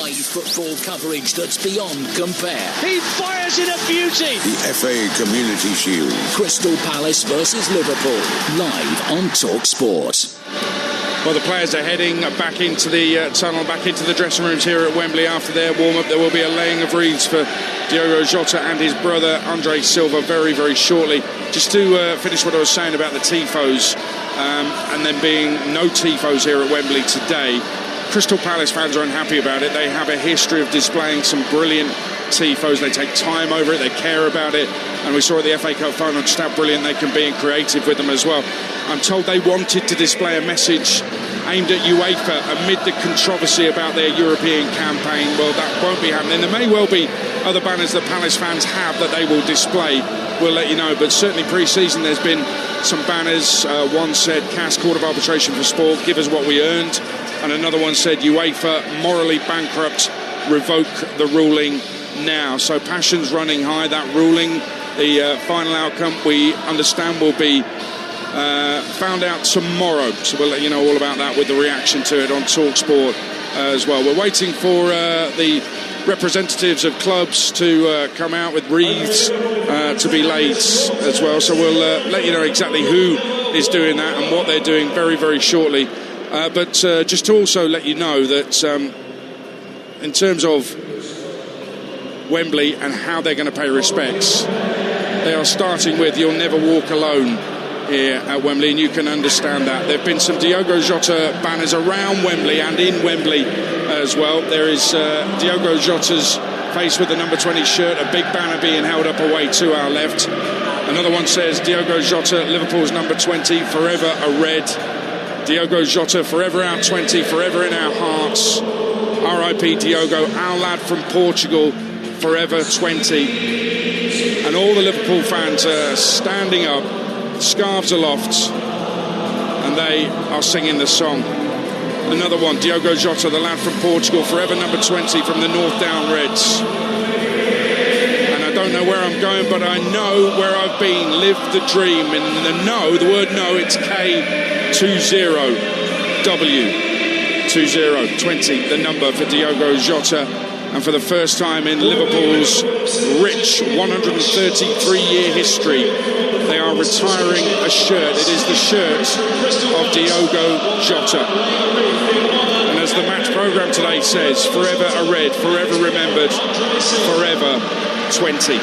Live football coverage that's beyond compare. He fires in a beauty. The FA Community Shield. Crystal Palace versus Liverpool. Live on Talksport. Well, the players are heading back into the tunnel, back into the dressing rooms here at Wembley after their warm-up. There will be a laying of wreaths for Diogo Jota and his brother Andre Silva very, very shortly. Just to finish what I was saying about the tifos, and then being no tifos here at Wembley today, Crystal Palace fans are unhappy about it. They have a history of displaying some brilliant tifos. They take time over it, they care about it, and we saw at the FA Cup final just how brilliant they can be and creative with them as well. I'm told they wanted to display a message aimed at UEFA amid the controversy about their European campaign. Well, that won't be happening. There may well be other banners that Palace fans have that they will display. We'll let you know, but certainly pre-season there's been some banners. One said CAS, Court of Arbitration for Sport, give us what we earned, and another one said UEFA, morally bankrupt, revoke the ruling now. So passion's running high. That ruling, the final outcome, we understand will be found out tomorrow, so we'll let you know all about that with the reaction to it on Talksport as well. We're waiting for the representatives of clubs to come out with wreaths to be laid as well, so we'll let you know exactly who is doing that and what they're doing very, very shortly. But just to also let you know that in terms of Wembley and how they're going to pay respects, they are starting with "You'll Never Walk Alone" here at Wembley, and you can understand that. There have been some Diogo Jota banners around Wembley and in Wembley as well. There is Diogo Jota's face with the number 20 shirt, a big banner being held up away to our left. Another one says Diogo Jota, Liverpool's number 20, forever a red. Diogo Jota, forever our 20, forever in our hearts. R.I.P. Diogo, our lad from Portugal, forever 20. And all the Liverpool fans are standing up, scarves aloft, and they are singing the song. Another one, Diogo Jota, the lad from Portugal, forever number 20 from the North Down Reds. And I don't know where I'm going, but I know where I've been. Live the dream. And the no, the word no, it's K20W. 20, the number for Diogo Jota. And for the first time in Liverpool's rich 133-year history, they are retiring a shirt. It is the shirt of Diogo Jota. And as the match programme today says, forever a red, forever remembered, forever 20.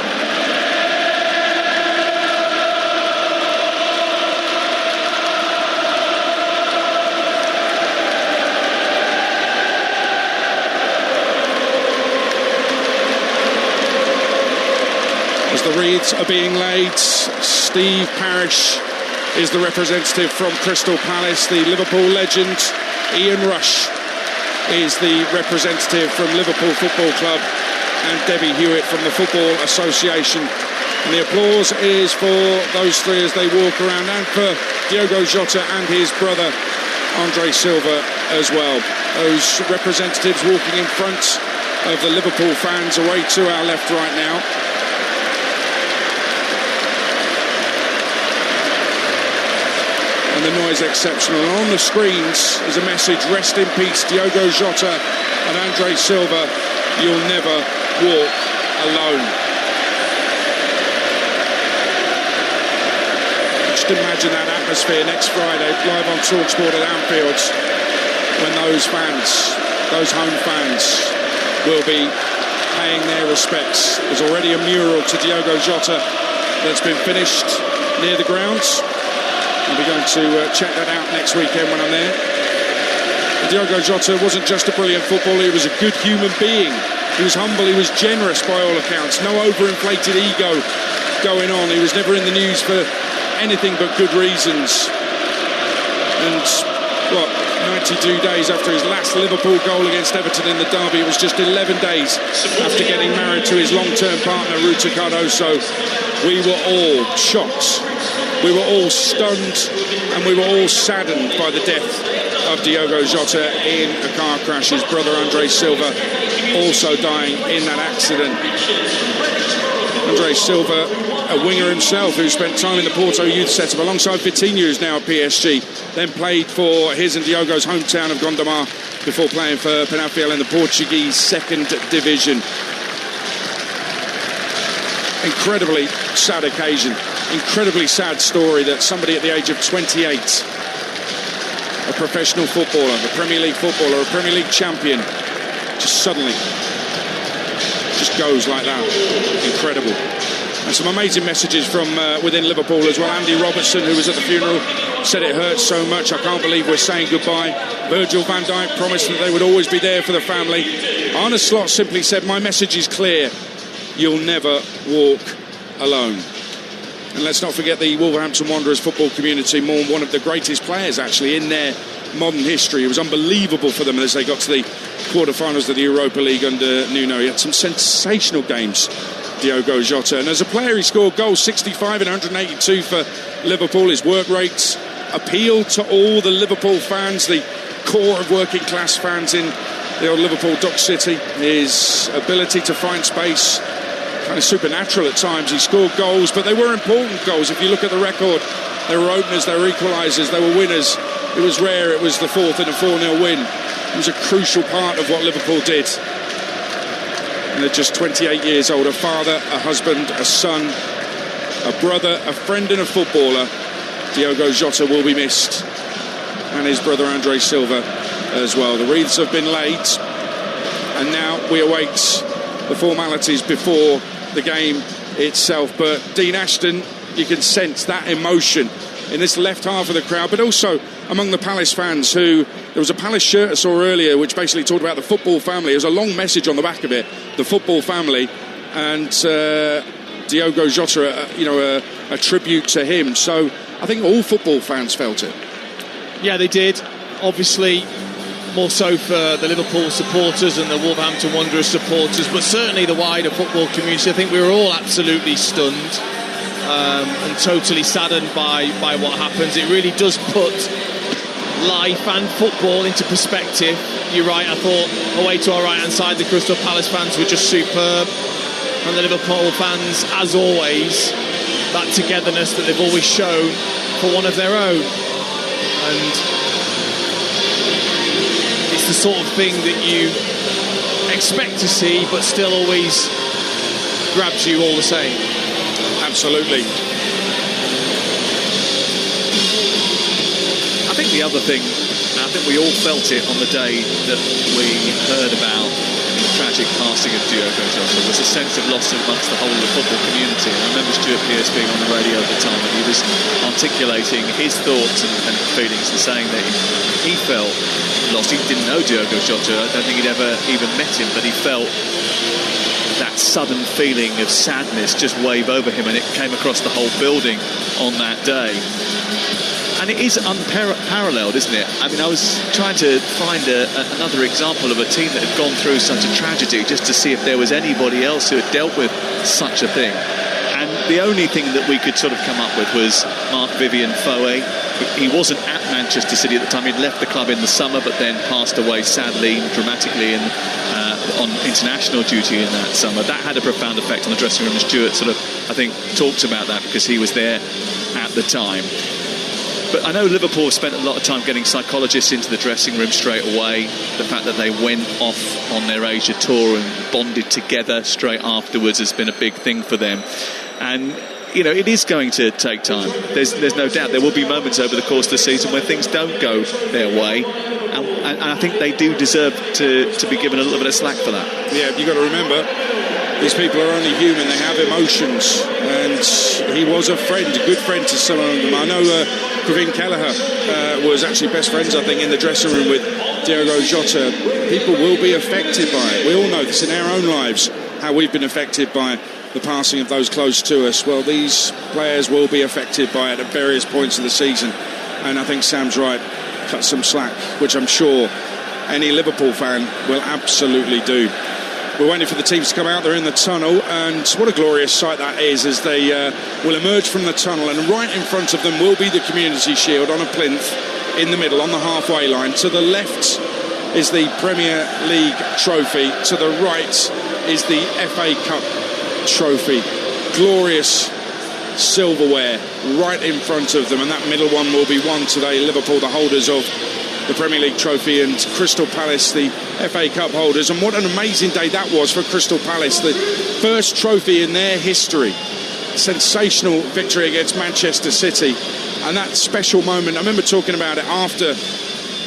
The wreaths are being laid. Steve Parish is the representative from Crystal Palace. The Liverpool legend Ian Rush is the representative from Liverpool Football Club, and Debbie Hewitt from the Football Association. And the applause is for those three as they walk around, and for Diogo Jota and his brother Andre Silva as well. Those representatives walking in front of the Liverpool fans away to our left right now. And the noise exceptional. And on the screens is a message: rest in peace, Diogo Jota and Andre Silva. You'll never walk alone. Just imagine that atmosphere next Friday, live on Talksport at Anfield, when those fans, those home fans, will be paying their respects. There's already a mural to Diogo Jota that's been finished near the grounds. I'll be going to check that out next weekend when I'm there. And Diogo Jota wasn't just a brilliant footballer, he was a good human being. He was humble, he was generous by all accounts. No overinflated ego going on. He was never in the news for anything but good reasons. And, 92 days after his last Liverpool goal against Everton in the derby, it was just 11 days after getting married to his long-term partner, Ruta Cardoso. We were all shocked. We were all stunned, and we were all saddened by the death of Diogo Jota in a car crash. His brother Andre Silva also dying in that accident. Andre Silva, a winger himself, who spent time in the Porto youth setup alongside Vitinha, who's now at PSG, then played for his and Diogo's hometown of Gondomar before playing for Penafiel in the Portuguese second division. Incredibly sad occasion, incredibly sad story that somebody at the age of 28, a professional footballer, a Premier League footballer, a Premier League champion, just suddenly just goes like that. Incredible. And some amazing messages from within Liverpool as well. Andy Robertson, who was at the funeral, said it hurts so much, I can't believe we're saying goodbye. Virgil van Dijk promised that they would always be there for the family. Arne Slot simply said, my message is clear, you'll never walk alone. And let's not forget the Wolverhampton Wanderers football community mourned one of the greatest players actually in their modern history. It was unbelievable for them as they got to the quarter-finals of the Europa League under Nuno. He had some sensational games, Diogo Jota, and as a player he scored goals, 65 and 182 for Liverpool. His work rates appealed to all the Liverpool fans, the core of working class fans in the old Liverpool Dock City. His ability to find space, kind of supernatural at times. He scored goals, but they were important goals. If you look at the record, they were openers, they were equalisers, they were winners. It was rare it was the fourth in a 4-0 win. It was a crucial part of what Liverpool did. And they're just 28 years old, a father, a husband, a son, a brother, a friend and a footballer. Diogo Jota will be missed, and his brother Andre Silva as well. The wreaths have been laid, and now we await the formalities before the game itself. But Dean Ashton, you can sense that emotion in this left half of the crowd, but also among the Palace fans who... There was a Palace shirt I saw earlier which basically talked about the football family. There's a long message on the back of it, the football family, and Diogo Jota, a tribute to him. So I think all football fans felt it. Yeah, they did. Obviously, more so for the Liverpool supporters and the Wolverhampton Wanderers supporters, but certainly the wider football community. I think we were all absolutely stunned and totally saddened by what happens. It really does put life and football into perspective. You're right, I thought away to our right-hand side, the Crystal Palace fans were just superb, and the Liverpool fans, as always, that togetherness that they've always shown for one of their own. And it's the sort of thing that you expect to see, but still always grabs you all the same. Absolutely. I think the other thing, I think we all felt it on the day that we heard about the tragic passing of Diogo Jota, was a sense of loss amongst the whole of the football community. And I remember Stuart Pearce being on the radio at the time, and he was articulating his thoughts and feelings and saying that he felt lost. He didn't know Diogo Jota, I don't think he'd ever even met him, but he felt that sudden feeling of sadness just wave over him, and it came across the whole building on that day. And it is unparalleled, isn't it? I mean, I was trying to find another example of a team that had gone through such a tragedy, just to see if there was anybody else who had dealt with such a thing. And the only thing that we could sort of come up with was Marc-Vivien Foé. He wasn't at Manchester City at the time. He'd left the club in the summer, but then passed away sadly, dramatically, on international duty in that summer. That had a profound effect on the dressing room, and Stuart sort of, I think, talked about that because he was there at the time. But I know Liverpool spent a lot of time getting psychologists into the dressing room straight away. The fact that they went off on their Asia tour and bonded together straight afterwards has been a big thing for them. And, you know, it is going to take time. There's no doubt there will be moments over the course of the season where things don't go their way. And I think they do deserve to be given a little bit of slack for that. Yeah, you've got to remember, these people are only human. They have emotions, and he was a friend, a good friend to some of them. I know Kevin Kelleher was actually best friends, I think, in the dressing room with Diogo Jota. People will be affected by it. We all know this in our own lives, how we've been affected by the passing of those close to us. Well, these players will be affected by it at various points of the season, and I think Sam's right. Cut some slack, which I'm sure any Liverpool fan will absolutely do. We're waiting for the teams to come out. They're in the tunnel, and what a glorious sight that is as they will emerge from the tunnel, and right in front of them will be the Community Shield on a plinth in the middle on the halfway line. To the left is the Premier League trophy. To the right is the FA Cup trophy. glorious silverware right in front of them, and that middle one will be won today. Liverpool, the holders of the Premier League trophy, and Crystal Palace, the FA Cup holders. And what an amazing day that was for Crystal Palace, the first trophy in their history. Sensational victory against Manchester City, and that special moment, I remember talking about it after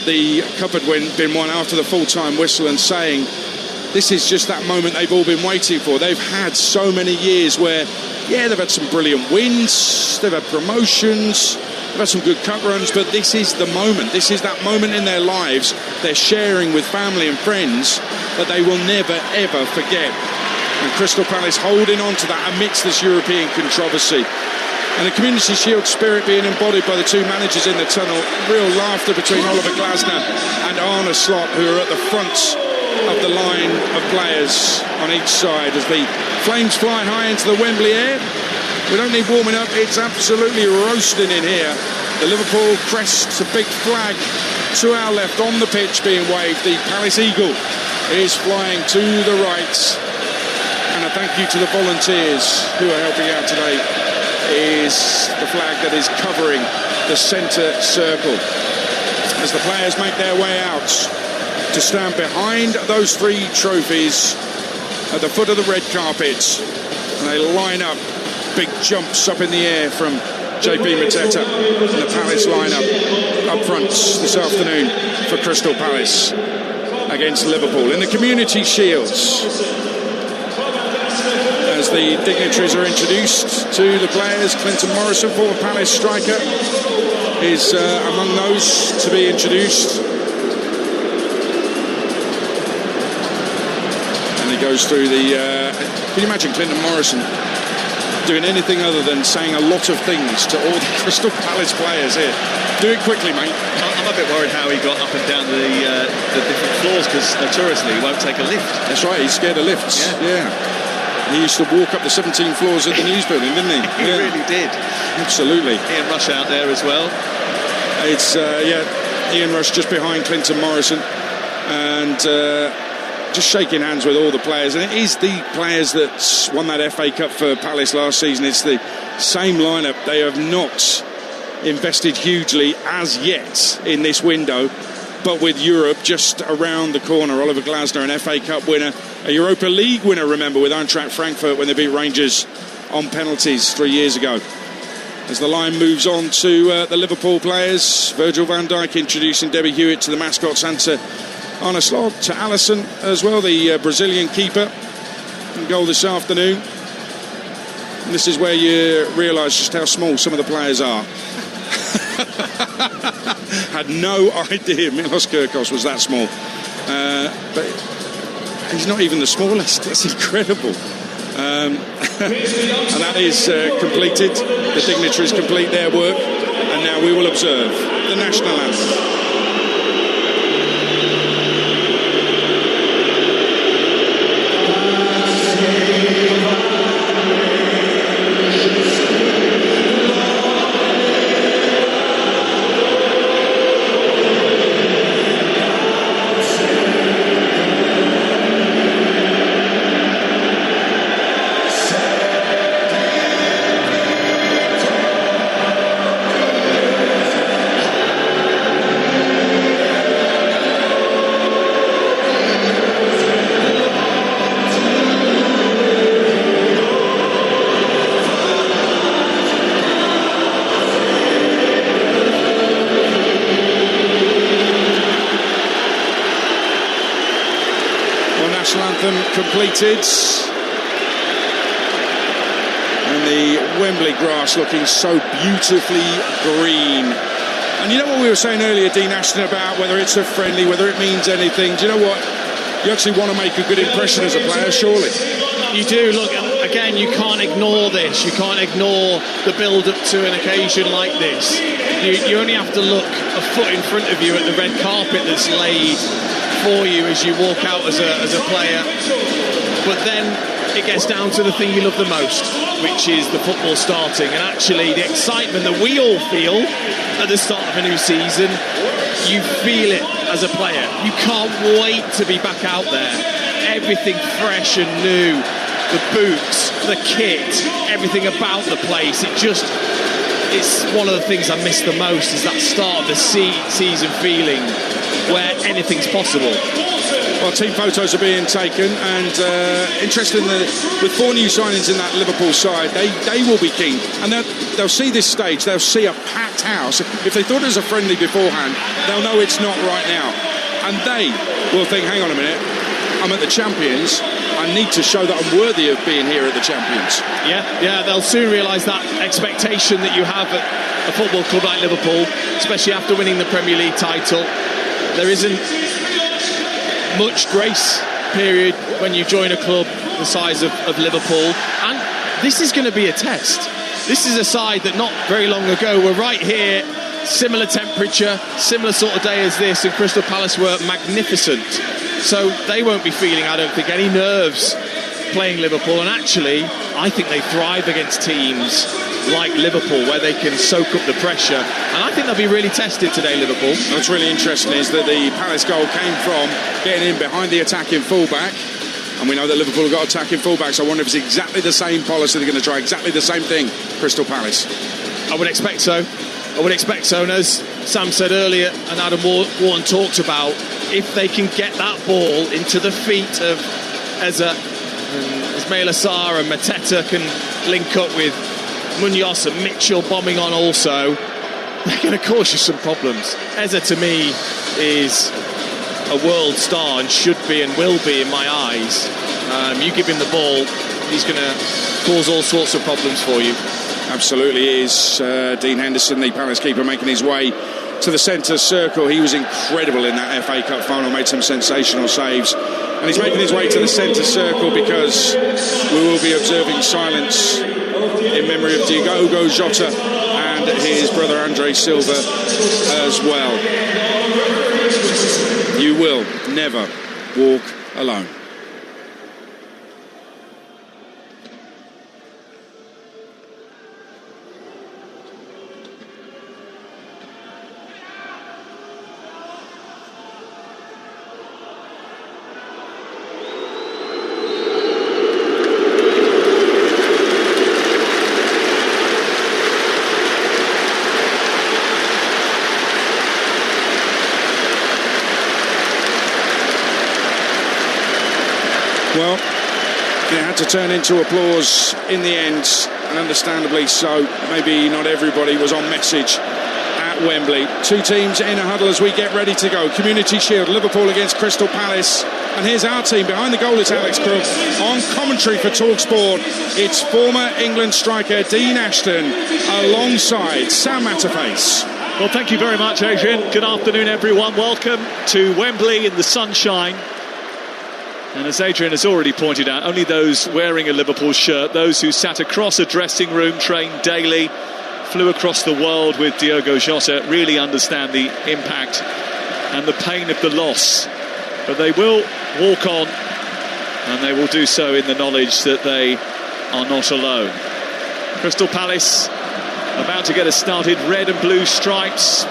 the cup had been won, after the full-time whistle, and saying this is just that moment they've all been waiting for. They've had so many years where, yeah, they've had some brilliant wins, they've had promotions, they've had some good cup runs, but this is the moment. This is that moment in their lives they're sharing with family and friends that they will never, ever forget. And Crystal Palace holding on to that amidst this European controversy. And the Community Shield spirit being embodied by the two managers in the tunnel. Real laughter between Oliver Glasner and Arne Slot, who are at the front of the line of players on each side as the flames fly high into the Wembley air. We don't need warming up, it's absolutely roasting in here. The Liverpool crest, a big flag to our left on the pitch being waved. The Palace Eagle is flying to the right. And a thank you to the volunteers who are helping out today. Is the flag that is covering the centre circle as the players make their way out to stand behind those three trophies at the foot of the red carpet, and they line up, big jumps up in the air from JP Mateta and the Palace lineup up front this afternoon for Crystal Palace against Liverpool in the Community Shields. As the dignitaries are introduced to the players, Clinton Morrison, former Palace striker, is among those to be introduced. And he goes through the... can you imagine Clinton Morrison doing anything other than saying a lot of things to all the Crystal Palace players here? Do it quickly, mate. I'm a bit worried how he got up and down the different floors, because notoriously he won't take a lift. That's right, he's scared of lifts. Yeah. He used to walk up the 17 floors of the news building, didn't he? He really did. Absolutely. Ian Rush out there as well. It's, Ian Rush just behind Clinton Morrison, and just shaking hands with all the players. And it is the players that won that FA Cup for Palace last season. It's the same lineup. They have not invested hugely as yet in this window, but with Europe just around the corner. Oliver Glasner, an FA Cup winner, a Europa League winner, remember, with Eintracht Frankfurt when they beat Rangers on penalties 3 years ago. As the line moves on to the Liverpool players, Virgil van Dijk introducing Debbie Hewitt to the mascots and to Arne Slot, to Alisson as well, the Brazilian keeper, in goal this afternoon. And this is where you realise just how small some of the players are. Had no idea Milos Kirkos was that small, but he's not even the smallest. That's incredible. And that is completed. The dignitaries complete their work, and now we will observe the national anthem. Completed, and the Wembley grass looking so beautifully green. And you know what we were saying earlier, Dean Ashton, about whether it's a friendly, whether it means anything. Do you know what? You actually want to make a good impression as a player, surely. You do. Look, again, you can't ignore this. You can't ignore the build-up to an occasion like this. You only have to look a foot in front of you at the red carpet that's laid for you as you walk out as a player. But then it gets down to the thing you love the most, which is the football starting, and actually the excitement that we all feel at the start of a new season. You feel it as a player. You can't wait to be back out there. Everything fresh and new. the boots, the kit, everything about the place. It's one of the things I miss the most, is that start of the season feeling where anything's possible. Well, team photos are being taken, and interestingly, with 4 new signings in that Liverpool side, they will be keen, and they'll see this stage, they'll see a packed house. If they thought it was a friendly beforehand, they'll know it's not right now, and they will think, hang on a minute, I'm at the Champions, I need to show that I'm worthy of being here at the Champions. Yeah, they'll soon realise that expectation that you have at a football club like Liverpool, especially after winning the Premier League title. There isn't much grace period when you join a club the size of Liverpool, and this is going to be a test. This is a side that not very long ago were right here, similar temperature, similar sort of day as this, and Crystal Palace were magnificent. So they won't be feeling, I don't think, any nerves playing Liverpool, and actually I think they thrive against teams like Liverpool where they can soak up the pressure, and I think they'll be really tested today, Liverpool. What's really interesting is that the Palace goal came from getting in behind the attacking fullback, and we know that Liverpool have got attacking fullbacks. I wonder if it's exactly the same policy, they're going to try exactly the same thing, Crystal Palace. I would expect so, and as Sam said earlier and Adam Wharton talked about, if they can get that ball into the feet of Eza and Ismail Assar, and Mateta can link up with Munoz and Mitchell bombing on also, they're going to cause you some problems. Eza, to me, is a world star and should be and will be in my eyes. You give him the ball, he's going to cause all sorts of problems for you. Absolutely is. Dean Henderson, the Palace keeper, making his way to the centre circle. He was incredible in that FA Cup final, made some sensational saves, and he's making his way to the centre circle because we will be observing silence in memory of Diogo Jota and his brother Andre Silva as well. You will never walk alone. Well, it had to turn into applause in the end, and understandably so. Maybe not everybody was on message at Wembley. 2 teams in a huddle as we get ready to go. Community Shield, Liverpool against Crystal Palace. And here's our team. Behind the goal is Alex Crook. On commentary for Talksport, it's former England striker Dean Ashton alongside Sam Matterface. Well, thank you very much, Adrian. Good afternoon, everyone. Welcome to Wembley in the sunshine. And as Adrian has already pointed out, only those wearing a Liverpool shirt, those who sat across a dressing room, trained daily, flew across the world with Diogo Jota, really understand the impact and the pain of the loss. But they will walk on, and they will do so in the knowledge that they are not alone. Crystal Palace about to get us started. Red and blue stripes,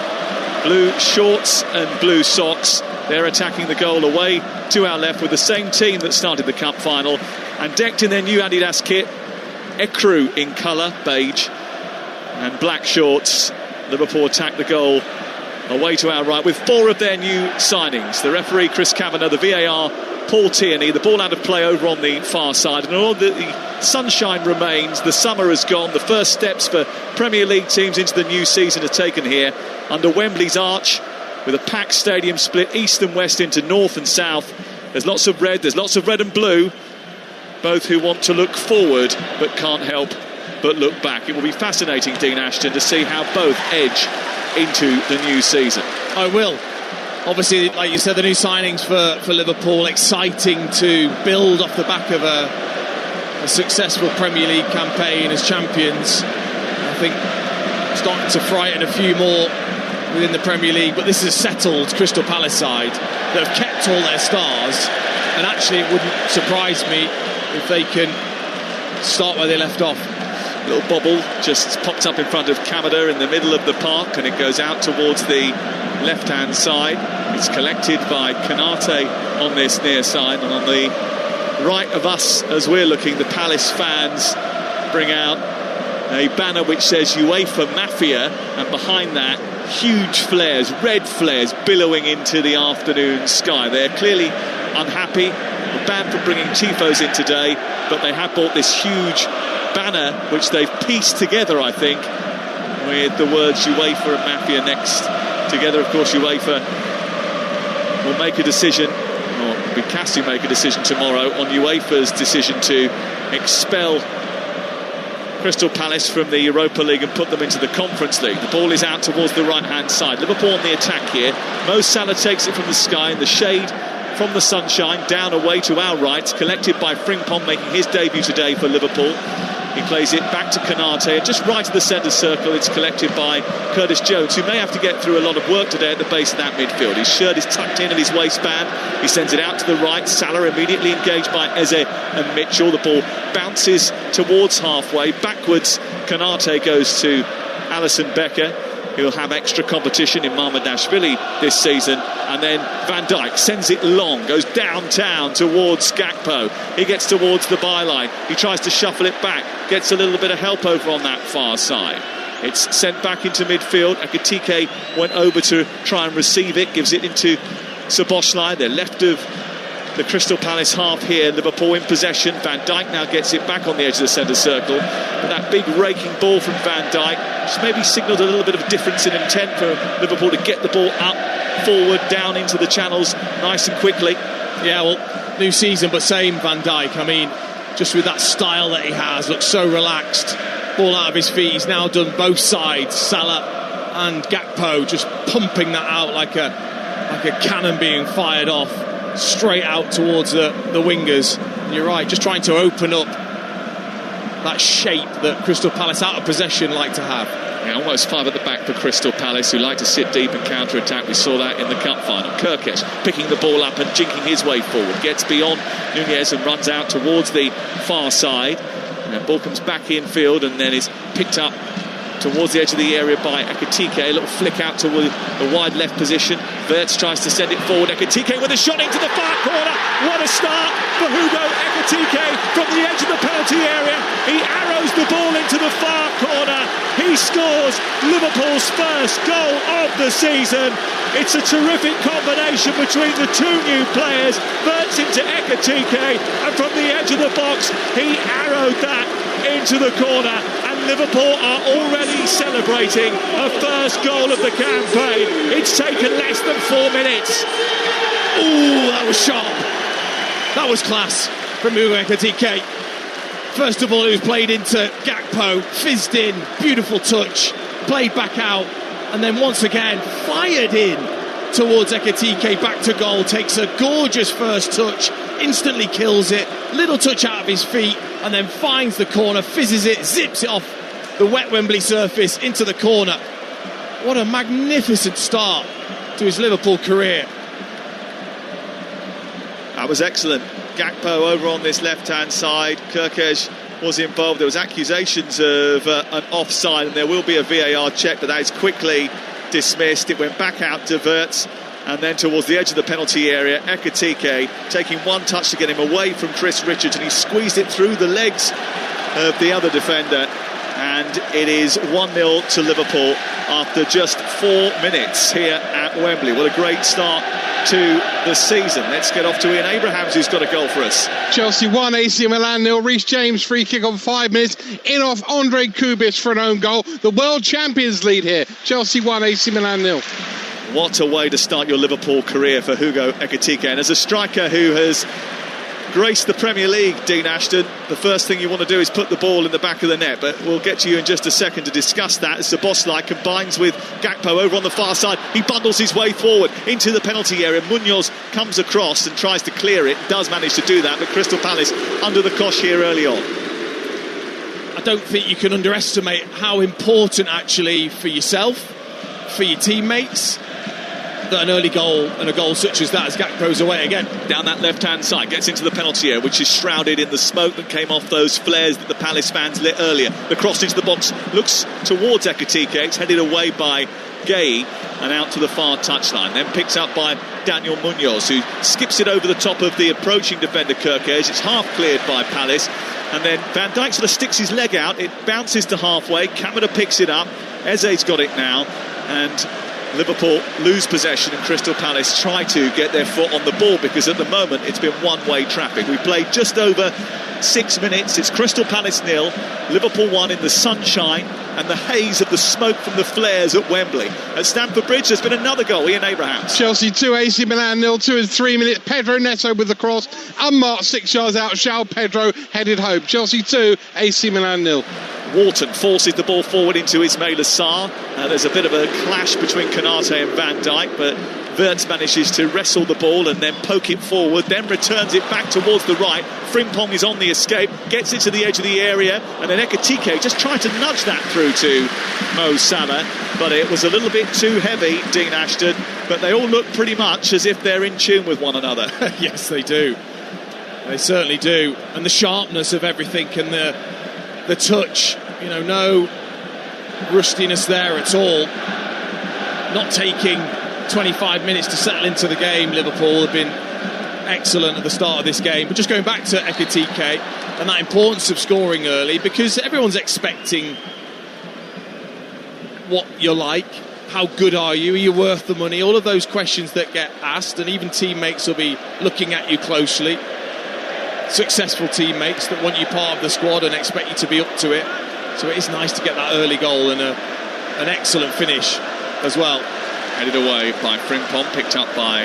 blue shorts and blue socks. They're attacking the goal away to our left with the same team that started the cup final, and decked in their new Adidas kit, ecru in colour, beige, and black shorts. Liverpool attack the goal away to our right with 4 of their new signings. The referee, Chris Kavanagh, the VAR, Paul Tierney. The ball out of play over on the far side, and all the sunshine remains. The summer has gone. The first steps for Premier League teams into the new season are taken here under Wembley's arch, with a packed stadium split east and west into north and south. There's lots of red, there's lots of red and blue, both who want to look forward but can't help but look back. It will be fascinating, Dean Ashton, to see how both edge into the new season. I will. Obviously, like you said, the new signings for Liverpool, exciting to build off the back of a successful Premier League campaign as champions. I think starting to frighten a few more within the Premier League, but this is a settled Crystal Palace side that have kept all their stars, and actually it wouldn't surprise me if they can start where they left off. Little bobble just pops up in front of Kamada in the middle of the park, and it goes out towards the left-hand side. It's collected by Kanate on this near side, and on the right of us, as we're looking, the Palace fans bring out a banner which says UEFA Mafia, and behind that, huge flares, red flares billowing into the afternoon sky. They're clearly unhappy. We're banned from bringing tifos in today, but they have bought this huge banner which they've pieced together, I think, with the words UEFA and Mafia next together. Of course, UEFA will make a decision, or be cast to make a decision tomorrow on UEFA's decision to expel Crystal Palace from the Europa League and put them into the Conference League. The ball is out towards the right-hand side. Liverpool on the attack here. Mo Salah takes it from the sky in the shade from the sunshine, down away to our right, collected by Frimpong, making his debut today for Liverpool. He plays it back to Konate, and just right of the centre circle, it's collected by Curtis Jones, who may have to get through a lot of work today at the base of that midfield. His shirt is tucked in at his waistband. He sends it out to the right. Salah immediately engaged by Eze and Mitchell. The ball bounces towards halfway. Backwards, Konate goes to Alisson Becker, who'll have extra competition in Mamardashvili this season. And then Van Dijk sends it long, goes downtown towards Gakpo. He gets towards the byline. He tries to shuffle it back, gets a little bit of help over on that far side. It's sent back into midfield. Ekitike went over to try and receive it, gives it into Szoboszlai. They're left of the Crystal Palace half here. Liverpool in possession. Van Dijk now gets it back on the edge of the centre circle. But that big raking ball from Van Dijk just maybe signalled a little bit of a difference in intent for Liverpool to get the ball up, forward, down into the channels nice and quickly. Yeah, well, new season, but same Van Dijk. I mean, just with that style that he has, looks so relaxed. Ball out of his feet. He's now done both sides. Salah and Gakpo just pumping that out like a cannon being fired off straight out towards the wingers. And you're right, just trying to open up that shape that Crystal Palace out of possession like to have. Yeah, almost five at the back for Crystal Palace, who like to sit deep and counter-attack. We saw that in the cup final. Kirkesh picking the ball up and jinking his way forward, gets beyond Nunez and runs out towards the far side. And the ball comes back infield and then is picked up towards the edge of the area by Ekitike. A little flick out to the wide left position. Wirtz tries to send it forward. Ekitike with a shot into the far corner. What a start for Hugo Ekitike from the edge of the penalty area. He arrows the ball into the far corner. He scores Liverpool's first goal of the season. It's a terrific combination between the two new players. Wirtz into Ekitike, and from the edge of the box, he arrowed that into the corner. Liverpool are already celebrating a first goal of the campaign. It's taken less than 4 minutes. Ooh, that was sharp. That was class from Hugo Ekitike. First of all, it was played into Gakpo, fizzed in, beautiful touch, played back out, and then once again fired in towards Ekitike, back to goal, takes a gorgeous first touch, instantly kills it, little touch out of his feet, and then finds the corner, fizzes it, zips it off the wet Wembley surface into the corner. What a magnificent start to his Liverpool career. That was excellent. Gakpo over on this left-hand side. Kirkesh was involved. There was accusations of an offside, and there will be a VAR check, but that is quickly dismissed. It went back out to Wirtz, and then towards the edge of the penalty area, Ekitike taking one touch to get him away from Chris Richards, and he squeezed it through the legs of the other defender. And it is 1-0 to Liverpool after just 4 minutes here at Wembley. What a great start to the season. Let's get off to Ian Abrahams, who's got a goal for us. Chelsea 1, AC Milan 0. Reece James free kick on 5 minutes. In off Andre Kubic for an own goal. The world champions lead here. Chelsea 1, AC Milan 0. What a way to start your Liverpool career for Hugo Ekitike. And as a striker who has graced the Premier League, Dean Ashton, the first thing you want to do is put the ball in the back of the net, but we'll get to you in just a second to discuss that as Szoboszlai combines with Gakpo over on the far side. He bundles his way forward into the penalty area. Munoz comes across and tries to clear it, does manage to do that, but Crystal Palace under the cosh here early on. I don't think you can underestimate how important actually for yourself, for your teammates, that an early goal and a goal such as that as Gakpo's away again. Down that left-hand side, gets into the penalty area, which is shrouded in the smoke that came off those flares that the Palace fans lit earlier. The cross into the box looks towards Ekitike. It's headed away by Gay and out to the far touchline. Then picks up by Daniel Munoz, who skips it over the top of the approaching defender Kirkes. It's half cleared by Palace. And then Van Dijk sort of sticks his leg out. It bounces to halfway. Kamada picks it up. Eze's got it now. And Liverpool lose possession and Crystal Palace try to get their foot on the ball, because at the moment it's been one-way traffic. We played just over 6 minutes. It's Crystal Palace 0, Liverpool 1 in the sunshine and the haze of the smoke from the flares at Wembley. At Stamford Bridge there's been another goal. Ian Abrahams. Chelsea 2, AC Milan 0, 2 in 3 minutes. Pedro Neto with the cross, unmarked 6 yards out. João Pedro headed home. Chelsea 2, AC Milan 0. Wharton forces the ball forward into Ismail Assar. There's a bit of a clash between Konate and Van Dijk, but Wirtz manages to wrestle the ball and then poke it forward, then returns it back towards the right. Frimpong is on the escape, gets it to the edge of the area, and then Ekitike just tried to nudge that through to Mo Salah, but it was a little bit too heavy, Dean Ashton. But they all look pretty much as if they're in tune with one another. Yes, they do. They certainly do. And the sharpness of everything and the touch, no rustiness there at all. Not taking 25 minutes to settle into the game. Liverpool have been excellent at the start of this game. But just going back to Ekitike and that importance of scoring early, because everyone's expecting what you're like, how good are you worth the money, all of those questions that get asked, and even teammates will be looking at you closely. Successful teammates that want you part of the squad and expect you to be up to it. So it is nice to get that early goal and an excellent finish as well. Headed away by Frimpong, picked up by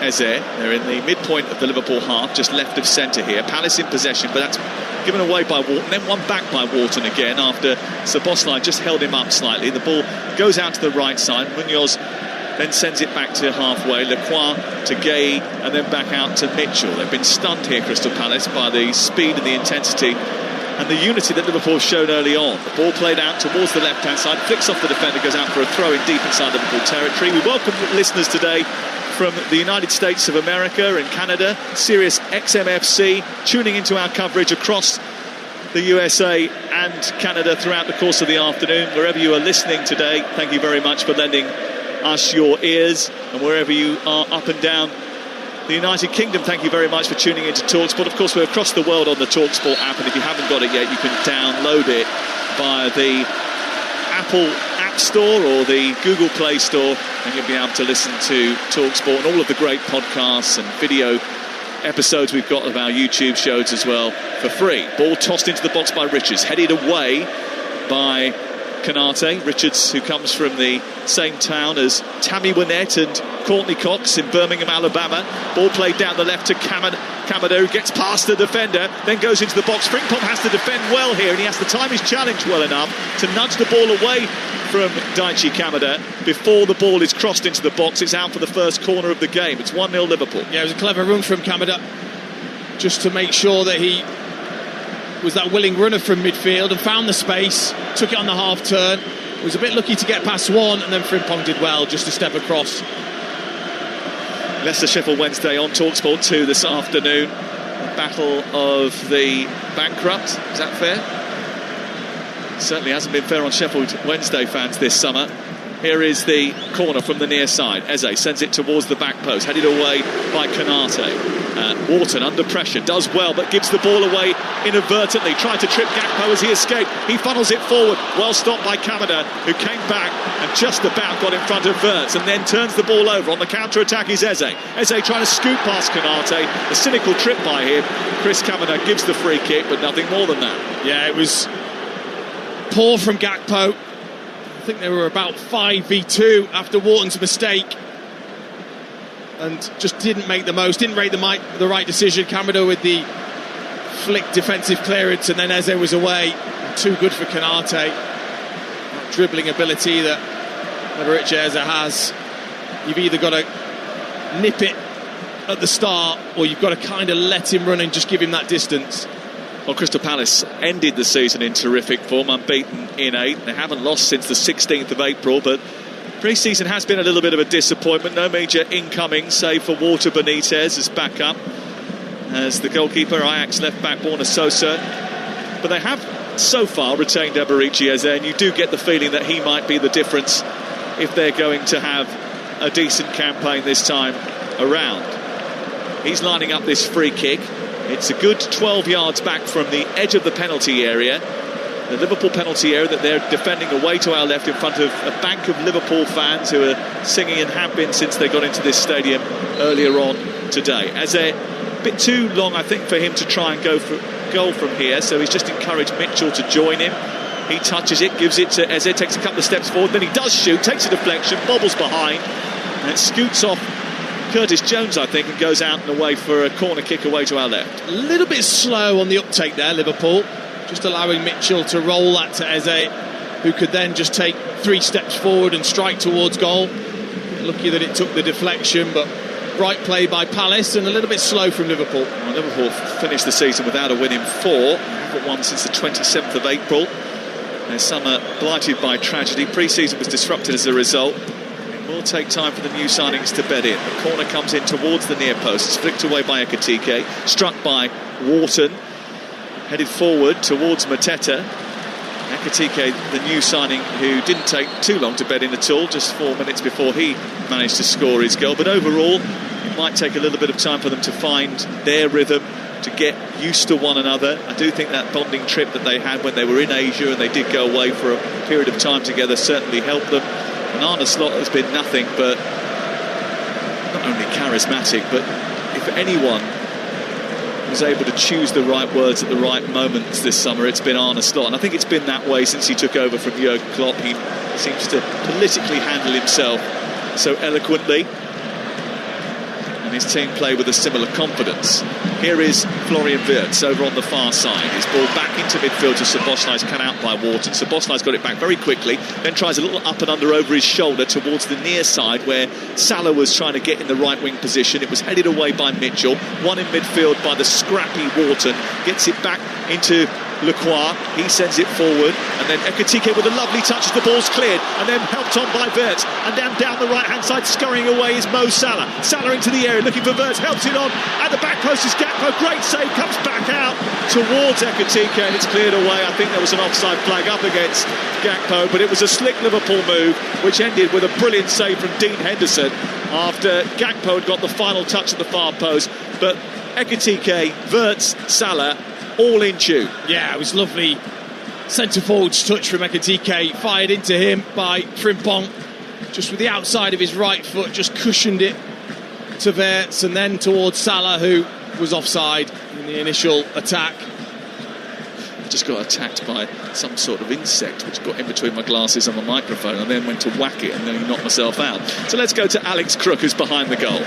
Eze. They're in the midpoint of the Liverpool half, just left of centre here. Palace in possession, but that's given away by Wharton, then won back by Wharton again after Szoboszlai just held him up slightly. The ball goes out to the right side. Munoz then sends it back to halfway. Lacroix to Gay and then back out to Mitchell. They've been stunned here, Crystal Palace, by the speed and the intensity and the unity that Liverpool showed early on. The ball played out towards the left-hand side, flicks off the defender, goes out for a throw-in deep inside Liverpool territory. We welcome listeners today from the United States of America and Canada, Sirius XMFC, tuning into our coverage across the USA and Canada throughout the course of the afternoon. Wherever you are listening today, thank you very much for lending us your ears, and wherever you are up and down the United Kingdom, thank you very much for tuning into Talksport. Of course, we're across the world on the Talksport app, and if you haven't got it yet, you can download it via the Apple App Store or the Google Play Store, and you'll be able to listen to Talksport and all of the great podcasts and video episodes we've got of our YouTube shows as well for free. Ball tossed into the box by Richards, headed away by Konate. Richards, who comes from the same town as Tammy Wynette and Courtney Cox in Birmingham, Alabama. Ball played down the left to Kamada, who gets past the defender, then goes into the box. Frimpong has to defend well here, and he has to time his challenge well enough to nudge the ball away from Daichi Kamada before the ball is crossed into the box. It's out for the first corner of the game. It's 1-0 Liverpool. Yeah, it was a clever run from Kamada, just to make sure that he was that willing runner from midfield and found the space, took it on the half turn, was a bit lucky to get past one, and then Frimpong did well just to step across. Leicester Sheffield Wednesday on Talksport 2 this afternoon. Battle of the bankrupt, is that fair? Certainly hasn't been fair on Sheffield Wednesday fans this summer. Here is the corner from the near side. Eze sends it towards the back post, headed away by Konate. Wharton under pressure, does well, but gives the ball away inadvertently. Tried to trip Gakpo as he escaped. He funnels it forward, well stopped by Kamada, who came back and just about got in front of Wirtz, and then turns the ball over. On the counter-attack is Eze. Eze trying to scoop past Konate. A cynical trip by him. Chris Kamada gives the free kick, but nothing more than that. Yeah, it was poor from Gakpo. I think they were about 5v2 after Wharton's mistake, and just didn't make the most, didn't rate the right decision. Kamada with the flick defensive clearance, and then Eze was away. Too good for Konate. That dribbling ability that Rich Eze has. You've either got to nip it at the start, or you've got to kind of let him run and just give him that distance. Well, Crystal Palace ended the season in terrific form, unbeaten in 8. They haven't lost since the 16th of April, but pre-season has been a little bit of a disappointment. No major incoming, save for Walter Benitez as backup, as the goalkeeper, Ajax left-back Borna Sosa. But they have so far retained Eberici Eze, and you do get the feeling that he might be the difference if they're going to have a decent campaign this time around. He's lining up this free kick. It's a good 12 yards back from the edge of the penalty area. The Liverpool penalty area that they're defending away to our left in front of a bank of Liverpool fans who are singing and have been since they got into this stadium earlier on today. As a bit too long, I think, for him to try and go for goal from here, so he's just encouraged Mitchell to join him. He touches it, gives it to Eze, takes a couple of steps forward, then he does shoot, takes a deflection, bobbles behind, and it scoots off Curtis Jones, I think, and goes out and away for a corner kick away to our left. A little bit slow on the uptake there, Liverpool. Just allowing Mitchell to roll that to Eze, who could then just take 3 steps forward and strike towards goal. Lucky that it took the deflection, but right play by Palace and a little bit slow from Liverpool. Well, Liverpool finished the season without a win in 4. They haven't won since the 27th of April. Their summer blighted by tragedy. Pre-season was disrupted as a result. It will take time for the new signings to bed in. The corner comes in towards the near post. It's flicked away by Ekitike, struck by Wharton. Headed forward towards Mateta. Ekitike, the new signing, who didn't take too long to bed in at all, just 4 minutes before he managed to score his goal. But overall, it might take a little bit of time for them to find their rhythm, to get used to one another. I do think that bonding trip that they had when they were in Asia and they did go away for a period of time together certainly helped them. And Arne Slot has been nothing but not only charismatic, but if anyone was able to choose the right words at the right moments this summer, it's been Arne Slot, and I think it's been that way since he took over from Jurgen Klopp. He seems to politically handle himself so eloquently, and his team play with a similar confidence. Here is Florian Wirtz over on the far side. His ball back into midfield to Szoboszlai's, cut out by Wharton. Szoboszlai's got it back very quickly, then tries a little up and under over his shoulder towards the near side where Salah was trying to get in the right wing position. It was headed away by Mitchell, won in midfield by the scrappy Wharton, gets it back into Lacroix, he sends it forward, and then Ekitike with a lovely touch as the ball's cleared, and then helped on by Wirtz, and then down the right hand side scurrying away is Mo Salah. Salah into the area looking for Wirtz, helps it on at the back post is Gakpo, great save, comes back out towards Ekitike, and it's cleared away. I think there was an offside flag up against Gakpo, but it was a slick Liverpool move which ended with a brilliant save from Dean Henderson after Gakpo had got the final touch at the far post. But Ekitike, Wirtz, Salah, all in tune. Yeah, it was lovely centre forward's touch from Ekitike, fired into him by Frimpong, just with the outside of his right foot, just cushioned it to Wirtz, and then towards Salah, who was offside in the initial attack. Just got attacked by some sort of insect which got in between my glasses and my microphone, and then went to whack it and then knocked myself out. So let's go to Alex Crook, who's behind the goal.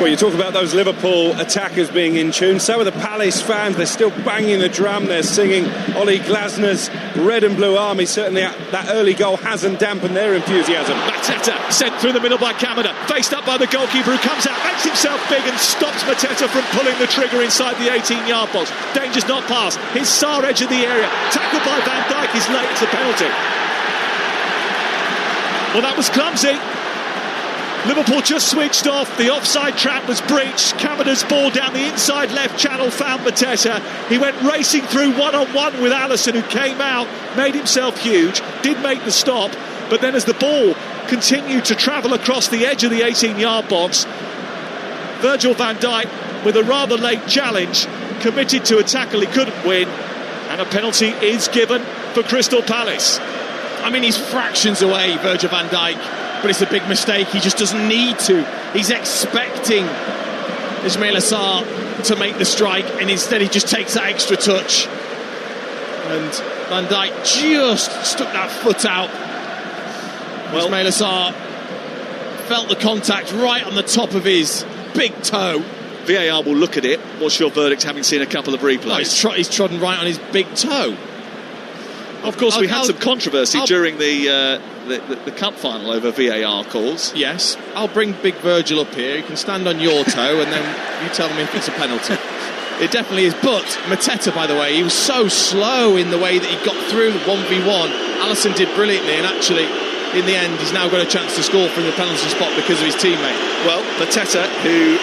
Well, you talk about those Liverpool attackers being in tune. So are the Palace fans. They're still banging the drum. They're singing Ollie Glasner's Red and Blue Army. Certainly that early goal hasn't dampened their enthusiasm. Mateta sent through the middle by Kamada, faced up by the goalkeeper, who comes out, makes himself big and stops Mateta from pulling the trigger inside the 18-yard box. Danger's not past. His Sar edge of the area, tackled by Van Dijk, is late. It's a penalty. Well, that was clumsy. Liverpool just switched off. The offside trap was breached. Kamada's ball down the inside left channel found Mateta. He went racing through one-on-one with Alisson, who came out, made himself huge, did make the stop, but then as the ball continued to travel across the edge of the 18-yard box, Virgil van Dijk, with a rather late challenge, committed to a tackle he couldn't win, and a penalty is given for Crystal Palace. I mean, he's fractions away, Virgil van Dijk, but it's a big mistake. He just doesn't need to. He's expecting Ismaila Sarr to make the strike, and instead he just takes that extra touch. And Van Dijk just stuck that foot out. Well, Ismaila Sarr felt the contact right on the top of his big toe. VAR will look at it. What's your verdict, having seen a couple of replays? Oh, he's trodden right on his big toe. Of course, we had some controversy during the cup final over VAR calls. Yes, I'll bring Big Virgil up here. You can stand on your toe, and then you tell me if it's a penalty. It definitely is. But Mateta, by the way, he was so slow in the way that he got through 1v1. Alisson did brilliantly, and actually, in the end, he's now got a chance to score from the penalty spot because of his teammate. Well, Mateta, who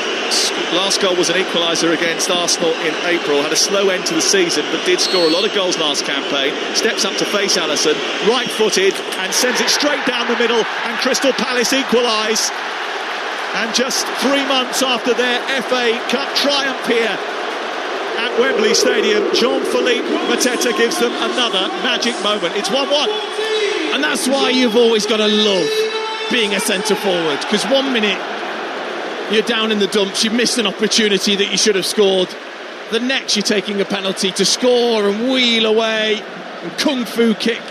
last goal was an equaliser against Arsenal in April. Had a slow end to the season, but did score a lot of goals last campaign. Steps up to face Alisson, right-footed, and sends it straight down the middle, and Crystal Palace equalise. And just 3 months after their FA Cup triumph here at Wembley Stadium, Jean-Philippe Mateta gives them another magic moment. It's 1-1. And that's why you've always got to love being a centre-forward, because 1 minute you're down in the dumps, you've missed an opportunity that you should have scored. The next you're taking a penalty to score and wheel away and kung fu kick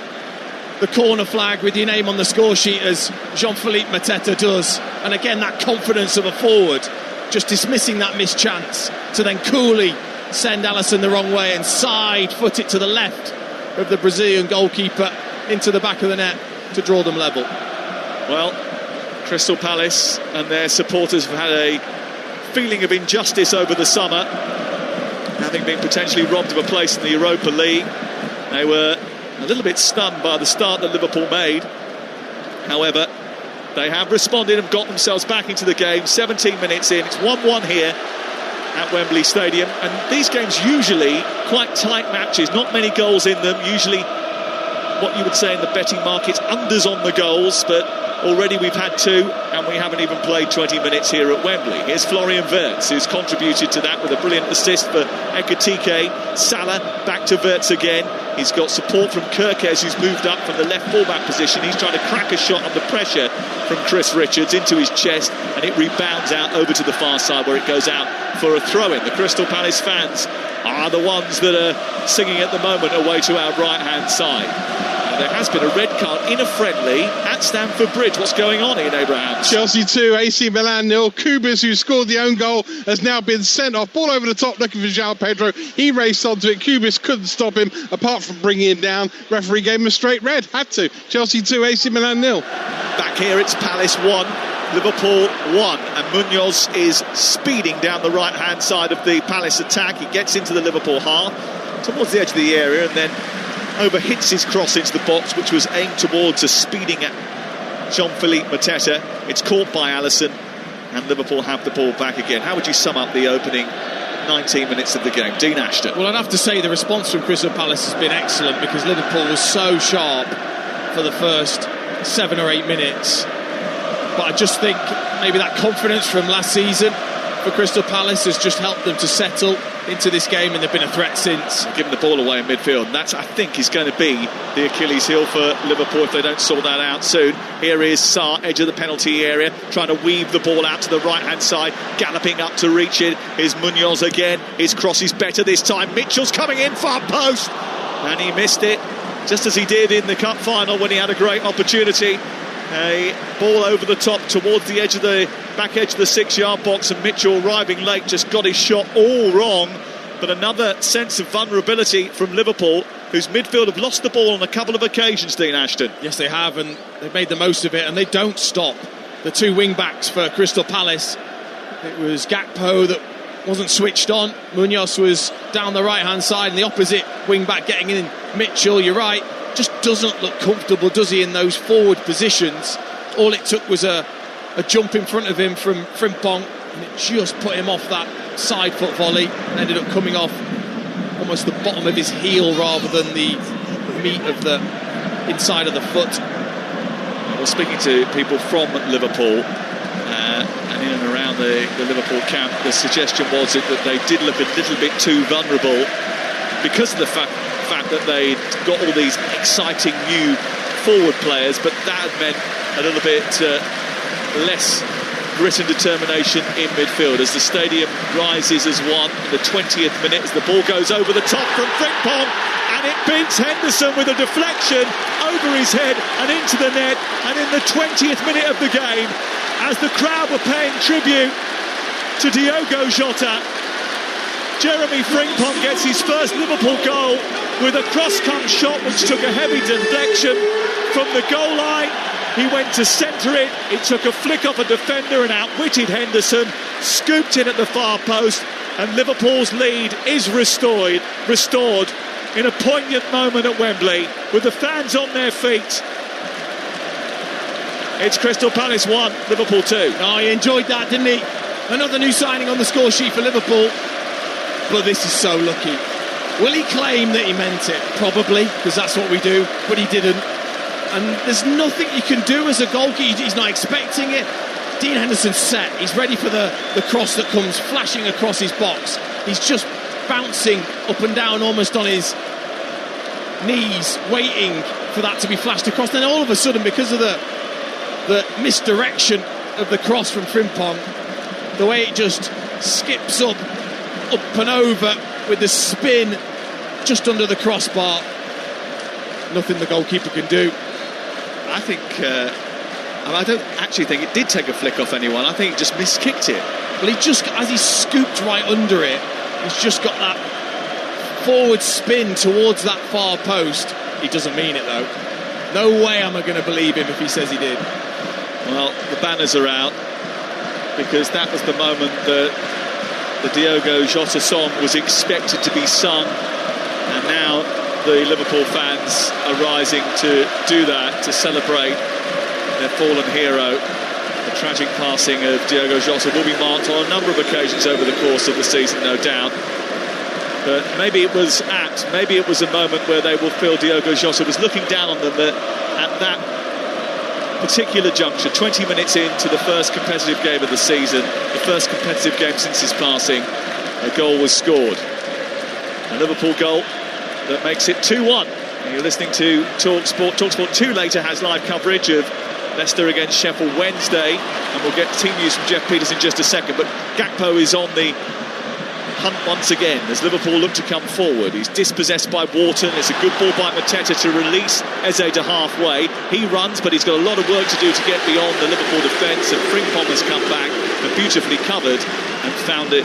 the corner flag with your name on the score sheet, as Jean-Philippe Mateta does. And again, that confidence of a forward, just dismissing that missed chance to then coolly send Alisson the wrong way and side foot it to the left of the Brazilian goalkeeper into the back of the net to draw them level. Well, Crystal Palace and their supporters have had a feeling of injustice over the summer, having been potentially robbed of a place in the Europa League. They were a little bit stunned by the start that Liverpool made. However, they have responded and got themselves back into the game. 17 minutes in, it's 1-1 here at Wembley Stadium, and these games usually quite tight matches, not many goals in them, usually what you would say in the betting market, unders on the goals, but already we've had 2 and we haven't even played 20 minutes here at Wembley. Here's Florian Wirtz, who's contributed to that with a brilliant assist for Ekitike. Salah back to Wirtz again. He's got support from Kirkes, who's moved up from the left fullback position. He's trying to crack a shot under pressure from Chris Richards into his chest, and it rebounds out over to the far side where it goes out for a throw-in. The Crystal Palace fans are the ones that are singing at the moment away to our right-hand side. There has been a red card in a friendly at Stamford Bridge. What's going on, Ian Abraham? Chelsea 2, AC Milan 0. Kubis, who scored the own goal, has now been sent off. Ball over the top looking for João Pedro. He raced onto it. Kubis couldn't stop him apart from bringing him down. Referee gave him a straight red. Had to. Chelsea 2, AC Milan 0. Back here it's Palace 1, Liverpool 1, and Munoz is speeding down the right-hand side of the Palace attack. He gets into the Liverpool half towards the edge of the area and then overhits his cross into the box, which was aimed towards a speeding Jean-Philippe Mateta. It's caught by Alisson, and Liverpool have the ball back again. How would you sum up the opening 19 minutes of the game? Dean Ashton. Well, I'd have to say the response from Crystal Palace has been excellent, because Liverpool was so sharp for the first 7 or 8 minutes. But I just think maybe that confidence from last season for Crystal Palace has just helped them to settle into this game, and they've been a threat since. Giving the ball away in midfield, and that's, I think, is going to be the Achilles heel for Liverpool if they don't sort that out soon. Here is Sarr, edge of the penalty area, trying to weave the ball out to the right-hand side, galloping up to reach it. Here's Munoz again. His cross is better this time. Mitchell's coming in, far post, and he missed it, just as he did in the cup final when he had a great opportunity. A ball over the top towards the edge of the back edge of the 6-yard box, and Mitchell, arriving late, just got his shot all wrong. But another sense of vulnerability from Liverpool, whose midfield have lost the ball on a couple of occasions, Dean Ashton. Yes, they have, and they've made the most of it, and they don't stop. The 2 wing-backs for Crystal Palace, it was Gakpo that wasn't switched on. Munoz was down the right-hand side, and the opposite wing-back getting in. Mitchell, you're right, just doesn't look comfortable, does he, in those forward positions. All it took was a jump in front of him from Frimpong, and it just put him off that side foot volley and ended up coming off almost the bottom of his heel rather than the meat of the inside of the foot. Well, speaking to people from Liverpool and in and around the Liverpool camp, the suggestion was that they did look a little bit too vulnerable because of the fact that they'd got all these exciting new forward players, but that had meant a little bit less grit and determination in midfield as the stadium rises as one in the 20th minute as the ball goes over the top from Frimpong, and it beats Henderson with a deflection over his head and into the net. And in the 20th minute of the game, as the crowd were paying tribute to Diogo Jota, Jeremy Frimpong gets his first Liverpool goal with a cross-come shot which took a heavy deflection from the goal line. He went to centre it, it took a flick off a defender and outwitted Henderson, scooped in at the far post, and Liverpool's lead is restored in a poignant moment at Wembley with the fans on their feet. It's Crystal Palace 1, Liverpool 2. Oh, he enjoyed that, didn't he? Another new signing on the score sheet for Liverpool. But this is so lucky. Will he claim that he meant it? Probably, because that's what we do, but he didn't. And there's nothing you can do as a goalkeeper. He's not expecting it. Dean Henderson's set. He's ready for the cross that comes flashing across his box. He's just bouncing up and down almost on his knees, waiting for that to be flashed across. Then all of a sudden, because of the misdirection of the cross from Frimpong, the way it just skips up and over with the spin just under the crossbar, nothing the goalkeeper can do. I think I don't actually think it did take a flick off anyone. I think he just miskicked it. Well, he just, as he scooped right under it, he's just got that forward spin towards that far post. He doesn't mean it though. No way am I going to believe him if he says he did. Well, the banners are out because that was the moment that the Diogo Jota song was expected to be sung, and now the Liverpool fans are rising to do that, to celebrate their fallen hero. The tragic passing of Diogo Jota will be marked on a number of occasions over the course of the season, no doubt. But maybe it was a moment where they will feel Diogo Jota was looking down on them, that at that particular juncture, 20 minutes into the first competitive game of the season, the first competitive game since his passing, a goal was scored. A Liverpool goal that makes it 2-1. You're listening to Talksport. Talksport 2 later has live coverage of Leicester against Sheffield Wednesday, and we'll get team news from Jeff Peters in just a second. But Gakpo is on the hunt once again as Liverpool look to come forward. He's dispossessed by Wharton. It's a good ball by Mateta to release Eze to halfway. He runs, but he's got a lot of work to do to get beyond the Liverpool defence, and Frimpong has come back and beautifully covered and found it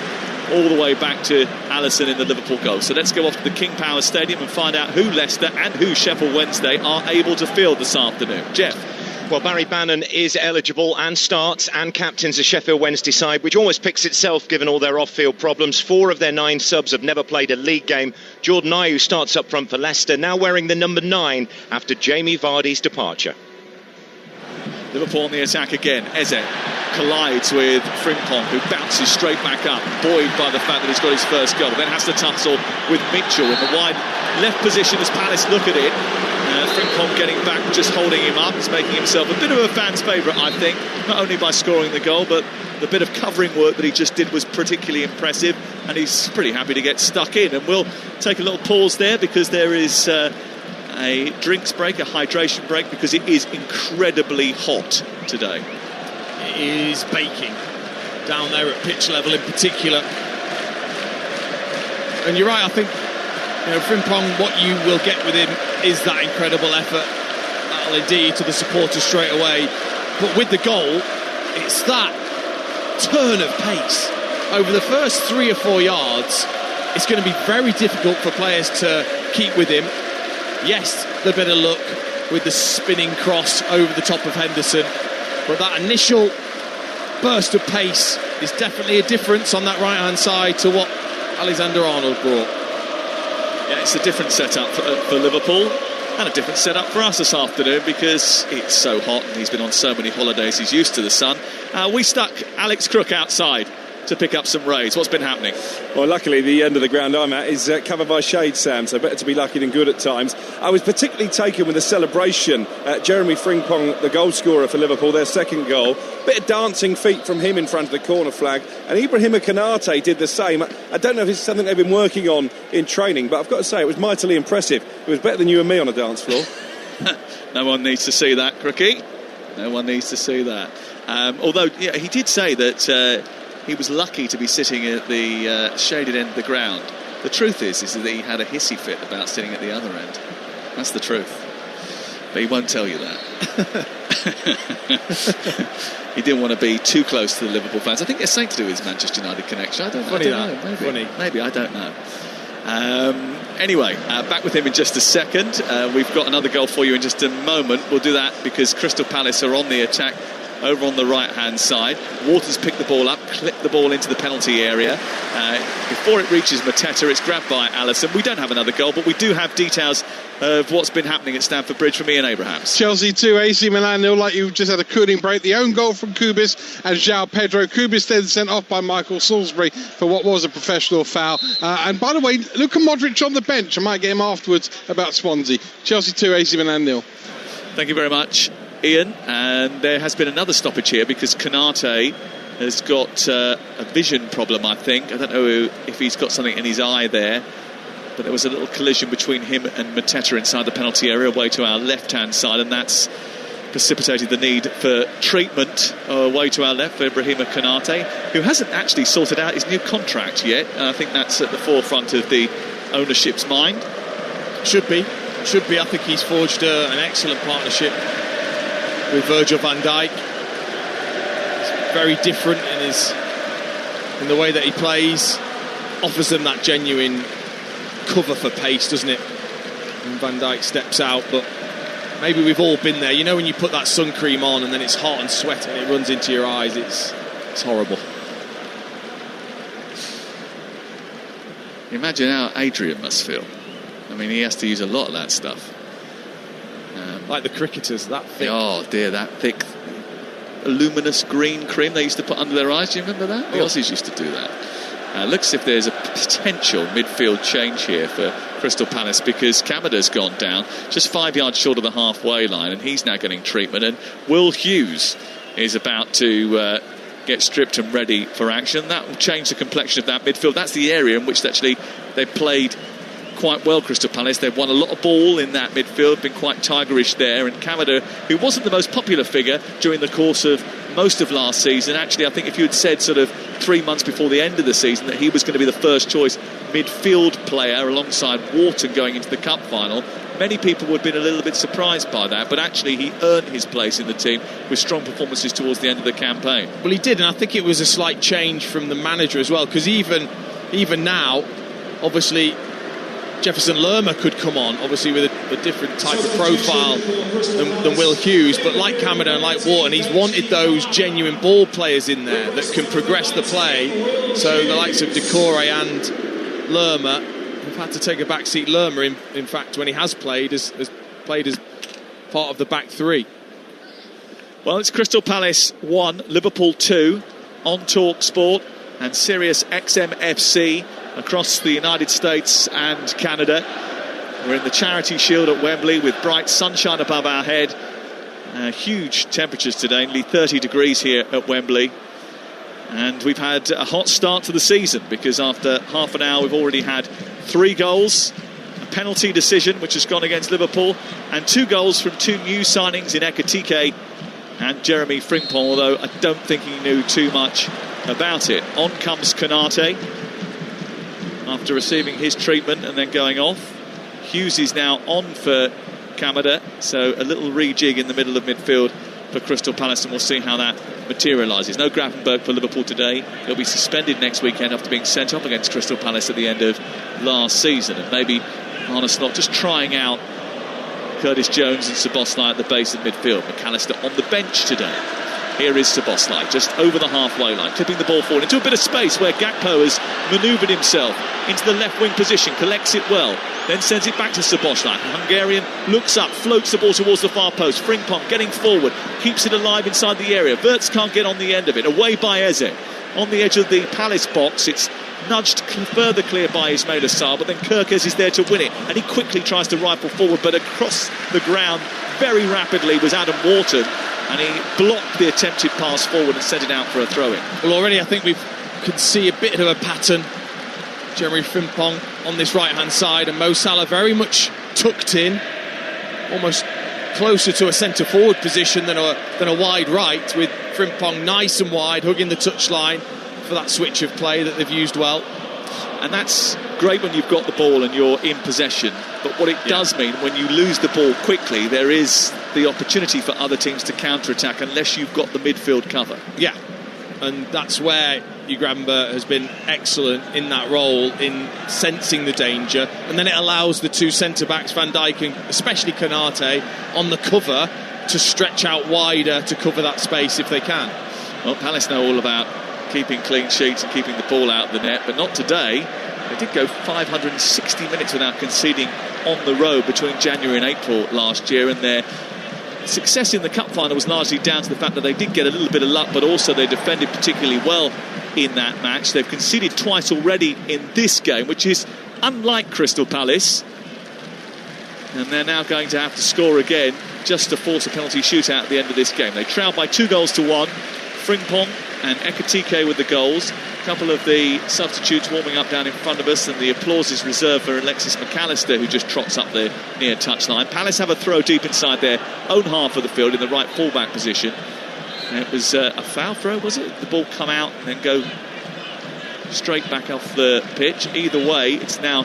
all the way back to Alisson in the Liverpool goal. So let's go off to the King Power Stadium and find out who Leicester and who Sheffield Wednesday are able to field this afternoon. Jeff. Well, Barry Bannon is eligible and starts and captains the Sheffield Wednesday side, which almost picks itself given all their off-field problems. 4 of their 9 subs have never played a league game. Jordan Ayew starts up front for Leicester, now wearing the number 9 after Jamie Vardy's departure. Liverpool on the attack again. Eze collides with Frimpong, who bounces straight back up, buoyed by the fact that he's got his first goal. Then has to tussle with Mitchell in the wide left position as Palace look at it. Frimpong getting back, just holding him up. He's making himself a bit of a fan's favourite, I think, not only by scoring the goal, but the bit of covering work that he just did was particularly impressive, and he's pretty happy to get stuck in. And we'll take a little pause there because there is a drinks break, a hydration break, because it is incredibly hot today. It is baking down there at pitch level in particular. And you're right, I think, Frimpong, what you will get with him is that incredible effort. That'll endear you to the supporters straight away. But with the goal, it's that turn of pace. Over the first 3 or 4 yards, it's going to be very difficult for players to keep with him. Yes, the bit of luck with the spinning cross over the top of Henderson, but that initial burst of pace is definitely a difference on that right-hand side to what Alexander-Arnold brought. Yeah, it's a different setup for Liverpool and a different setup for us this afternoon because it's so hot and he's been on so many holidays, he's used to the sun. We stuck Alex Crook outside to pick up some rays. What's been happening? Well, luckily the end of the ground I'm at is covered by shade, Sam, so better to be lucky than good at times. I was particularly taken with the celebration at Jeremy Frimpong, the goal scorer for Liverpool, their second goal. Bit of dancing feet from him in front of the corner flag, and Ibrahima Konate did the same. I don't know if it's something they've been working on in training, but I've got to say it was mightily impressive. It was better than you and me on a dance floor. No one needs to see that, Crookie. No one needs to see that. Although, yeah, he did say that he was lucky to be sitting at the shaded end of the ground. The truth is that he had a hissy fit about sitting at the other end. That's the truth. But he won't tell you that. He didn't want to be too close to the Liverpool fans. I think it's something to do with his Manchester United connection. I don't know. Maybe, I don't know. Anyway, back with him in just a second. We've got another goal for you in just a moment. We'll do that because Crystal Palace are on the attack over on the right-hand side. Waters picked the ball up, clipped the ball into the penalty area. Before it reaches Mateta, it's grabbed by Alisson. We don't have another goal, but we do have details of what's been happening at Stamford Bridge from Ian Abrahams. Chelsea 2, AC Milan 0, like you've just had a cooling break. The own goal from Kubis and João Pedro. Kubis then sent off by Michael Salisbury for what was a professional foul. And by the way, Luka Modric on the bench. I might get him afterwards about Swansea. Chelsea 2, AC Milan 0. Thank you very much, Ian. And there has been another stoppage here because Konate has got a vision problem, I think. I don't know if he's got something in his eye there, but there was a little collision between him and Mateta inside the penalty area away to our left-hand side, and that's precipitated the need for treatment away to our left for Ibrahima Konate, who hasn't actually sorted out his new contract yet. I think that's at the forefront of the ownership's mind. Should be. I think he's forged an excellent partnership with Virgil van Dijk. It's very different in the way that he plays. Offers them that genuine cover for pace, doesn't it? And Van Dijk steps out, but maybe we've all been there. You know, when you put that sun cream on and then it's hot and sweaty and it runs into your eyes, it's horrible. Imagine how Adrian must feel. I mean, he has to use a lot of that stuff. Like the cricketers, that thick. Oh dear, that thick, luminous green cream they used to put under their eyes. Do you remember that? The Aussies used to do that. Looks as if there's a potential midfield change here for Crystal Palace because Kamada's gone down just 5 yards short of the halfway line, and he's now getting treatment. And Will Hughes is about to get stripped and ready for action. That will change the complexion of that midfield. That's the area in which actually they played quite well, Crystal Palace. They've won a lot of ball in that midfield, been quite tigerish there, and Kamada, who wasn't the most popular figure during the course of most of last season, actually I think if you had said sort of 3 months before the end of the season that he was going to be the first choice midfield player alongside Wharton going into the cup final, many people would have been a little bit surprised by that, but actually he earned his place in the team with strong performances towards the end of the campaign. Well, he did, and I think it was a slight change from the manager as well, because even now, obviously Jefferson Lerma could come on, obviously with a different type of profile than Will Hughes, but like Kamada and like Wharton, he's wanted those genuine ball players in there that can progress the play. So the likes of Decore and Lerma have had to take a backseat. Lerma, in fact, when he has played, has played as part of the back three. Well, it's Crystal Palace 1, Liverpool 2 on Talksport and Sirius XM FC across the United States and Canada. We're in the Charity Shield at Wembley with bright sunshine above our head. Huge temperatures today, nearly 30 degrees here at Wembley. And we've had a hot start to the season because after half an hour we've already had 3 goals, a penalty decision which has gone against Liverpool, and 2 goals from 2 new signings in Ekitike and Jeremy Frimpong, although I don't think he knew too much about it. On comes Konate after receiving his treatment and then going off. Hughes is now on for Kamada, so a little rejig in the middle of midfield for Crystal Palace, and we'll see how that materialises. No Gravenberg for Liverpool today. He'll be suspended next weekend after being sent off against Crystal Palace at the end of last season, and maybe Arne Slot just trying out Curtis Jones and Szoboszlai at the base of midfield. McAllister on the bench today. Here is Szoboszlai, just over the halfway line, clipping the ball forward into a bit of space where Gakpo has manoeuvred himself into the left wing position, collects it well, then sends it back to Szoboszlai. The Hungarian looks up, floats the ball towards the far post. Frimpong getting forward, keeps it alive inside the area. Wirtz can't get on the end of it, away by Eze. On the edge of the Palace box, it's nudged further clear by Ismail Assar, but then Kirkes is there to win it, and he quickly tries to rifle forward, but across the ground very rapidly was Adam Wharton, and he blocked the attempted pass forward and sent it out for a throw-in. Well, already I think we could see a bit of a pattern. Jeremy Frimpong on this right-hand side, and Mo Salah very much tucked in, almost closer to a centre-forward position than a wide right, with Frimpong nice and wide, hugging the touchline for that switch of play that they've used well. And that's great when you've got the ball and you're in possession, but what it does mean when you lose the ball quickly, there is the opportunity for other teams to counter-attack unless you've got the midfield cover. Yeah, and that's where Gravenberg has been excellent in that role, in sensing the danger, and then it allows the 2 centre-backs, Van Dijk and especially Konate, on the cover to stretch out wider to cover that space if they can. Well, Palace know all about keeping clean sheets and keeping the ball out of the net, but not today. They did go 560 minutes without conceding on the road between January and April last year, and their success in the cup final was largely down to the fact that they did get a little bit of luck, but also they defended particularly well in that match. They've conceded twice already in this game, which is unlike Crystal Palace, and they're now going to have to score again just to force a penalty shootout at the end of this game. They trail by 2-1. Frimpong and Ekitike with the goals. A couple of the substitutes warming up down in front of us, and the applause is reserved for Alexis McAllister, who just trots up the near touchline. Palace have a throw deep inside their own half of the field in the right fullback position. And it was a foul throw, was it? The ball come out and then go straight back off the pitch. Either way, it's now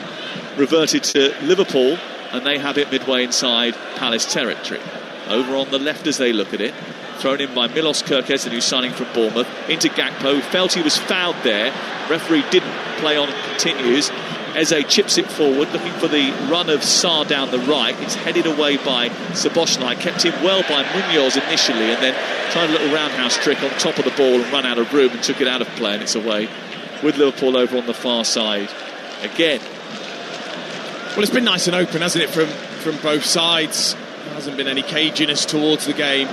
reverted to Liverpool, and they have it midway inside Palace territory. Over on the left as they look at it. Thrown in by Milos Kerkez, the new signing from Bournemouth, into Gakpo, who felt he was fouled there. Referee didn't, play on and continues. Eze chips it forward, looking for the run of Sarr down the right. It's headed away by Szoboszlai, kept in well by Munoz initially, and then tried a little roundhouse trick on top of the ball and run out of room and took it out of play, and it's away with Liverpool over on the far side again. Well, it's been nice and open, hasn't it, from both sides. There hasn't been any caginess towards the game.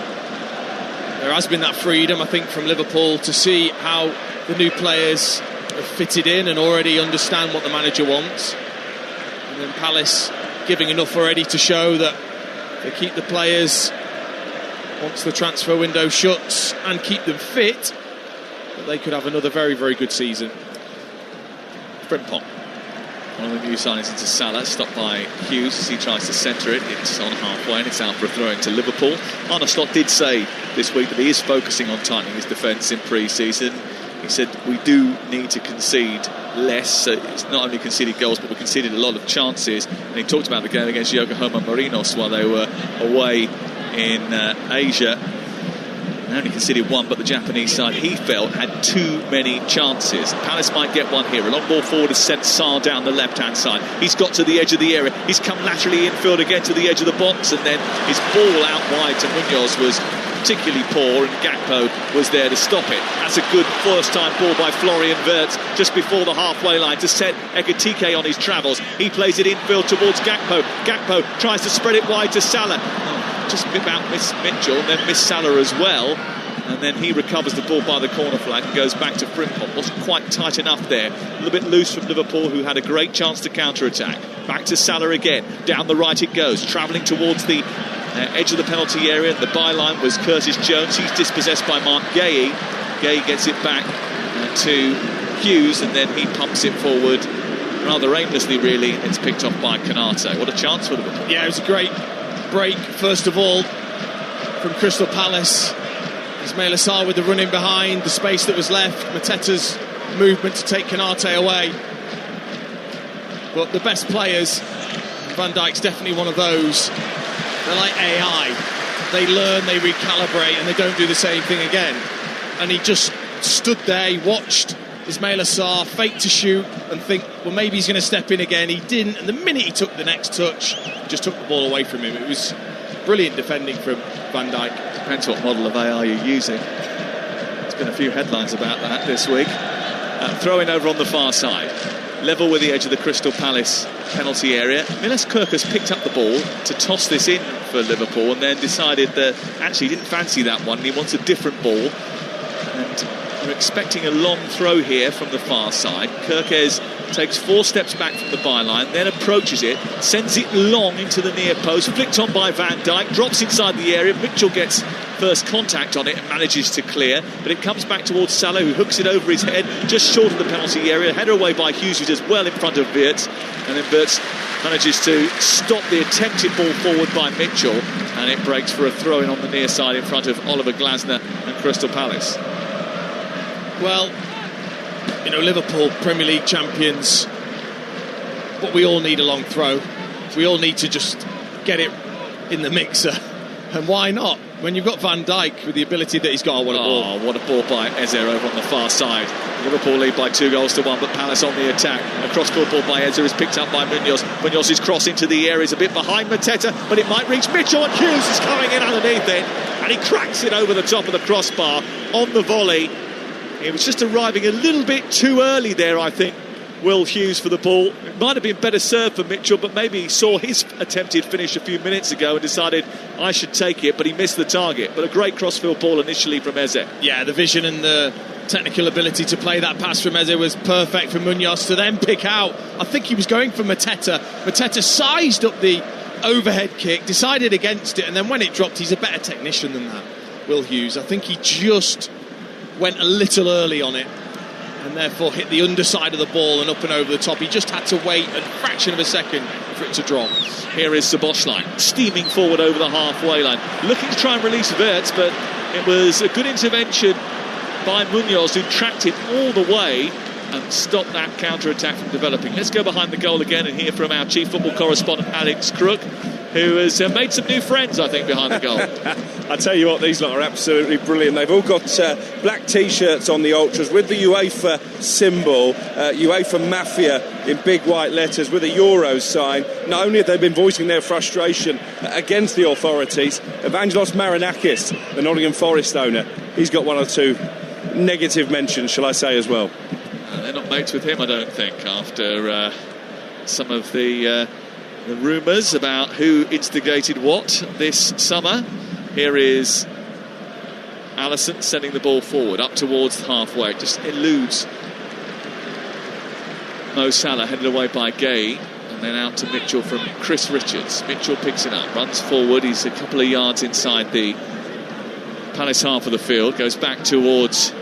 There has been that freedom, I think, from Liverpool to see how the new players have fitted in and already understand what the manager wants. And then Palace giving enough already to show that they keep the players once the transfer window shuts and keep them fit, that they could have another very, very good season. Frimpong, one of the new signings into Salah, stopped by Hughes as he tries to centre it. It's on halfway and it's out for a throw into Liverpool. Arne Slot did say this week that he is focusing on tightening his defence in pre-season. He said we do need to concede less. So it's not only conceded goals, but we conceded a lot of chances. And he talked about the game against Yokohama Marinos while they were away in Asia. They only conceded one, but the Japanese side, he felt, had too many chances. Palace might get one here. A long ball forward has sent Sarr down the left-hand side. He's got to the edge of the area. He's come laterally infield again to the edge of the box, and then his ball out wide to Munoz was particularly poor, and Gakpo was there to stop it. That's a good first-time ball by Florian Wirtz just before the halfway line to set Ekitike on his travels. He plays it infield towards Gakpo. Gakpo tries to spread it wide to Salah. Just about missed Mitchell, then missed Salah as well, and then he recovers the ball by the corner flag and goes back to Frimpong. Wasn't quite tight enough there. A little bit loose from Liverpool, who had a great chance to counter-attack. Back to Salah again. Down the right it goes, travelling towards the edge of the penalty area. The byline was Curtis Jones. He's dispossessed by Mark Guéhi. Guéhi gets it back to Hughes, and then he pumps it forward rather aimlessly, really. It's picked off by Konate. What a chance for Liverpool. Yeah, it was a great break, first of all, from Crystal Palace. Ismaila Sarr with the run in behind, the space that was left, Mateta's movement to take Konate away. But the best players, Van Dijk's definitely one of those. They're like AI. They learn, they recalibrate, and they don't do the same thing again. And he just stood there, he watched Ismaila Sarr fake to shoot and think, well, maybe he's going to step in again. He didn't, and the minute he took the next touch, he just took the ball away from him. It was brilliant defending from Van Dijk. Depends what model of AI you're using. There's been a few headlines about that this week. Throwing over on the far side, level with the edge of the Crystal Palace penalty area. Milos Kerkez picked up the ball to toss this in for Liverpool, and then decided that actually he didn't fancy that one, and he wants a different ball. And we're expecting a long throw here from the far side. Kerkez takes 4 steps back from the byline, then approaches it, sends it long into the near post, flicked on by Van Dijk, drops inside the area. Mitchell gets first contact on it and manages to clear, but it comes back towards Salah, who hooks it over his head just short of the penalty area. Header away by Hughes, who does well in front of Wirtz, and then Wirtz manages to stop the attempted ball forward by Mitchell, and it breaks for a throw-in on the near side in front of Oliver Glasner and Crystal Palace. Well, you know, Liverpool, Premier League champions, but we all need a long throw. We all need to just get it in the mixer And why not? When you've got Van Dijk with the ability that he's got, what a ball. What a ball by Eze over on the far side. Liverpool lead by 2-1, but Palace on the attack. A cross-court ball by Eze is picked up by Munoz. Munoz's cross into the area is a bit behind Mateta, but it might reach Mitchell, and Hughes is coming in underneath it, and he cracks it over the top of the crossbar on the volley. He was just arriving a little bit too early there, I think, Will Hughes, for the ball. It might have been better served for Mitchell, but maybe he saw his attempted finish a few minutes ago and decided I should take it, but he missed the target. But a great crossfield ball initially from Eze. Yeah, the vision and the technical ability to play that pass from Eze was perfect for Munoz to then pick out. I think he was going for Mateta. Mateta sized up the overhead kick, decided against it, and then when it dropped, he's a better technician than that, Will Hughes. I think he just went a little early on it, and therefore hit the underside of the ball and up and over the top. He just had to wait a fraction of a second for it to drop. Here is Szoboszlai steaming forward over the halfway line, looking to try and release Wirtz, but it was a good intervention by Munoz, who tracked it all the way and stopped that counter-attack from developing. Let's go behind the goal again and hear from our chief football correspondent, Alex Crook, who has made some new friends, I think, behind the goal. I tell you what, these lot are absolutely brilliant. They've all got black T-shirts on, the Ultras, with the UEFA symbol, UEFA Mafia in big white letters, with a Euros sign. Not only have they been voicing their frustration against the authorities, Evangelos Marinakis, the Nottingham Forest owner, he's got one or two negative mentions, shall I say, as well. They're not mates with him, I don't think, after some of the rumours about who instigated what this summer. Here is Alisson sending the ball forward up towards halfway. It just eludes Mo Salah, headed away by Gay, and then out to Mitchell from Chris Richards. Mitchell picks it up, runs forward. He's a couple of yards inside the Palace half of the field, goes back towards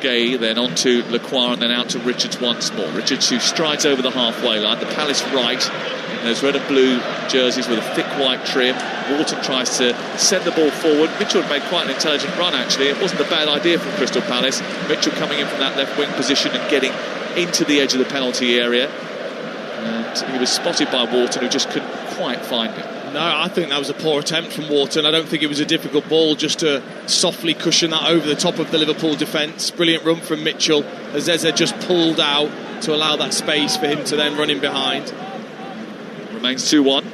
Gay, then on to Lacroix, and then out to Richards once more. Richards, who strides over the halfway line, the Palace right in those red and blue jerseys with a thick white trim. Wharton tries to send the ball forward. Mitchell had made quite an intelligent run, actually. It wasn't a bad idea from Crystal Palace. Mitchell coming in from that left wing position and getting into the edge of the penalty area, and he was spotted by Wharton, who just couldn't quite find him. No, I think that was a poor attempt from Wharton. I don't think it was a difficult ball, just to softly cushion that over the top of the Liverpool defence. Brilliant run from Mitchell as Eze just pulled out to allow that space for him to then run in behind. Remains 2-1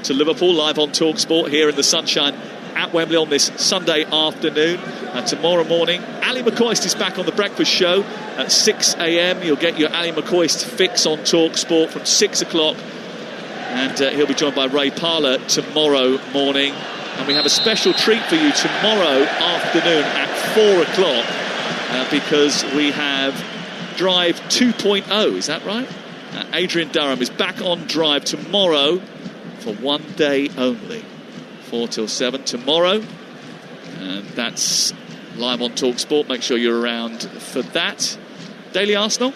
to Liverpool, live on Talksport here in the sunshine at Wembley on this Sunday afternoon. And tomorrow morning, Ali McCoist is back on the breakfast show at 6 a.m. You'll get your Ali McCoist fix on Talksport from 6 o'clock. And he'll be joined by Ray Parlour tomorrow morning. And we have a special treat for you tomorrow afternoon at 4 o'clock because we have Drive 2.0. Is that right? Adrian Durham is back on Drive tomorrow for one day only. 4 till 7 tomorrow. And that's live on Talksport. Make sure you're around for that. Daily Arsenal?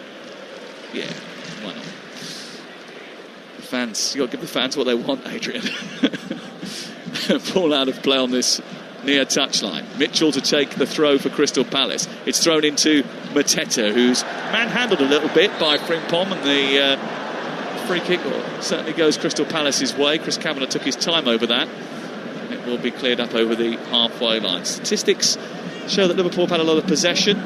Yeah, why not? Fans, you've got to give the fans what they want, Adrian. Ball out of play on this near touchline. Mitchell to take the throw for Crystal Palace. It's thrown into Mateta, who's manhandled a little bit by Frimpong, and the free kick certainly goes Crystal Palace's way. Chris Kavanagh took his time over that. It will be cleared up over the halfway line. Statistics show that Liverpool have had a lot of possession,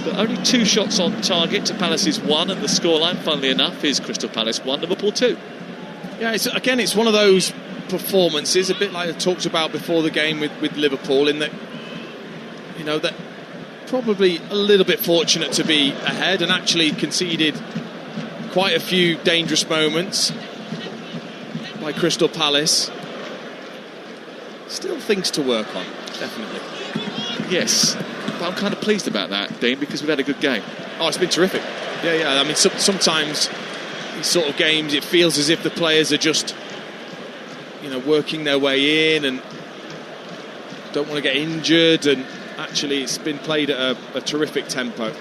but only 2 shots on target to Palace's 1, and the scoreline, funnily enough, is Crystal Palace 1, Liverpool 2. Yeah, it's one of those performances, a bit like I talked about before the game with Liverpool, in that, you know, that probably a little bit fortunate to be ahead and actually conceded quite a few dangerous moments by Crystal Palace. Still things to work on, definitely. Yes, but I'm kind of pleased about that, Dean, because we've had a good game. Oh, it's been terrific. Yeah. I mean, sometimes these sort of games, it feels as if the players are just, you know, working their way in and don't want to get injured, and actually it's been played at a terrific tempo.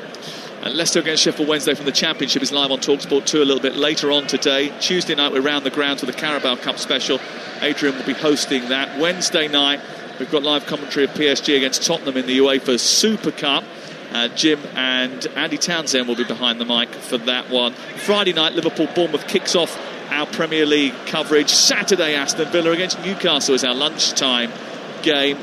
And Leicester against Sheffield Wednesday from the Championship is live on Talksport 2 a little bit later on today. Tuesday night we're round the grounds with the Carabao Cup special. Adrian will be hosting that. Wednesday night we've got live commentary of PSG against Tottenham in the UEFA Super Cup. Jim and Andy Townsend will be behind the mic for that one. Friday night, Liverpool-Bournemouth kicks off our Premier League coverage. Saturday, Aston Villa against Newcastle is our lunchtime game.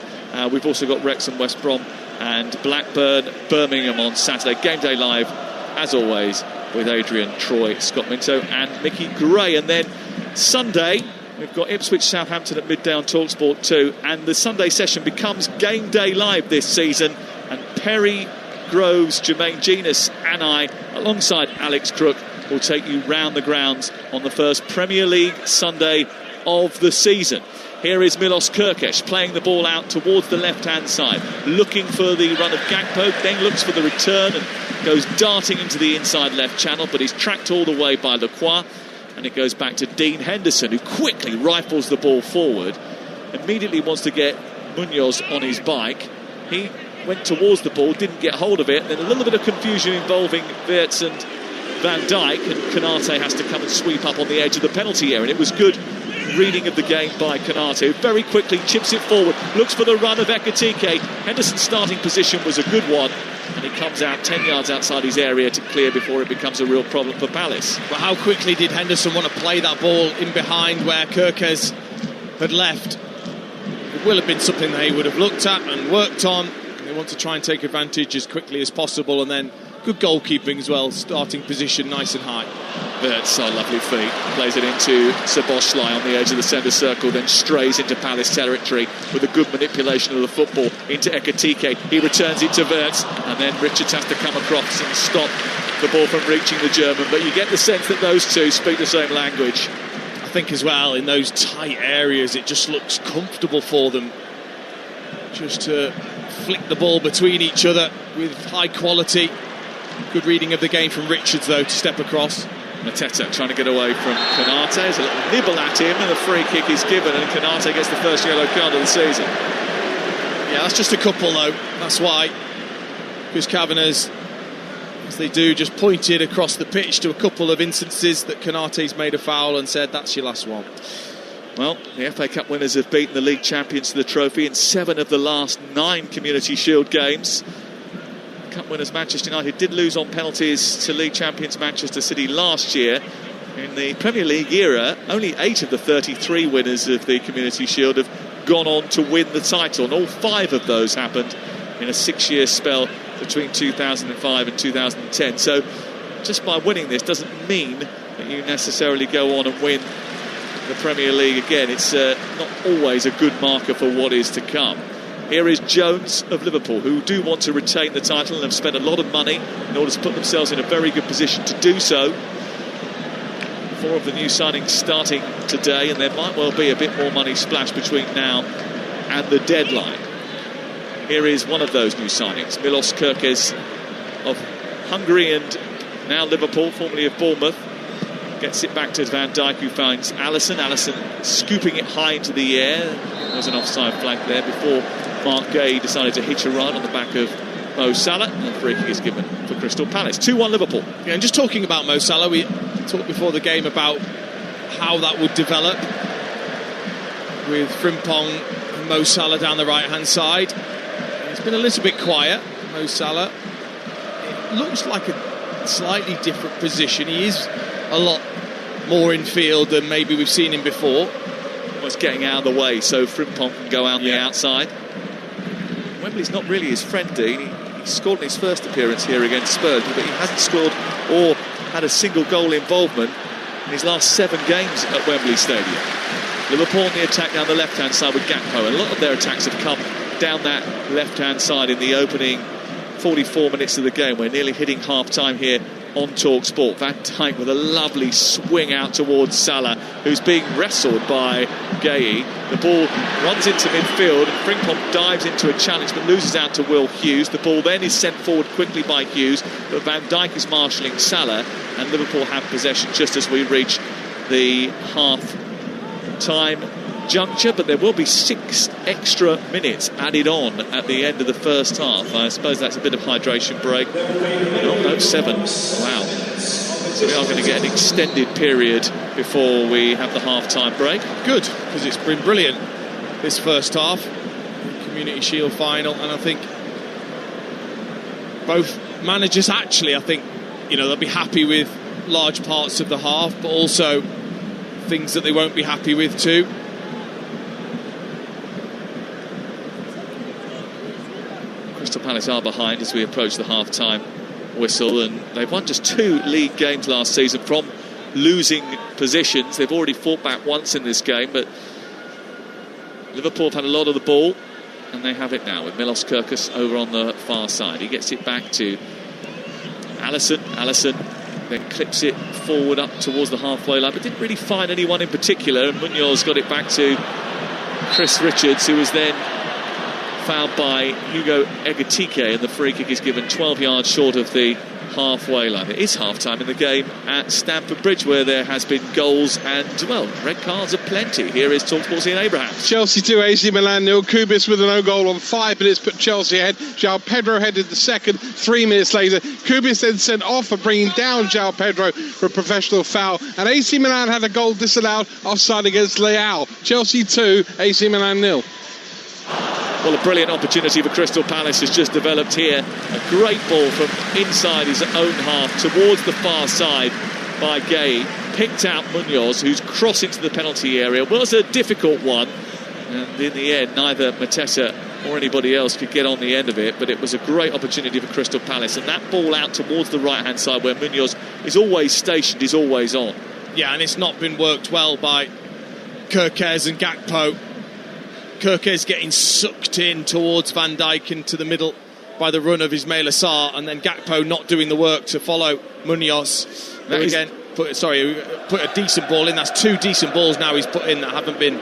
We've also got Wrexham, West Brom and Blackburn, Birmingham on Saturday. Game Day Live, as always, with Adrian, Troy, Scott Minto and Mickey Gray. And then Sunday, we've got Ipswich, Southampton at midday on Talksport 2. And the Sunday session becomes Game Day Live this season. And Perry Groves, Jermaine Genus and I, alongside Alex Crook, will take you round the grounds on the first Premier League Sunday of the season. Here is Milos Kerkez playing the ball out towards the left-hand side, looking for the run of Gakpo, then looks for the return and goes darting into the inside left channel, but he's tracked all the way by Lacroix, and it goes back to Dean Henderson, who quickly rifles the ball forward, immediately wants to get Munoz on his bike. He went towards the ball, didn't get hold of it, then a little bit of confusion involving Wirtz and Van Dijk, and Konate has to come and sweep up on the edge of the penalty area, and it was good reading of the game by Konate, who very quickly chips it forward, looks for the run of Ekitike. Henderson's starting position was a good one, and he comes out 10 yards outside his area to clear before it becomes a real problem for Palace. But how quickly did Henderson want to play that ball in behind where Kerkez had left? It will have been something they would have looked at and worked on. They want to try and take advantage as quickly as possible, and then good goalkeeping as well, starting position nice and high. That's a lovely feat. Plays it into Szoboszlai on the edge of the centre circle, then strays into Palace territory with a good manipulation of the football into Ekitike. He returns it to Wirtz, and then Richards has to come across and stop the ball from reaching the German. But you get the sense that those two speak the same language. I think as well, in those tight areas, it just looks comfortable for them just to flick the ball between each other with high quality. Good reading of the game from Richards, though, to step across. Mateta trying to get away from Konate. There's a little nibble at him, and the free kick is given, and Konate gets the first yellow card of the season. Yeah, that's just a couple, though. That's why. Because Kavanagh's, as they do, just pointed across the pitch to a couple of instances that Konate's made a foul and said, that's your last one. Well, the FA Cup winners have beaten the league champions to the trophy in 7 of the last 9 Community Shield games. Cup winners Manchester United did lose on penalties to league champions Manchester City last year. In the Premier League era, only 8 of the 33 winners of the Community Shield have gone on to win the title, and all 5 of those happened in a 6-year spell between 2005 and 2010. So just by winning this doesn't mean that you necessarily go on and win the Premier League again. It's not always a good marker for what is to come. Here is Jones of Liverpool, who do want to retain the title and have spent a lot of money in order to put themselves in a very good position to do so. 4 of the new signings starting today, and there might well be a bit more money splashed between now and the deadline. Here is one of those new signings, Milos Kerkez of Hungary and now Liverpool, formerly of Bournemouth. Gets it back to Van Dijk, who finds Alisson. Alisson scooping it high into the air. There was an offside flag there before Mark Gay decided to hitch a run on the back of Mo Salah, and the free kick is given for Crystal Palace. 2-1 Liverpool. Yeah, and just talking about Mo Salah, we talked before the game about how that would develop with Frimpong and Mo Salah down the right-hand side. It's been a little bit quiet, Mo Salah. It looks like a slightly different position. He is a lot more in field than maybe we've seen him before. Was getting out of the way so Frimpong can go out the outside. Wembley's not really his friend, Dean. He scored in his first appearance here against Spurs, but he hasn't scored or had a single goal involvement in his last 7 games at Wembley Stadium. Liverpool on the attack down the left-hand side with Gakpo, and a lot of their attacks have come down that left-hand side in the opening 44 minutes of the game. We're nearly hitting half-time here on Talksport. Van Dijk with a lovely swing out towards Salah, who's being wrestled by Gay. The ball runs into midfield, and Frimpong dives into a challenge but loses out to Will Hughes. The ball then is sent forward quickly by Hughes, but Van Dijk is marshalling Salah, and Liverpool have possession just as we reach the half-time juncture, but there will be 6 extra minutes added on at the end of the first half. I suppose that's a bit of hydration break. No, 7. Wow. So we are going to get an extended period before we have the half-time break. Good, because it's been brilliant this first half. Community Shield final, and I think both managers actually, I think, they'll be happy with large parts of the half, but also things that they won't be happy with too. Crystal Palace are behind as we approach the half-time whistle, and they've won just 2 league games last season from losing positions. They've already fought back once in this game, but Liverpool have had a lot of the ball, and they have it now with Milos Kerkez over on the far side. He gets it back to Alisson. Alisson then clips it forward up towards the halfway line, but didn't really find anyone in particular, and Munoz got it back to Chris Richards, who was then fouled by Hugo Ekitike, and the free kick is given 12 yards short of the halfway line. It is half-time in the game at Stamford Bridge, where there has been goals and, well, red cards aplenty. Here is Talksport's Ian Abrahams. Chelsea 2, AC Milan 0. Kubis with an own goal on 5 minutes put Chelsea ahead. João Pedro headed the second. 3 minutes later, Kubis then sent off for bringing down João Pedro for a professional foul, and AC Milan had a goal disallowed, offside against Leao. Chelsea 2, AC Milan 0. Well, a brilliant opportunity for Crystal Palace has just developed here. A great ball from inside his own half towards the far side by Gay. Picked out Munoz, who's crossing to the penalty area. Was a difficult one, and in the end, neither Mateta or anybody else could get on the end of it, but it was a great opportunity for Crystal Palace. And that ball out towards the right-hand side, where Munoz is always stationed, is always on. Yeah, and it's not been worked well by Kerkez and Gakpo. Kerkez getting sucked in towards Van Dijk into the middle by the run of Ismail Assar, and then Gakpo not doing the work to follow Munoz. Again, put a decent ball in. That's 2 decent balls now he's put in that haven't been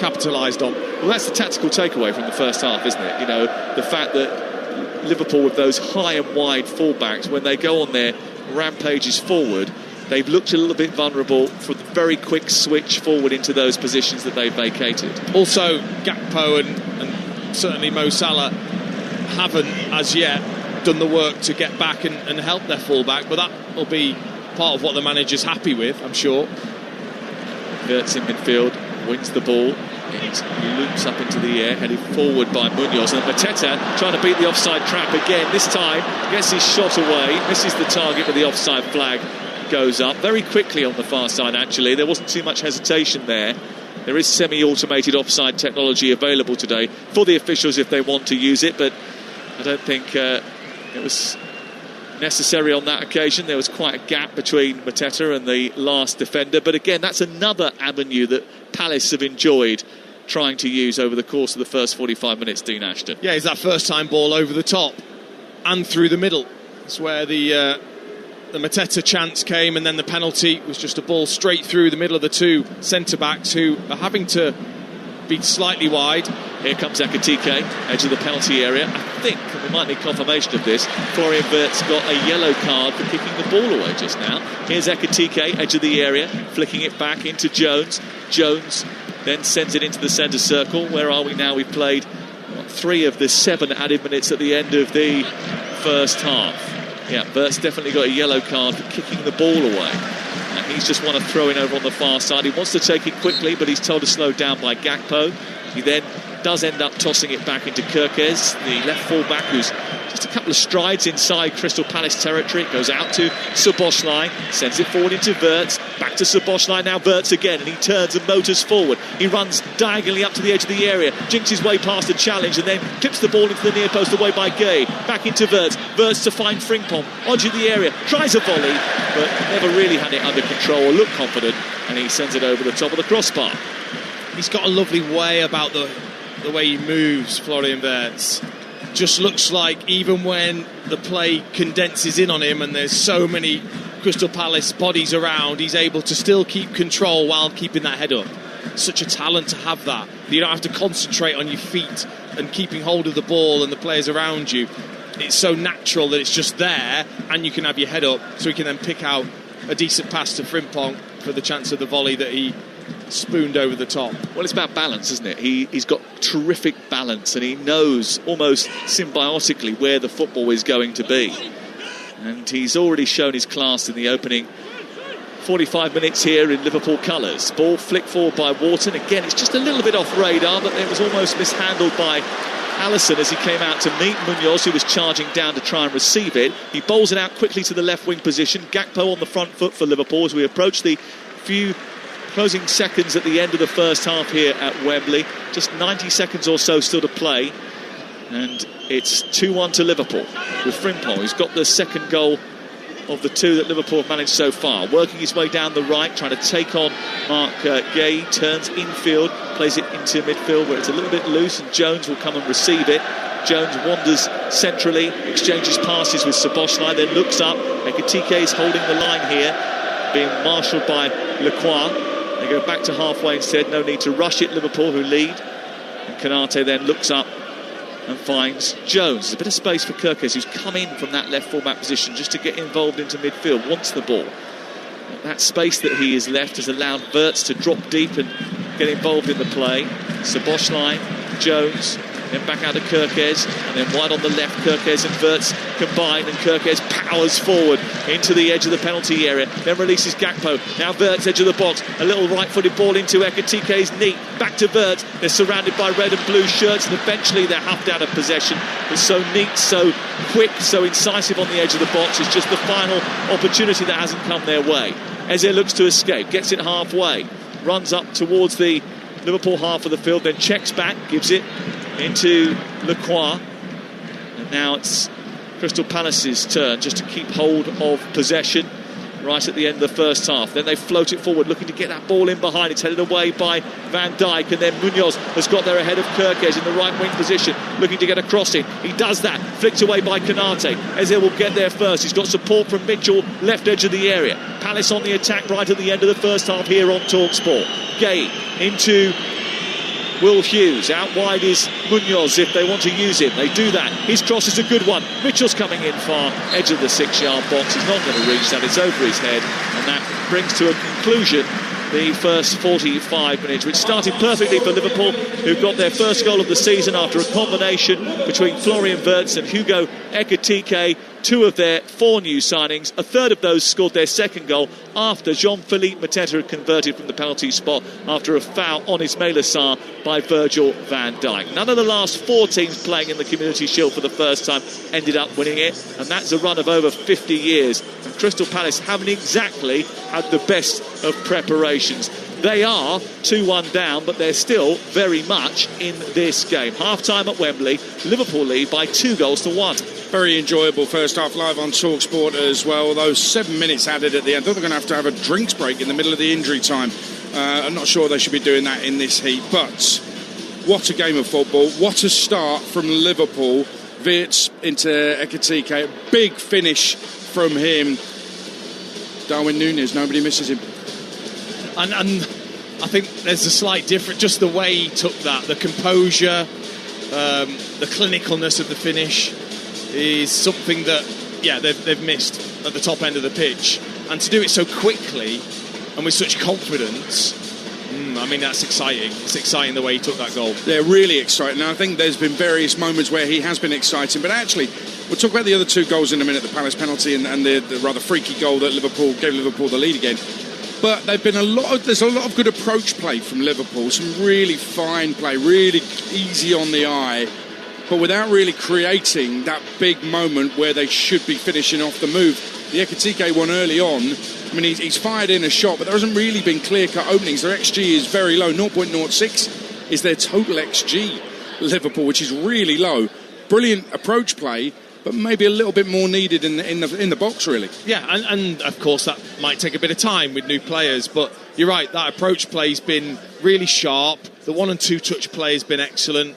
capitalised on. Well, that's the tactical takeaway from the first half, isn't it? You know, the fact that Liverpool, with those high and wide fullbacks, when they go on their rampages forward, they've looked a little bit vulnerable for the very quick switch forward into those positions that they've vacated. Also, Gakpo and certainly Mo Salah haven't as yet done the work to get back and help their fullback, but that will be part of what the manager's happy with, I'm sure. Gertz in midfield, wins the ball. It loops up into the air, headed forward by Munoz, and Mateta trying to beat the offside trap again. This time gets his shot away, misses the target, but the offside flag goes up very quickly on the far side. Actually, there wasn't too much hesitation there. There is semi-automated offside technology available today for the officials if they want to use it, but I don't think it was necessary on that occasion. There was quite a gap between Mateta and the last defender, but again, that's another avenue that Palace have enjoyed trying to use over the course of the first 45 minutes, Dean Ashton. Yeah, it's that first time ball over the top and through the middle. It's where the Mateta chance came, and then the penalty was just a ball straight through the middle of the 2 centre-backs who are having to be slightly wide. Here comes Ekitike, edge of the penalty area. I think, and we might need confirmation of this, Florian Wirtz got a yellow card for kicking the ball away just now. Here's Ekitike, edge of the area, flicking it back into Jones. Jones then sends it into the centre circle. Where are we now? We've played 3 of the 7 added minutes at the end of the first half. Yeah, Wirtz definitely got a yellow card for kicking the ball away. And he's just won a throw-in over on the far side. He wants to take it quickly, but he's told to slow down by Gakpo. He then does end up tossing it back into Kerkez, the left full-back, who's just a couple of strides inside Crystal Palace territory. It goes out to Szoboszlai, sends it forward into Wirtz, back to Szoboszlai, now Wirtz again, and he turns and motors forward. He runs diagonally up to the edge of the area, jinks his way past the challenge, and then clips the ball into the near post away by Gay. Back into Wirtz. Wirtz to find Frimpong, onto the area, tries a volley, but never really had it under control or looked confident, and he sends it over the top of the crossbar. He's got a lovely way about the way he moves, Florian Wirtz. Just looks like even when the play condenses in on him and there's so many Crystal Palace bodies around, he's able to still keep control while keeping that head up. Such a talent to have that. You don't have to concentrate on your feet and keeping hold of the ball and the players around you. It's so natural that it's just there, and you can have your head up, so he can then pick out a decent pass to Frimpong for the chance of the volley that he spooned over the top. Well, it's about balance, isn't it? He's got terrific balance, and he knows almost symbiotically where the football is going to be. And he's already shown his class in the opening 45 minutes here in Liverpool colours. Ball flicked forward by Wharton. Again, it's just a little bit off radar, but it was almost mishandled by Alisson as he came out to meet Munoz, who was charging down to try and receive it. He bowls it out quickly to the left wing position. Gakpo on the front foot for Liverpool as we approach the few Closing seconds at the end of the first half here at Wembley. Just 90 seconds or so still to play. And it's 2-1 to Liverpool with Frimpong, who's got the second goal of the two that Liverpool have managed so far. Working his way down the right, trying to take on Mark Gay. Turns infield, plays it into midfield where it's a little bit loose, and Jones will come and receive it. Jones wanders centrally, exchanges passes with Szoboszlai, then looks up. Ekitike is holding the line here, being marshalled by Lacroix. They go back to halfway instead. No need to rush it, Liverpool, who lead. And Konate then looks up and finds Jones. There's a bit of space for Kirkes, who's come in from that left full-back position just to get involved into midfield, wants the ball. But that space that he is left has allowed Wirtz to drop deep and get involved in the play. Szoboszlai, Jones, then back out to Kirkes, and then wide on the left. Kirkes and Wirtz combine, and Kirkes powers forward into the edge of the penalty area, then releases Gakpo. Now Wirtz, edge of the box, a little right-footed ball into Ekitike's knee, back to Wirtz. They're surrounded by red and blue shirts, and eventually they're huffed out of possession. But so neat, so quick, so incisive on the edge of the box. It's just the final opportunity that hasn't come their way. Eze looks to escape, gets it halfway, runs up towards the Liverpool half of the field, then checks back, gives it into Lacroix, and now it's Crystal Palace's turn just to keep hold of possession right at the end of the first half. Then they float it forward, looking to get that ball in behind. It's headed away by Van Dijk, and then Munoz has got there ahead of Kirkes in the right wing position, looking to get a cross in. He does that, flicked away by Konate. Eze will get there first. He's got support from Mitchell, left edge of the area. Palace on the attack right at the end of the first half here on Talksport. Gay into Will Hughes. Out wide is Munoz if they want to use him. They do that. His cross is a good one. Mitchell's coming in far, edge of the 6-yard box. He's not going to reach that. It's over his head. And that brings to a conclusion the first 45 minutes, which started perfectly for Liverpool, who got their first goal of the season after a combination between Florian Wirtz and Hugo Ekitike, two of their 4 new signings. A third of those scored their second goal after Jean-Philippe Mateta had converted from the penalty spot after a foul on Ismaila Sarr by Virgil van Dijk. None of the last 4 teams playing in the Community Shield for the first time ended up winning it, and that's a run of over 50 years. And Crystal Palace haven't exactly had the best of preparations. They are 2-1 down, but they're still very much in this game. Half-time at Wembley, Liverpool lead by 2-1. Very enjoyable first half live on Talksport as well. Those 7 minutes added at the end. I thought they're going to have a drinks break in the middle of the injury time. I'm not sure they should be doing that in this heat, but what a game of football. What a start from Liverpool. Wirtz into Ekitike. Big finish from him. Darwin Núñez, nobody misses him. And I think there's a slight difference, just the way he took that, the composure, the clinicalness of the finish is something that, they've missed at the top end of the pitch. And to do it so quickly and with such confidence, that's exciting. It's exciting the way he took that goal. Yeah, really exciting. Now, I think there's been various moments where he has been exciting, but actually, we'll talk about the other 2 goals in a minute, the Palace penalty and the rather freaky goal that gave Liverpool the lead again. But there's a lot of good approach play from Liverpool, some really fine play, really easy on the eye, but without really creating that big moment where they should be finishing off the move. The Ekitike one early on, he's fired in a shot, but there hasn't really been clear-cut openings. Their XG is very low. 0.06 is their total XG, Liverpool, which is really low. Brilliant approach play, but maybe a little bit more needed in the box, really. Yeah, and of course that might take a bit of time with new players, but you're right, that approach play's been really sharp. The 1 and 2 touch play has been excellent.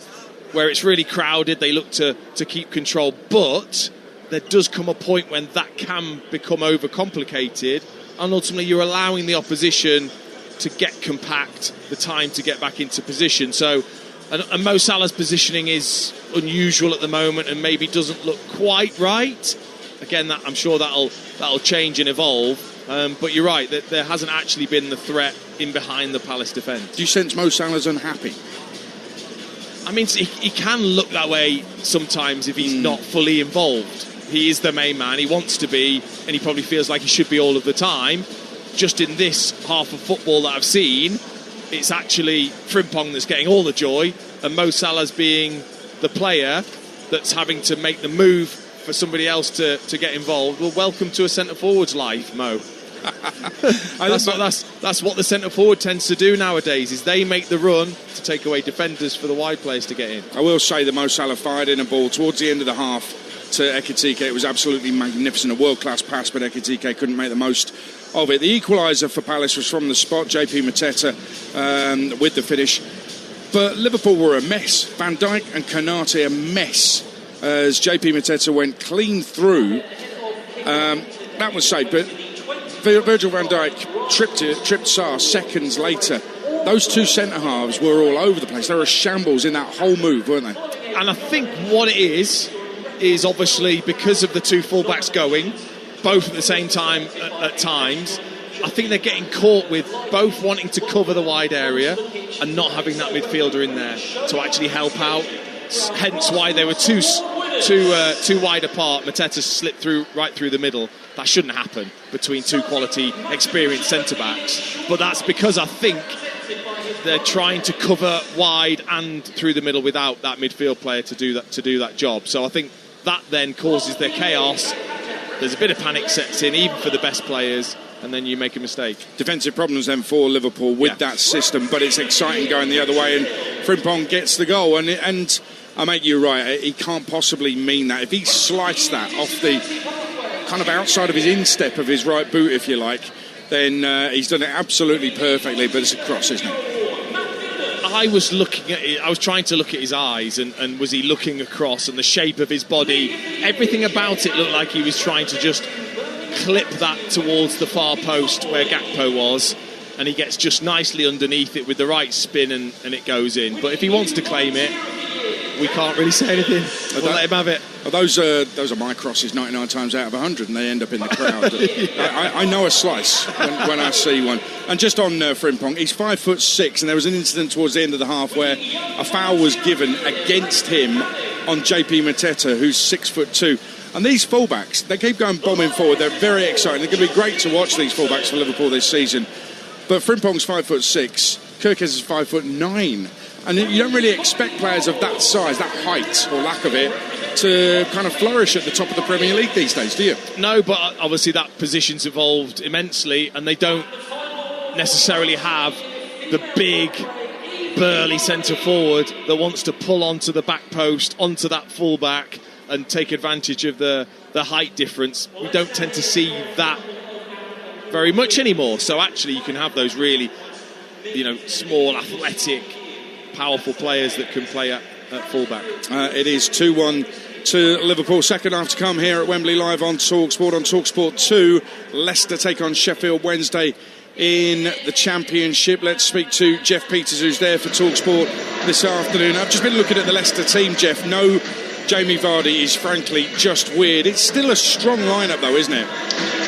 Where it's really crowded, they look to keep control, but there does come a point when that can become overcomplicated, and ultimately you're allowing the opposition to get compact, the time to get back into position. So, and Mo Salah's positioning is unusual at the moment and maybe doesn't look quite right. Again, I'm sure that'll change and evolve. But you're right, that there hasn't actually been the threat in behind the Palace defence. Do you sense Mo Salah's unhappy? He can look that way sometimes if he's not fully involved. He is the main man, he wants to be, and he probably feels like he should be all of the time. Just in this half of football that I've seen, it's actually Frimpong that's getting all the joy, and Mo Salah's being the player that's having to make the move for somebody else to get involved. Well, welcome to a centre-forward's life, Mo. That's what the centre forward tends to do nowadays. Is they make the run to take away defenders for the wide players to get in. I will say that Mo Salah fired in a ball towards the end of the half to Ekitike. It was absolutely magnificent, a world-class pass, but Ekitike couldn't make the most of it. The equaliser for Palace was from the spot, JP Mateta with the finish. But Liverpool were a mess. Van Dijk and Konate a mess as JP Mateta went clean through. That was safe, but Virgil van Dijk tripped Sarr seconds later. Those two centre-halves were all over the place. They were a shambles in that whole move, weren't they? And I think what it is obviously because of the two full-backs going, both at the same time at times, I think they're getting caught with both wanting to cover the wide area and not having that midfielder in there to actually help out. Hence why they were too wide apart. Mateta slipped right through the middle. That shouldn't happen between two quality, experienced centre-backs. But that's because I think they're trying to cover wide and through the middle without that midfield player to do that job. So I think that then causes their chaos. There's a bit of panic sets in, even for the best players, and then you make a mistake. Defensive problems then for Liverpool with that system, but it's exciting going the other way, and Frimpong gets the goal. And I make you right, he can't possibly mean that. If he sliced that off the kind of outside of his instep of his right boot, if you like, then he's done it absolutely perfectly, but it's a cross, isn't it? I was trying to look at his eyes and was he looking across, and the shape of his body, everything about it looked like he was trying to just clip that towards the far post where Gakpo was, and he gets just nicely underneath it with the right spin and it goes in. But if he wants to claim it, we can't really say anything. We'll let him have it. Those are my crosses 99 times out of 100, and they end up in the crowd. I know a slice when I see one. And just on Frimpong, he's 5'6", and there was an incident towards the end of the half where a foul was given against him on JP Mateta, who's 6'2". And these fullbacks, they keep going bombing forward. They're very exciting. They're going to be great to watch, these fullbacks for Liverpool this season. But Frimpong's 5'6", Kirkes is 5'9". And you don't really expect players of that size, that height or lack of it, to kind of flourish at the top of the Premier League these days, do you? No, but obviously that position's evolved immensely, and they don't necessarily have the big, burly centre forward that wants to pull onto the back post, onto that full-back, and take advantage of the height difference. We don't tend to see that very much anymore. So actually you can have those really, small, athletic, powerful players that can play at full-back. It is 2-1 to Liverpool. Second half to come here at Wembley, live on Talksport. On Talksport 2, Leicester take on Sheffield Wednesday in the Championship. Let's speak to Jeff Peters, who's there for Talksport this afternoon. I've just been looking at the Leicester team, Jeff. No Jamie Vardy is frankly just weird. It's still a strong lineup though, isn't it?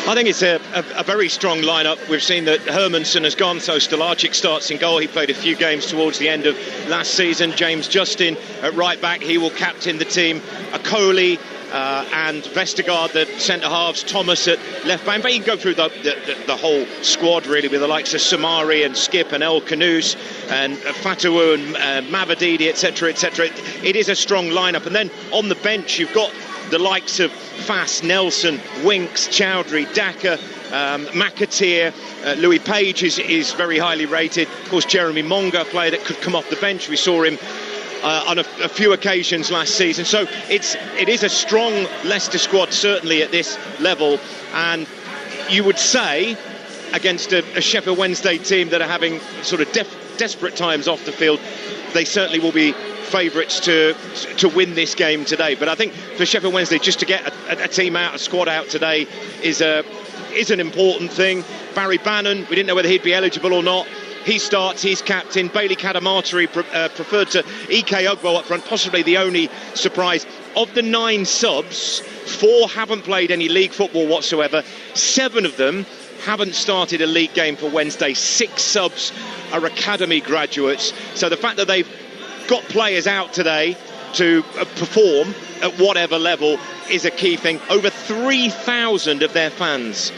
I think it's a very strong lineup. We've seen that Hermansen has gone, so Stolarczyk starts in goal. He played a few games towards the end of last season. James Justin at right back, he will captain the team. Akoli and Vestergaard, the centre-halves, Thomas at left-back. But you can go through the whole squad, really, with the likes of Samari and Skip and El Kanous and Fatawu and Mavadidi, etc., etc. It is a strong lineup. And then on the bench, you've got the likes of Fass, Nelson, Winks, Chowdhury, Daka, McAteer, Louis Page is very highly rated. Of course, Jeremy Monga, a player that could come off the bench. We saw him on a few occasions last season. So it is a strong Leicester squad, certainly at this level. And you would say, against a Sheffield Wednesday team that are having sort of desperate times off the field, they certainly will be favourites to win this game today. But I think for Sheffield Wednesday, just to get a team out, a squad out today is an important thing. Barry Bannon, we didn't know whether he'd be eligible or not. He starts, he's captain. Bailey Kadamatari preferred to Ike Ugbo up front, possibly the only surprise. Of the 9 subs, 4 haven't played any league football whatsoever. 7 of them haven't started a league game for Wednesday. 6 subs are academy graduates. So the fact that they've got players out today to perform at whatever level is a key thing. Over 3,000 of their fans,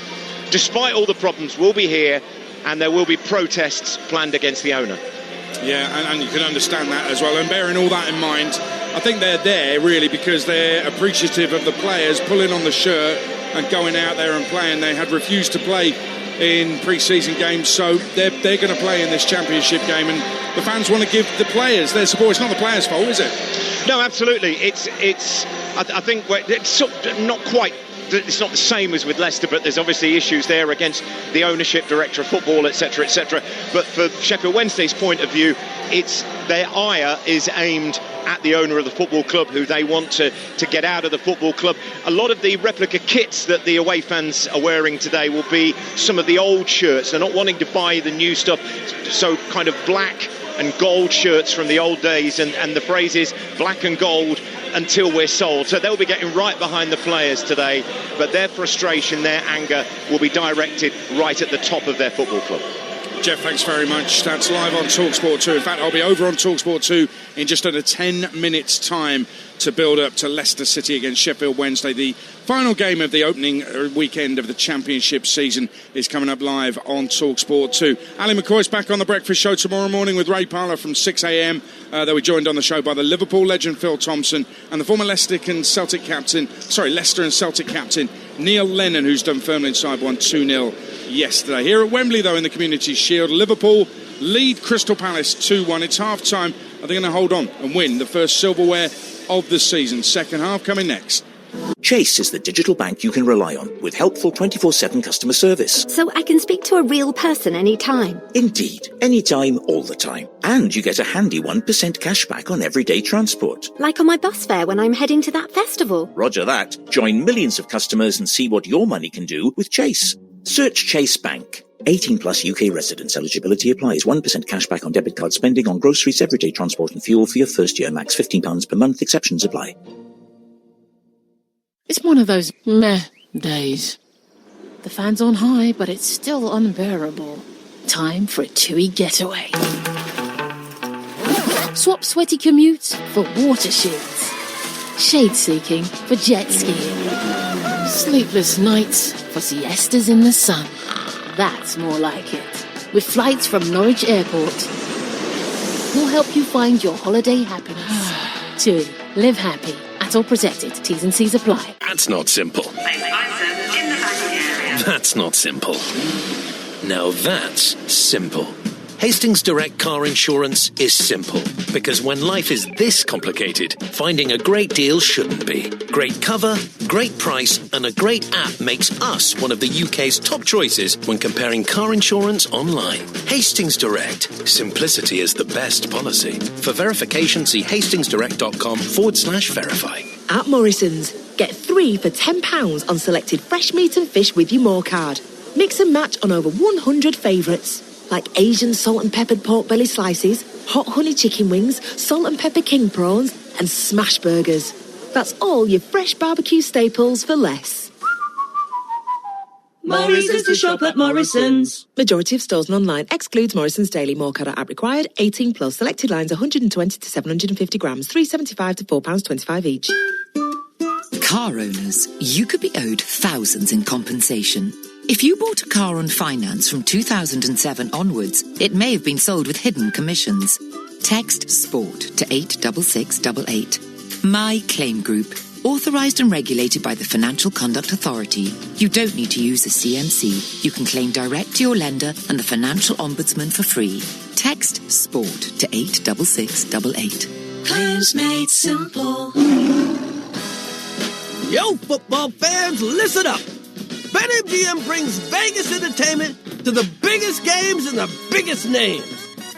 despite all the problems, will be here, and there will be protests planned against the owner. Yeah, and you can understand that as well. And bearing all that in mind, I think they're there really because they're appreciative of the players pulling on the shirt and going out there and playing. They had refused to play in pre-season games, so they're going to play in this championship game, and the fans want to give the players their support. It's not the players' fault, is it? No, absolutely. I think it's not quite. It's not the same as with Leicester, but there's obviously issues there against the ownership, director of football, etc., etc. But for Sheffield Wednesday's point of view, their ire is aimed at the owner of the football club, who they want to get out of the football club. A lot of the replica kits that the away fans are wearing today will be some of the old shirts. They're not wanting to buy the new stuff, so kind of black and gold shirts from the old days, and the phrase is black and gold until we're sold. So they'll be getting right behind the players today, but their frustration, their anger will be directed right at the top of their football club. Jeff, thanks very much. That's live on Talksport 2. In fact, I'll be over on Talksport 2 in just under 10 minutes' time to build up to Leicester City against Sheffield Wednesday. The final game of the opening weekend of the Championship season is coming up live on Talksport 2. Ali McCoy's back on the Breakfast Show tomorrow morning with Ray Parlour from 6 a.m. They were joined on the show by the Liverpool legend Phil Thompson and the former Leicester and Celtic captain Neil Lennon, who's done Firmly Inside, won 2-0 yesterday. Here at Wembley, though, in the Community Shield, Liverpool lead Crystal Palace 2-1. It's half-time. Are they going to hold on and win the first silverware of the season? Second half coming next. Chase is the digital bank you can rely on, with helpful 24/7 customer service. So I can speak to a real person anytime? Indeed, anytime, all the time. And you get a handy 1% cashback on everyday transport. Like on my bus fare when I'm heading to that festival. Roger that. Join millions of customers and see what your money can do with Chase. Search Chase Bank. 18 plus UK residents. Eligibility applies. 1% cashback on debit card spending on groceries, everyday transport and fuel for your first year. Max £15 per month. Exceptions apply. It's one of those meh days. The fan's on high, but it's still unbearable. Time for a TUI getaway. Swap sweaty commutes for water shields. Shade seeking for jet skiing. Sleepless nights for siestas in the sun. That's more like it. With flights from Norwich Airport, we'll help you find your holiday happiness. TUI. Live happy. At all protected. T's and C's apply. That's not simple. That's not simple. Now that's simple. Hastings Direct Car Insurance is simple, because when life is this complicated, finding a great deal shouldn't be. Great cover, great price, and a great app makes us one of the UK's top choices when comparing car insurance online. Hastings Direct. Simplicity is the best policy. For verification, see hastingsdirect.com/verify. At Morrison's, get 3 for £10 on selected fresh meat and fish with your More card. Mix and match on over 100 favourites, like Asian salt and peppered pork belly slices, hot honey chicken wings, salt and pepper king prawns, and smash burgers. That's all your fresh barbecue staples for less. Morrison's to shop at Morrison's. Majority of stores and online excludes Morrison's Daily. More card app required. 18 plus. Selected lines 120 to 750 grams. £3.75 to £4.25 each. Car owners, you could be owed thousands in compensation. If you bought a car on finance from 2007 onwards, it may have been sold with hidden commissions. Text SPORT to 86688. My Claim Group. Authorised and regulated by the Financial Conduct Authority. You don't need to use a CMC. You can claim direct to your lender and the Financial Ombudsman for free. Text SPORT to 86688. Claims made simple. Yo, football fans, listen up. BetMGM brings Vegas entertainment to the biggest games and the biggest names.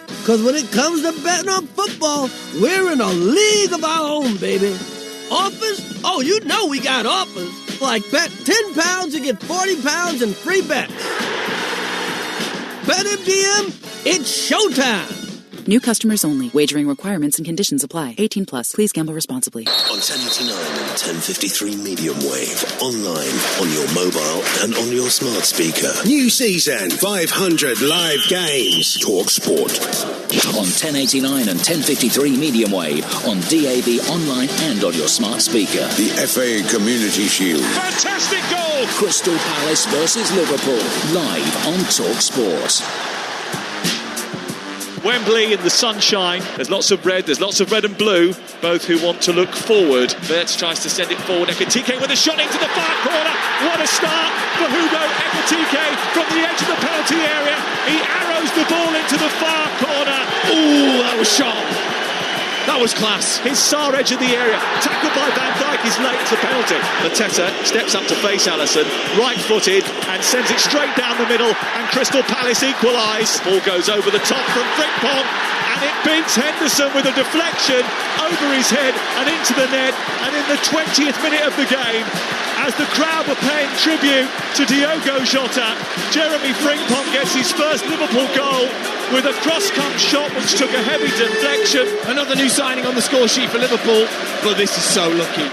Because when it comes to betting on football, we're in a league of our own, baby. Offers? Oh, you know we got offers. Like bet £10 and get £40 in free bets. BetMGM, it's showtime. New customers only. Wagering requirements and conditions apply. 18 plus. Please gamble responsibly. On 1089 and 1053 medium wave. Online, on your mobile and on your smart speaker. New season, 500 live games. Talksport. On 1089 and 1053 medium wave. On DAB online and on your smart speaker. The FA Community Shield. Fantastic goal! Crystal Palace versus Liverpool. Live on Talksport. Wembley in the sunshine. There's lots of red and blue, both who want to look forward. Verts tries to send it forward. Ekitike with a shot into the far corner. What a start for Hugo Ekitike from the edge of the penalty area. He arrows the ball into the far corner. Ooh, that was sharp. That was class. His far edge of the area, tackled by Van Dijk, is late to penalty. Mateta steps up to face Alisson, right-footed, and sends it straight down the middle, and Crystal Palace equalise. The ball goes over the top from Frimpong, and it beats Henderson with a deflection over his head and into the net. And in the 20th minute of the game, as the crowd were paying tribute to Diogo Jota, Jeremy Frimpong gets his first Liverpool goal with a cross-come shot which took a heavy deflection. Another new signing on the score sheet for Liverpool, but this is so lucky.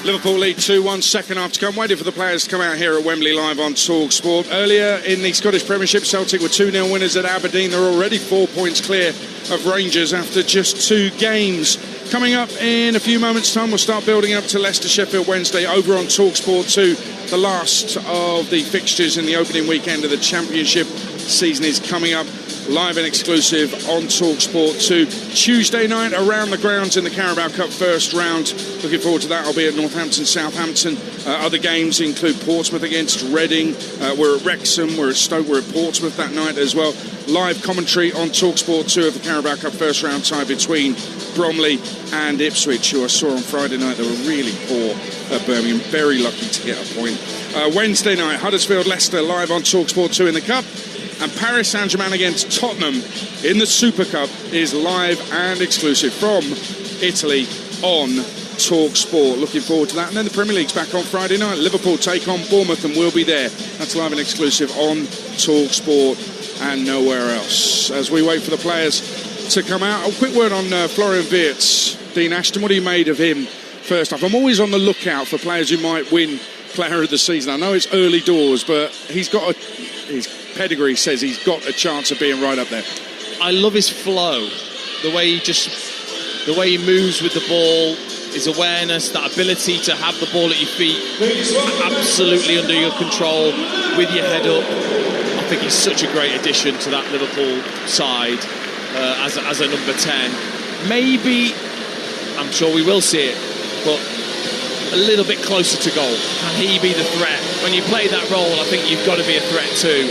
Liverpool lead 2-1, second half to come. Waiting for the players to come out here at Wembley live on Talksport. Earlier in the Scottish Premiership, Celtic were 2-0 winners at Aberdeen. They're already 4 points clear of Rangers after just 2 games. Coming up in a few moments' time, we'll start building up to Leicester-Sheffield Wednesday over on Talksport 2. The last of the fixtures in the opening weekend of the Championship season is coming up live and exclusive on Talksport 2. Tuesday night around the grounds in the Carabao Cup first round. Looking forward to that. I'll be at Northampton, Southampton. Other games include Portsmouth against Reading. We're at Wrexham, we're at Stoke, we're at Portsmouth that night as well. Live commentary on Talksport 2 of the Carabao Cup first round tie between Bromley and Ipswich, who I saw on Friday night. They were really poor at Birmingham. Very lucky to get a point. Wednesday night, Huddersfield-Leicester live on Talksport 2 in the Cup. And Paris Saint-Germain against Tottenham in the Super Cup is live and exclusive from Italy on Talksport. Looking forward to that. And then the Premier League's back on Friday night. Liverpool take on Bournemouth and we'll be there. That's live and exclusive on Talksport and nowhere else. As we wait for the players to come out, a quick word on Florian Wirtz. Dean Ashton, what have you made of him first off? I'm always on the lookout for players who might win Player of the Season. I know it's early doors, but his pedigree says he's got a chance of being right up there. I love his flow, the way he moves with the ball, his awareness, that ability to have the ball at your feet absolutely under your control with your head up. I think he's such a great addition to that Liverpool side as a number 10. Maybe, I'm sure we will see it, but a little bit closer to goal. Can he be the threat? When you play that role, I think you've got to be a threat too.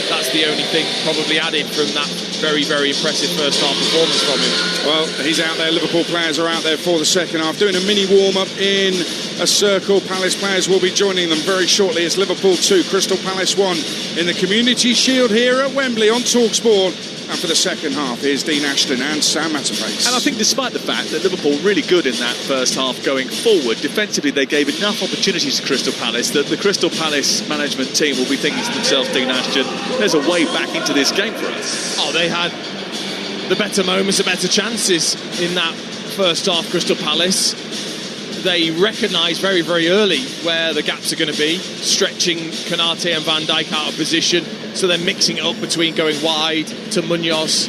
That's the only thing probably added from that very, very impressive first half performance from him. Well, he's out there. Liverpool players are out there for the second half, doing a mini warm-up in a circle. Palace players will be joining them very shortly. It's Liverpool 2, Crystal Palace 1 in the Community Shield here at Wembley on Talksport. And for the second half, here's Dean Ashton and Sam Matterface. And I think despite the fact that Liverpool really good in that first half going forward, defensively they gave enough opportunities to Crystal Palace that the Crystal Palace management team will be thinking to themselves, Dean Ashton, there's a way back into this game for us. Oh, they had the better moments, the better chances in that first half, Crystal Palace. They recognised very, very early where the gaps are going to be, stretching Konate and Van Dijk out of position. So they're mixing it up between going wide to Munoz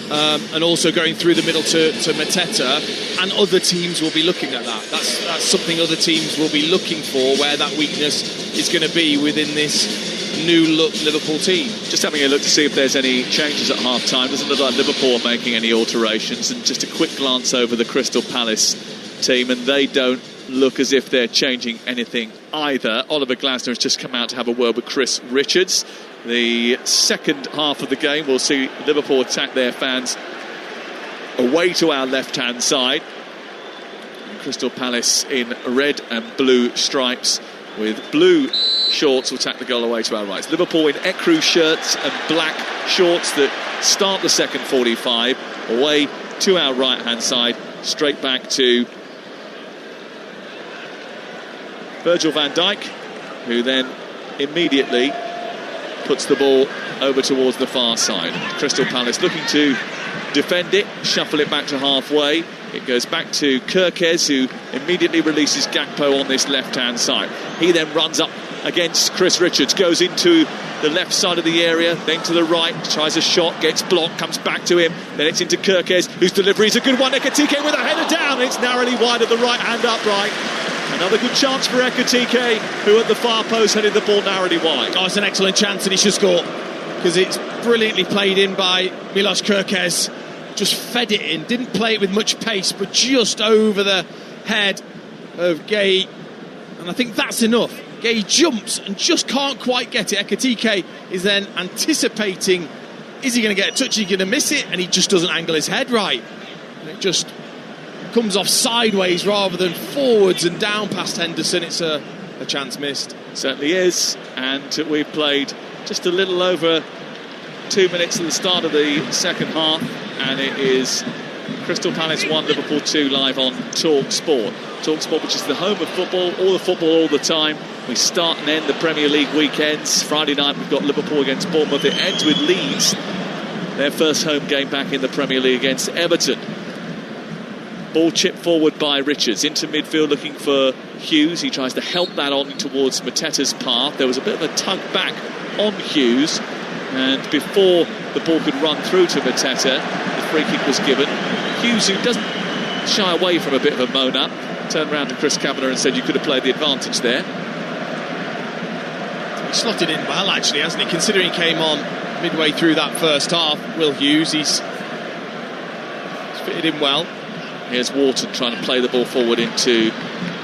and also going through the middle to Mateta. And other teams will be looking at that. That's something other teams will be looking for, where that weakness is going to be within this new look Liverpool team. Just having a look to see if there's any changes at half time. Doesn't look like Liverpool are making any alterations. And just a quick glance over the Crystal Palace team, and they don't look as if they're changing anything either. Oliver Glasner has just come out to have a word with Chris Richards. The second half of the game, we'll see Liverpool attack their fans away to our left-hand side. Crystal Palace in red and blue stripes with blue shorts will attack the goal away to our right. Liverpool in ecru shirts and black shorts that start the second 45 away to our right-hand side, straight back to Virgil van Dijk, who then immediately puts the ball over towards the far side. Crystal Palace looking to defend it, shuffle it back to halfway. It goes back to Kirkes, who immediately releases Gakpo on this left-hand side. He then runs up against Chris Richards, goes into the left side of the area, then to the right, tries a shot, gets blocked, comes back to him, then it's into Kirkes, whose delivery is a good one. Ekitike with a header down, it's narrowly wide of the right-hand upright. Another good chance for Ekitike, who at the far post headed the ball narrowly wide. Oh, it's an excellent chance and he should score. because it's brilliantly played in by Milos Kerkez. Just fed it in, didn't play it with much pace, but just over the head of Gay, and I think that's enough. Gay jumps and just can't quite get it. Ekitike is then anticipating, is he going to get a touch, is he going to miss it, and he just doesn't angle his head right. And it just comes off sideways rather than forwards and down past Henderson. It's a chance missed. Certainly is, and we've played just a little over 2 minutes at the start of the second half, and it is Crystal Palace 1, Liverpool 2 live on Talksport. Talksport, which is the home of football, all the time. We start and end the Premier League weekends. Friday night we've got Liverpool against Bournemouth. It ends with Leeds, their first home game back in the Premier League against Everton. Ball chipped forward by Richards into midfield looking for Hughes. He tries to help that on towards Mateta's path. There was a bit of a tug back on Hughes, and before the ball could run through to Mateta, the free kick was given. Hughes, who doesn't shy away from a bit of a moan-up, turned around to Chris Kavanagh and said you could have played the advantage there. He slotted in well, actually, hasn't he? Considering he came on midway through that first half, Will Hughes, he's fitted in well. Here's Wharton trying to play the ball forward into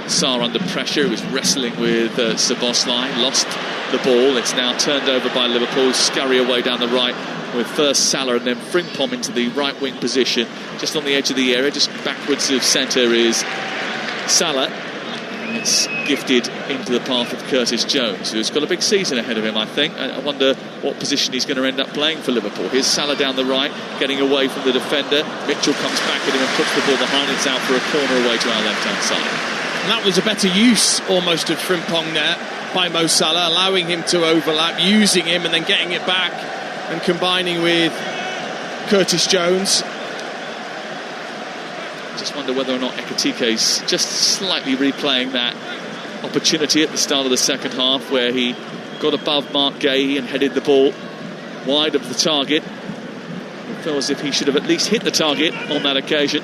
Sarr under pressure. He was wrestling with Szoboszlai, lost the ball. It's now turned over by Liverpool. Scurry away down the right with first Salah and then Frimpong into the right wing position, just on the edge of the area, just backwards of centre is Salah. It's gifted into the path of Curtis Jones, who's got a big season ahead of him, I think. I wonder what position he's going to end up playing for Liverpool. Here's Salah down the right, getting away from the defender. Mitchell comes back at him and puts the ball behind. It's out for a corner away to our left-hand side. And that was a better use almost of Frimpong there by Mo Salah, allowing him to overlap, using him and then getting it back and combining with Curtis Jones. Just wonder whether or not Ekitike's just slightly replaying that opportunity at the start of the second half where he got above Mark Gay and headed the ball wide of the target. It feels as if he should have at least hit the target on that occasion.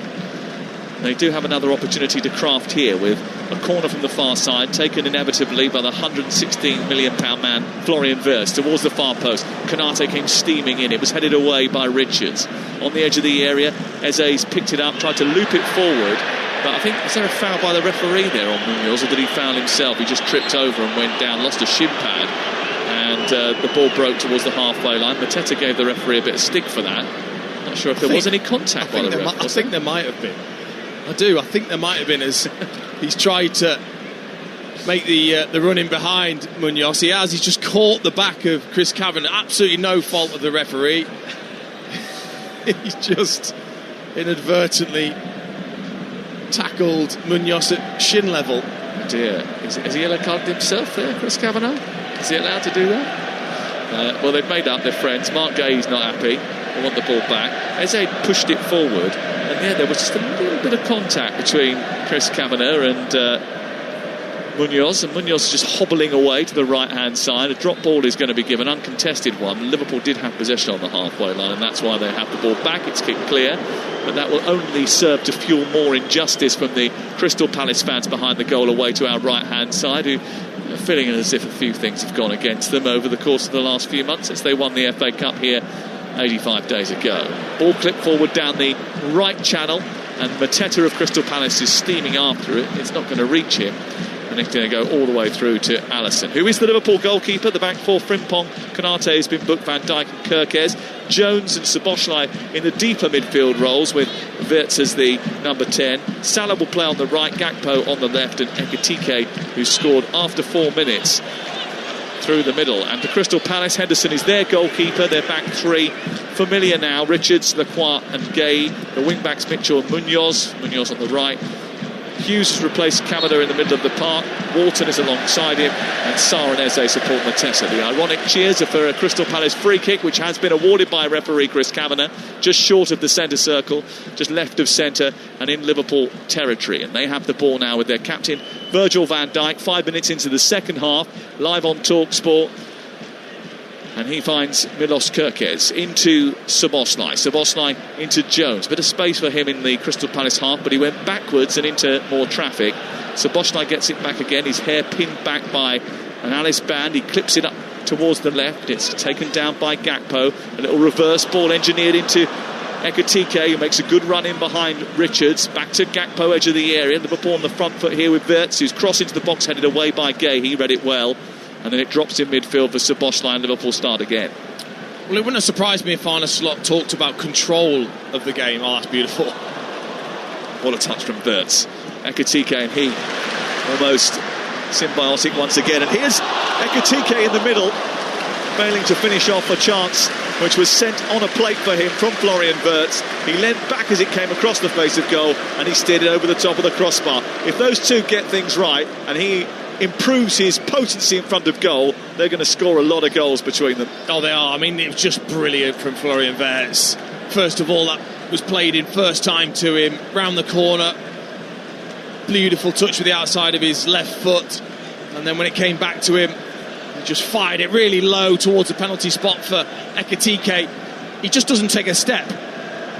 They do have another opportunity to craft here with a corner from the far side, taken inevitably by the £116 million man Florian Wirtz towards the far post. Konate came steaming in. It was headed away by Richards. On the edge of the area, Eze's picked it up, tried to loop it forward. But I think, is there a foul by the referee there on Munoz, or did he foul himself? He just tripped over and went down, lost a shin pad, and the ball broke towards the halfway line. Mateta gave the referee a bit of stick for that. Not sure if there was any contact by the referee. I think there might have been. I think there might have been, as he's tried to make the run in behind Munoz. He's just caught the back of Chris Kavanagh. Absolutely no fault of the referee. He's just inadvertently tackled Munoz at shin level. Oh dear. Has he yellow carded himself there, Chris Kavanagh? Is he allowed to do that? Well, they've made up their friends. Mark Gay's not happy. They want the ball back. Eze pushed it forward, and there was just a little bit of contact between Chris Kavanagh and Munoz, and Munoz just hobbling away to the right-hand side. A drop ball is going to be given, uncontested one. Liverpool did have possession on the halfway line, and that's why they have the ball back. It's kicked clear, but that will only serve to fuel more injustice from the Crystal Palace fans behind the goal away to our right-hand side, who are feeling as if a few things have gone against them over the course of the last few months since they won the FA Cup here 85 days ago. Ball clipped forward down the right channel, and Mateta of Crystal Palace is steaming after it. It's not going to reach him, and it's going to go all the way through to Alisson, who is the Liverpool goalkeeper. The back four, Frimpong, Konate has been booked, Van Dijk and Kerkez. Jones and Szoboszlai in the deeper midfield roles, with Wirtz as the number 10. Salah will play on the right, Gakpo on the left, and Ekitike, who scored after 4 minutes, through the middle. And for Crystal Palace, Henderson is their goalkeeper. Their back three familiar now: Richards, Lacroix and Gay. The wing-backs Mitchell and Munoz on the right. Hughes has replaced Kavanagh in the middle of the park. Wharton is alongside him, and Sarr and Eze support Mateta. The ironic cheers are for a Crystal Palace free kick, which has been awarded by referee Chris Kavanagh, just short of the centre circle, just left of centre and in Liverpool territory. And they have the ball now with their captain Virgil van Dijk. 5 minutes into the second half, live on Talksport. And he finds Milos Kerkez into Szoboszlai into Jones. Bit of space for him in the Crystal Palace half, but he went backwards and into more traffic. Szoboszlai gets it back again. His hair pinned back by an Alice band. He clips it up towards the left. It's taken down by Gakpo. A little reverse ball engineered into Ekitike, who makes a good run in behind Richards. Back to Gakpo, edge of the area. Liverpool on the front foot here with Wirtz, who's crossed into the box, headed away by Gay. He read it well. And then it drops in midfield for Szoboszlai, and Liverpool start again. Well, it wouldn't have surprised me if Arne Slot talked about control of the game. Oh, that's beautiful. What a touch from Wirtz. Ekitike and he almost symbiotic once again. And here's Ekitike in the middle, failing to finish off a chance which was sent on a plate for him from Florian Wirtz. He leant back as it came across the face of goal, and he steered it over the top of the crossbar. If those two get things right, and he improves his potency in front of goal, they're going to score a lot of goals between them. Oh, they are. I mean, it was just brilliant from Florian Wirtz. First of all, that was played in first time to him, round the corner. Beautiful touch with the outside of his left foot. And then when it came back to him, he just fired it really low towards the penalty spot for Ekitike. He just doesn't take a step.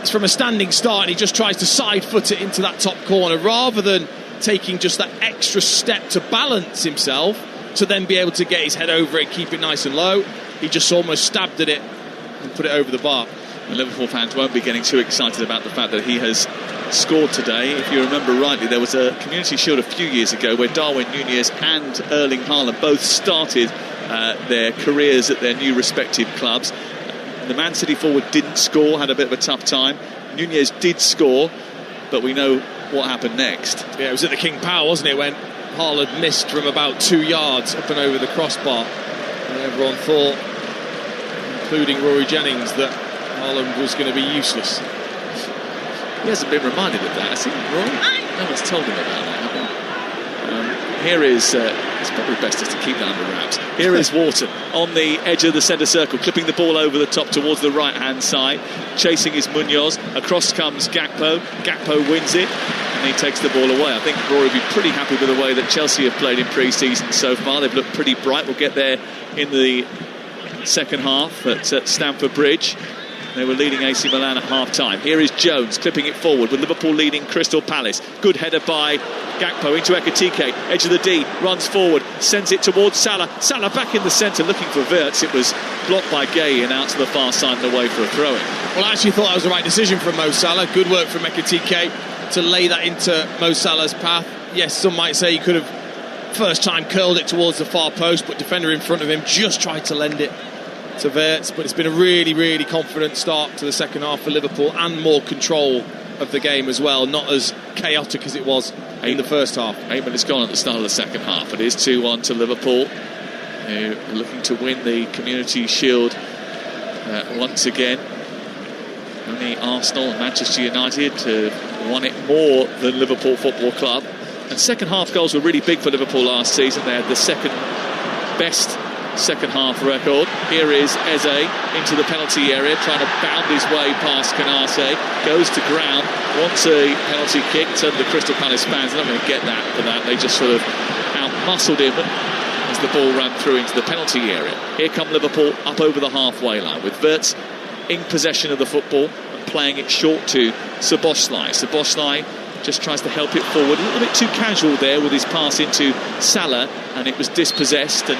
It's from a standing start, and he just tries to side foot it into that top corner, rather than taking just that extra step to balance himself to then be able to get his head over it, keep it nice and low. He just almost stabbed at it and put it over the bar. The Liverpool fans won't be getting too excited about the fact that he has scored today. If you remember rightly, there was a Community Shield a few years ago where Darwin Núñez and Erling Haaland both started their careers at their new respective clubs. The Man City forward didn't score, had a bit of a tough time. Núñez did score, but we know what happened next. Yeah, it was at the King Power, wasn't it, when Haaland missed from about 2 yards up and over the crossbar, and everyone thought, including Rory Jennings, that Haaland was going to be useless. He hasn't been reminded of that, has he, Rory? No one's told him about that, have they? Here is, it's probably best just to keep that under wraps. Here is Wharton on the edge of the centre circle, clipping the ball over the top towards the right-hand side. Chasing is Munoz. Across comes Gakpo. Gakpo wins it, and he takes the ball away. I think Rory would be pretty happy with the way that Chelsea have played in pre-season so far. They've looked pretty bright. We'll get there in the second half at Stamford Bridge. They were leading AC Milan at half-time. Here is Jones clipping it forward with Liverpool leading Crystal Palace. Good header by Gakpo into Ekitike. Edge of the D, runs forward, sends it towards Salah. Salah back in the centre looking for Wirtz. It was blocked by Gay and out to the far side and away for a throw-in. Well, I actually thought that was the right decision from Mo Salah. Good work from Ekitike to lay that into Mo Salah's path. Yes, some might say he could have first time curled it towards the far post, but defender in front of him just tried to lend it to Wirtz. But it's been a really, really confident start to the second half for Liverpool, and more control of the game as well, not as chaotic as it was in the first half. 8 minutes gone at the start of the second half. It is 2-1 to Liverpool, who are looking to win the Community Shield once again. Only Arsenal and Manchester United have won it more than Liverpool Football Club. And second half goals were really big for Liverpool last season. They had the second best second half record. Here is Eze into the penalty area, trying to bound his way past Canate, goes to ground, wants a penalty kick. So the Crystal Palace fans are not going to get that for that. They just sort of out-muscled him as the ball ran through into the penalty area. Here come Liverpool up over the halfway line with Wirtz in possession of the football and playing it short to Szoboszlai. Szoboszlai just tries to help it forward, a little bit too casual there with his pass into Salah, and it was dispossessed, and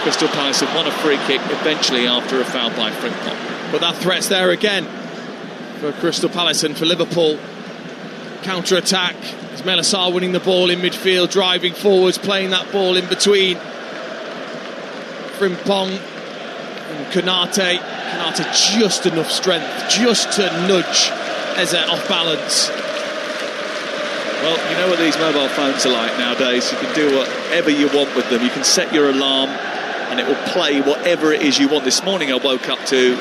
Crystal Palace have won a free kick eventually after a foul by Frimpong. But that threat's there again for Crystal Palace, and for Liverpool. Counter-attack. Ismaila Sarr winning the ball in midfield, driving forwards, playing that ball in between Frimpong and Konate. Konate just enough strength, just to nudge Eze off balance. Well, you know what these mobile phones are like nowadays. You can do whatever you want with them. You can set your alarm and it will play whatever it is you want. This morning I woke up to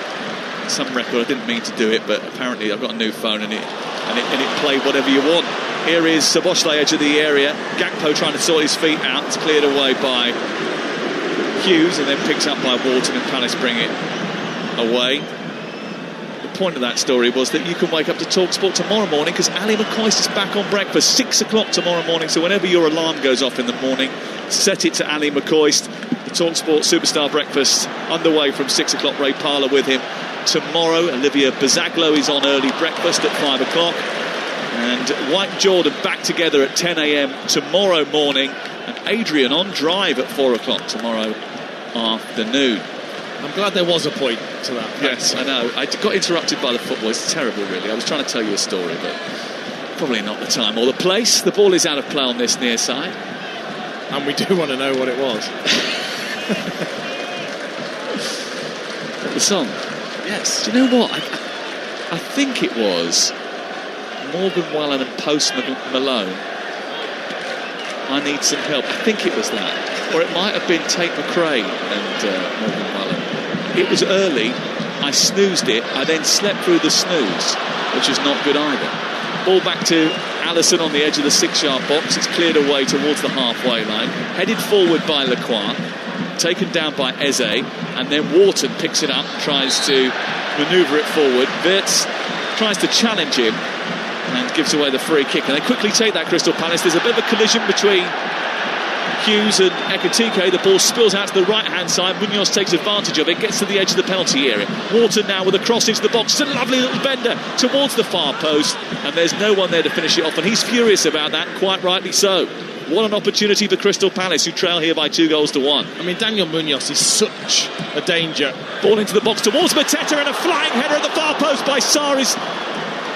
some record. I didn't mean to do it, but apparently I've got a new phone and it played whatever you want. Here is Szoboszlai, edge of the area. Gakpo trying to sort his feet out. It's cleared away by Hughes and then picked up by Wharton, and Palace bring it away. The point of that story was that you can wake up to Talksport tomorrow morning, because Ali McCoist is back on breakfast 6 o'clock tomorrow morning. So whenever your alarm goes off in the morning, set it to Ali McCoist. The Talksport Superstar Breakfast underway from 6 o'clock. Ray Parlour with him tomorrow. Olivia Bazaglo is on early breakfast at 5 o'clock. And White Jordan back together at 10 a.m. tomorrow morning. And Adrian on drive at 4 o'clock tomorrow afternoon. I'm glad there was a point to that. Yes, I know. I got interrupted by the football. It's terrible, really. I was trying to tell you a story, but probably not the time or the place. The ball is out of play on this near side. And we do want to know what it was. The song? Yes. Do you know what? I think it was Morgan Wallen and Post Malone. I Need Some Help. I think it was that. Or it might have been Tate McRae and Morgan Wallen. It was early. I snoozed it. I then slept through the snooze, which is not good either. Ball back to Allison on the edge of the 6-yard box. It's cleared away towards the halfway line. Headed forward by Lacroix. Taken down by Eze. And then Wharton picks it up, tries to manoeuvre it forward. Wirtz tries to challenge him and gives away the free kick. And they quickly take that, Crystal Palace. There's a bit of a collision between Hughes and Ekitike. The ball spills out to the right-hand side. Munoz takes advantage of it, gets to the edge of the penalty area. Wharton now with a cross into the box. It's a lovely little bender towards the far post, and there's no one there to finish it off, and he's furious about that, quite rightly so. What an opportunity for Crystal Palace, who trail here by 2-1. I mean, Daniel Munoz is such a danger. Ball into the box towards Mateta, and a flying header at the far post by Sarr is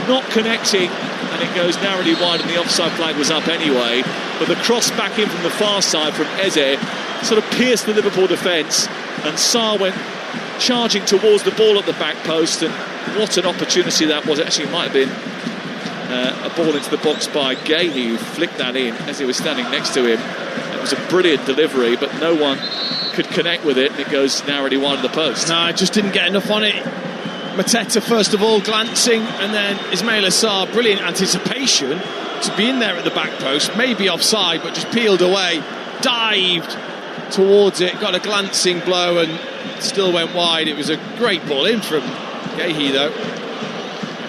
not connecting, and it goes narrowly wide, and the offside flag was up anyway. But the cross back in from the far side from Eze sort of pierced the Liverpool defence, and Sarr went charging towards the ball at the back post, and what an opportunity that was. Actually, it might have been a ball into the box by Gahey, who flicked that in as he was standing next to him. It was a brilliant delivery, but no one could connect with it, and it goes narrowly wide of the post. No, just didn't get enough on it. Mateta first of all glancing, and then Ismaila Sarr, brilliant anticipation to be in there at the back post, maybe offside, but just peeled away, dived towards it, got a glancing blow and still went wide. It was a great ball in from Gahey though.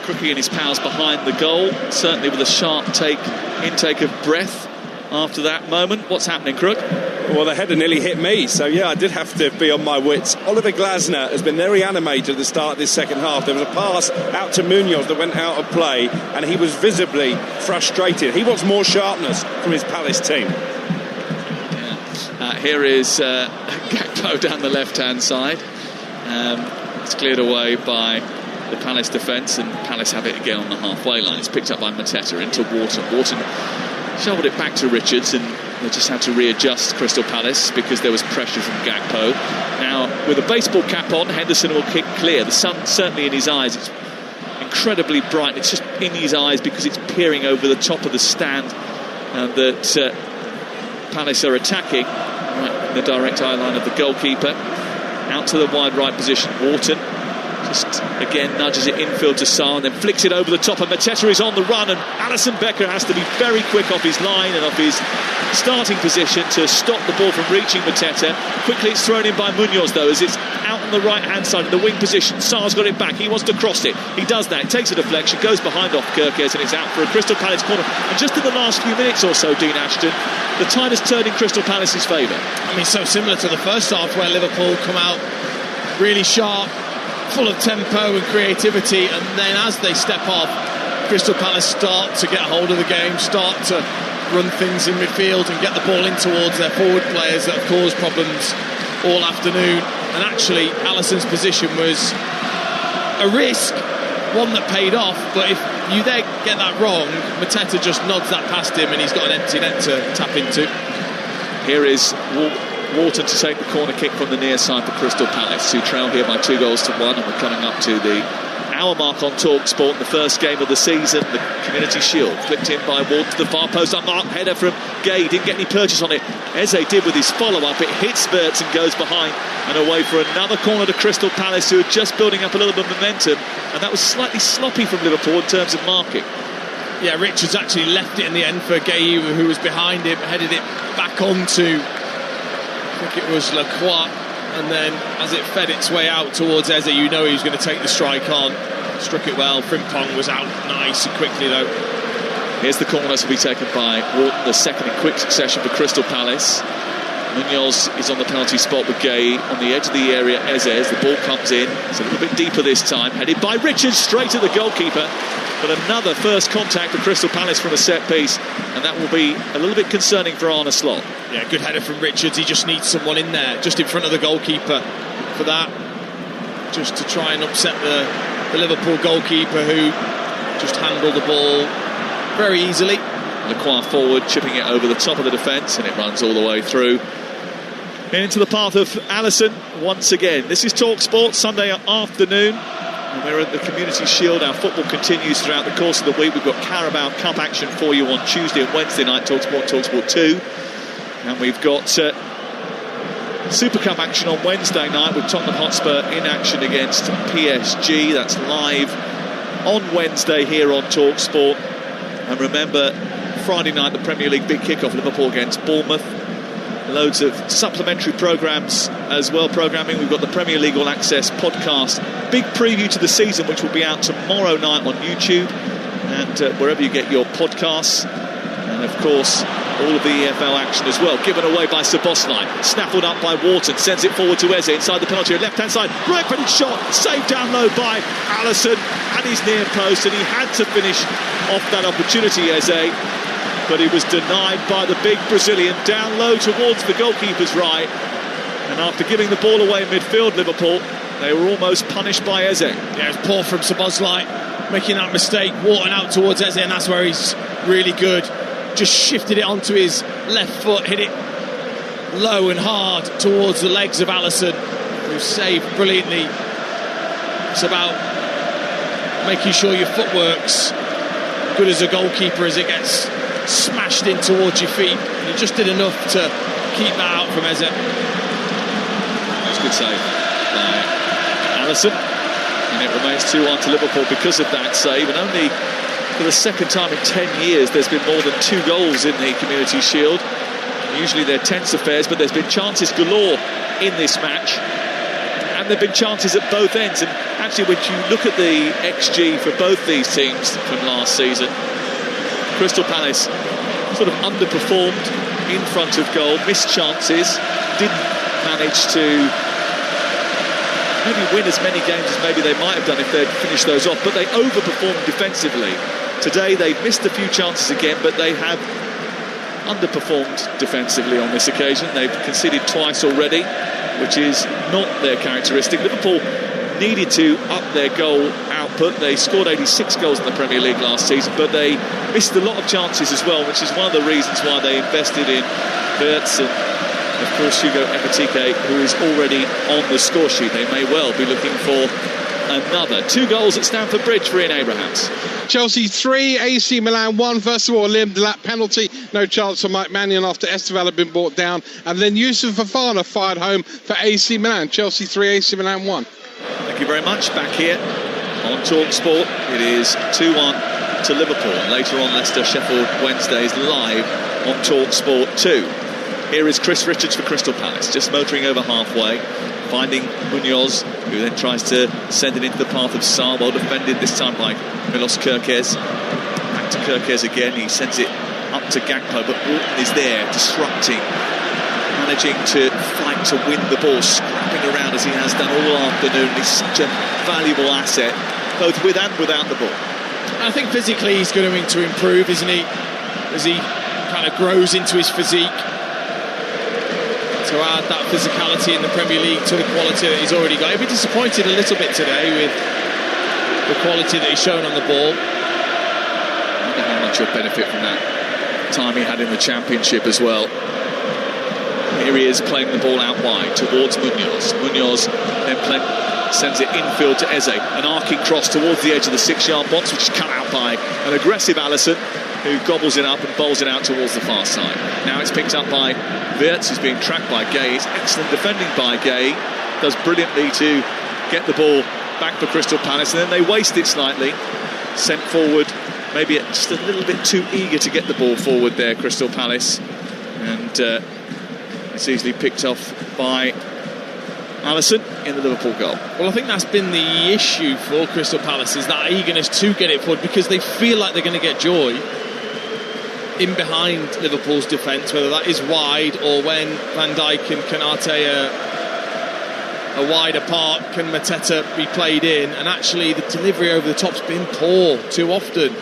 Crookie and his pals behind the goal, certainly with a sharp intake of breath after that moment. What's happening, Crook? Well, the header nearly hit me, so yeah, I did have to be on my wits. Oliver Glasner has been very animated at the start of this second half. There was a pass out to Munoz that went out of play, and he was visibly frustrated. He wants more sharpness from his Palace team. Here is Gakpo down the left-hand side. It's cleared away by the Palace defence, and Palace have it again on the halfway line. It's picked up by Mateta into Wharton. Wharton shoveled it back to Richards, and they just had to readjust, Crystal Palace, because there was pressure from Gakpo. Now, with a baseball cap on, Henderson will kick clear. The sun certainly in his eyes. It's incredibly bright. It's just in his eyes because it's peering over the top of the stand that Palace are attacking. Right in the direct eye line of the goalkeeper. Out to the wide right position, Wharton. Just again nudges it infield to Sarr and then flicks it over the top, and Mateta is on the run, and Alisson Becker has to be very quick off his line and off his starting position to stop the ball from reaching Mateta. Quickly it's thrown in by Munoz though, as it's out on the right hand side in the wing position. Sarr's got it back, he wants to cross it, he does that, it takes a deflection, goes behind off Kirkes, and it's out for a Crystal Palace corner. And just in the last few minutes or so, Dean Ashton, the tide has turned in Crystal Palace's favour. I mean, so similar to the first half where Liverpool come out really sharp, full of tempo and creativity, and then as they step off, Crystal Palace start to get hold of the game, start to run things in midfield and get the ball in towards their forward players that have caused problems all afternoon. And actually Alisson's position was a risk, one that paid off, but if you there get that wrong, Mateta just nods that past him and he's got an empty net to tap into. Here is Wharton to take the corner kick from the near side for Crystal Palace, who trail here by 2-1, and we're coming up to the hour mark on Talksport, the first game of the season, the Community Shield. Flipped in by Ward to the far post, unmarked header from Gay, didn't get any purchase on it. Eze did with his follow-up, it hits Wirtz and goes behind and away for another corner to Crystal Palace, who are just building up a little bit of momentum, and that was slightly sloppy from Liverpool in terms of marking. Yeah, Richards actually left it in the end for Gay, who was behind him, headed it back onto, I think it was Lacroix, and then as it fed its way out towards Eze, you know he was going to take the strike on. Struck it well. Frimpong was out nice and quickly though. Here's the corner to be taken by Wharton, the second in quick succession for Crystal Palace. Munoz is on the penalty spot with Gay on the edge of the area. Eze, as the ball comes in, it's a little bit deeper this time, headed by Richards straight at the goalkeeper. But another first contact for Crystal Palace from a set piece, and that will be a little bit concerning for Arne Slot. Yeah, good header from Richards. He just needs someone in there, just in front of the goalkeeper for that, just to try and upset the Liverpool goalkeeper, who just handled the ball very easily. Lacroix forward, chipping it over the top of the defence, and it runs all the way through into the path of Alisson once again. This is Talksport, Sunday afternoon. And we're at the Community Shield. Our football continues throughout the course of the week. We've got Carabao Cup action for you on Tuesday and Wednesday night, Talksport 2. And we've got Super Cup action on Wednesday night with Tottenham Hotspur in action against PSG. That's live on Wednesday here on Talksport. And remember, Friday night, the Premier League big kick-off, Liverpool against Bournemouth. Loads of supplementary programmes as well. Programming, we've got the Premier League All Access podcast, big preview to the season, which will be out tomorrow night on YouTube and wherever you get your podcasts. And of course, all of the EFL action as well, given away by Szoboszlai, snaffled up by Wharton, sends it forward to Eze inside the penalty, left hand side, right-footed shot, saved down low by Alisson at his near post, and he had to finish off that opportunity, Eze. But he was denied by the big Brazilian, down low towards the goalkeeper's right. And after giving the ball away in midfield, Liverpool, they were almost punished by Eze. Yeah, it was poor from Szoboszlai, making that mistake, Wharton out towards Eze, and that's where he's really good. Just shifted it onto his left foot, hit it low and hard towards the legs of Alisson, who saved brilliantly. It's about making sure your footwork's good as a goalkeeper as it gets smashed in towards your feet, and he just did enough to keep that out from Eze. That's a good save by Alisson, and it remains 2-1 to Liverpool because of that save. And only for the second time in 10 years there's been more than 2 goals in the Community Shield. Usually they're tense affairs, but there's been chances galore in this match, and there have been chances at both ends. And actually, when you look at the XG for both these teams from last season, Crystal Palace sort of underperformed in front of goal, missed chances, didn't manage to maybe win as many games as maybe they might have done if they'd finished those off, but they overperformed defensively. Today they've missed a few chances again, but they have underperformed defensively on this occasion. They've conceded twice already, which is not their characteristic. Liverpool needed to up their goal output. They scored 86 goals in the Premier League last season, but they missed a lot of chances as well, which is one of the reasons why they invested in Wirtz and, of course, Hugo Ekitike, who is already on the score sheet. They may well be looking for another. 2 goals at Stamford Bridge for Ian Abrahams. Chelsea 3, AC Milan 1. First of all, Liam Delap penalty. No chance for Mike Mannion after Esteval had been brought down. And then Yusuf Fofana fired home for AC Milan. Chelsea 3, AC Milan 1. Thank you very much. Back here on Talksport. It is 2-1 to Liverpool. Later on, Leicester-Sheffield Wednesday is live on Talksport 2. Here is Chris Richards for Crystal Palace, just motoring over halfway, finding Munoz, who then tries to send it into the path of Sarr, well defended this time by Milos Kerkez. Back to Kerkez again, he sends it up to Gakpo, but Wharton is there, disrupting, managing to fight to win the ball, scrapping around as he has done all afternoon. He's such a valuable asset, both with and without the ball. I think physically he's going to improve, isn't he? As he kind of grows into his physique. To add that physicality in the Premier League to the quality that he's already got. He'll be disappointed a little bit today with the quality that he's shown on the ball. I wonder how much he'll benefit from that time he had in the Championship as well. Here he is playing the ball out wide towards Munoz. Munoz then sends it infield to Eze. An arcing cross towards the edge of the 6-yard box, which is cut out by an aggressive Alisson, who gobbles it up and bowls it out towards the far side. Now it's picked up by Wirtz, who's being tracked by Gay. It's excellent defending by Gay. Does brilliantly to get the ball back for Crystal Palace, and then they waste it slightly. Sent forward, maybe just a little bit too eager to get the ball forward there, Crystal Palace. And it's easily picked off by Alisson in the Liverpool goal. Well, I think that's been the issue for Crystal Palace, is that eagerness to get it forward, because they feel like they're going to get joy in behind Liverpool's defence, whether that is wide or when Van Dijk and Konate are wide apart, can Mateta be played in? And actually the delivery over the top's been poor too often.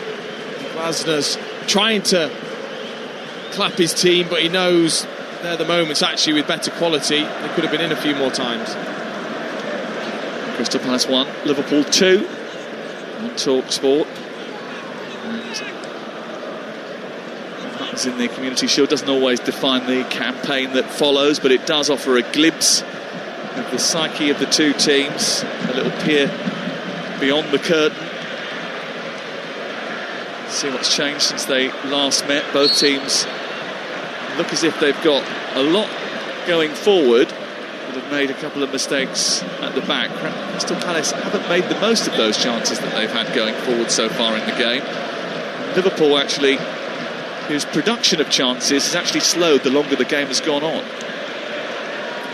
Glasner's trying to clap his team, but he knows they're the moments actually with better quality. They could have been in a few more times. Crystal Palace 1, Liverpool 2 on Talksport. In the Community Shield doesn't always define the campaign that follows, but it does offer a glimpse of the psyche of the two teams, a little peer beyond the curtain. See what's changed since they last met. Both teams look as if they've got a lot going forward, but have made a couple of mistakes at the back. Crystal Palace haven't made the most of those chances that they've had going forward so far in the game. Liverpool actually, whose production of chances has actually slowed the longer the game has gone on.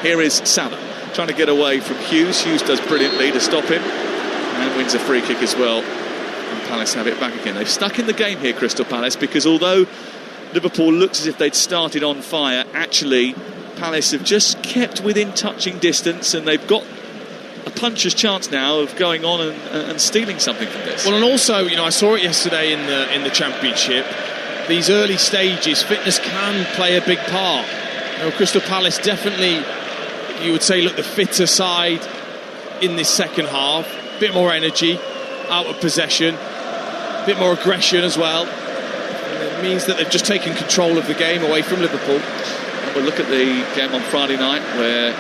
Here is Salah trying to get away from Hughes. Hughes does brilliantly to stop him and wins a free kick as well. And Palace have it back again. They've stuck in the game here, Crystal Palace, because although Liverpool looks as if they'd started on fire, actually Palace have just kept within touching distance, and they've got a puncher's chance now of going on and stealing something from this. Well, and also, you know, I saw it yesterday in the Championship. These early stages, fitness can play a big part. You know, Crystal Palace definitely, you would say, look, the fitter side in this second half. A bit more energy, out of possession, a bit more aggression as well. And it means that they've just taken control of the game away from Liverpool. And we'll look at the game on Friday night, where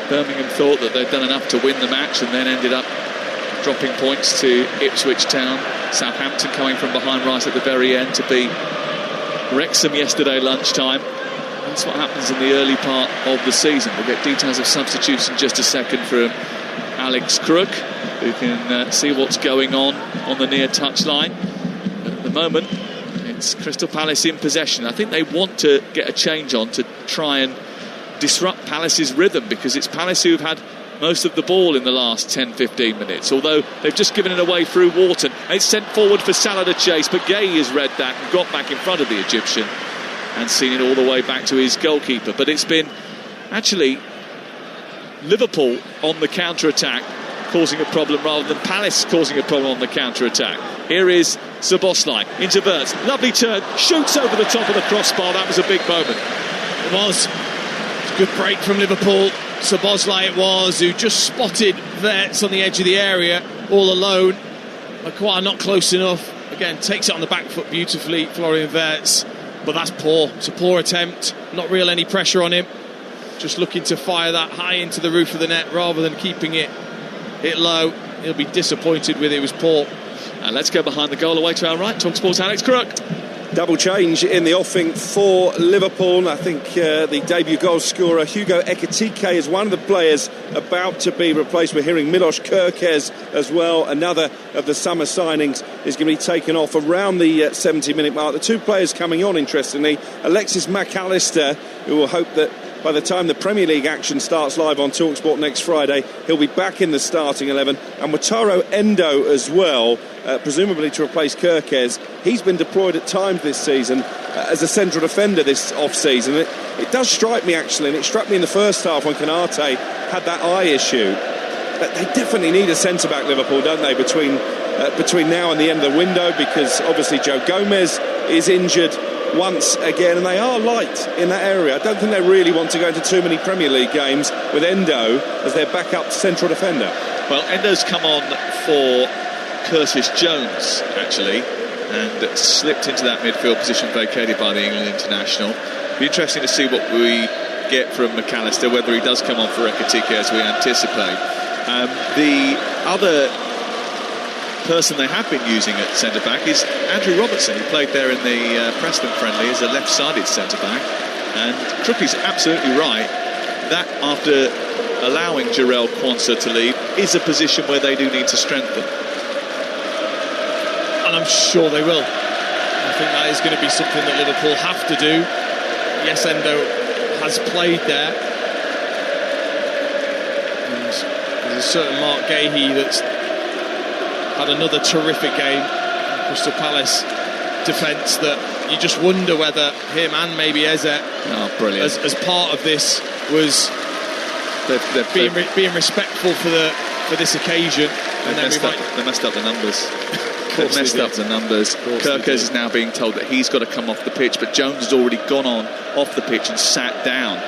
Birmingham thought that they'd done enough to win the match and then ended up dropping points to Ipswich Town. Southampton coming from behind right at the very end to beat Wrexham yesterday lunchtime. That's what happens in the early part of the season. We'll get details of substitutes in just a second from Alex Crook, who can see what's going on the near touchline. At the moment, it's Crystal Palace in possession. I think they want to get a change on to try and disrupt Palace's rhythm, because it's Palace who've had most of the ball in the last 10-15 minutes, although they've just given it away through Wharton. It's sent forward for Salah to chase, but Gay has read that and got back in front of the Egyptian and seen it all the way back to his goalkeeper. But it's been actually Liverpool on the counter-attack causing a problem rather than Palace causing a problem on the counter-attack. Here is Szoboszlai, interverts, lovely turn, shoots over the top of the crossbar. That was a big moment. It was a good break from Liverpool. Szoboszlai it was, who just spotted Wirtz on the edge of the area all alone. Maguire not close enough. Again, takes it on the back foot beautifully, Florian Wirtz. But that's poor. It's a poor attempt. Not real any pressure on him. Just looking to fire that high into the roof of the net rather than keeping it low. He'll be disappointed with it. It was poor. And let's go behind the goal away to our right. Talksport's Alex Crook. Double change in the offing for Liverpool. I think the debut goal scorer Hugo Ekitike is one of the players about to be replaced. We're hearing Milos Kerkez as well. Another of the summer signings is going to be taken off around the 70-minute mark. The two players coming on, interestingly, Alexis McAllister, who will hope that by the time the Premier League action starts live on Talksport next Friday, he'll be back in the starting 11. And Wataru Endo as well, presumably to replace Kerkez. He's been deployed at times this season as a central defender this off-season. It does strike me, actually, and it struck me in the first half when Konate had that eye issue. They definitely need a centre-back, Liverpool, don't they, between now and the end of the window, because obviously Joe Gomez is injured once again, and they are light in that area. I don't think they really want to go into too many Premier League games with Endo as their backup central defender. Well, Endo's come on for Curtis Jones, actually, and slipped into that midfield position vacated by the England international. Be interesting to see what we get from McAllister, whether he does come on for Ekitike as we anticipate. The other person they have been using at centre-back is Andrew Robertson, who played there in the Preston friendly as a left-sided centre-back. And Crook is absolutely right that after allowing Jarell Quansah to leave is a position where they do need to strengthen. And I'm sure they will. I think that is going to be something that Liverpool have to do. Yes, Endo has played there. And there's a certain Mark Gahey that's had another terrific game in Crystal Palace defence that you just wonder whether him and maybe Eze, brilliant, as part of this, was being respectful for this occasion. They messed up the numbers. They've messed up the numbers. Kirkes is now being told that he's got to come off the pitch, but Jones has already gone off the pitch and sat down.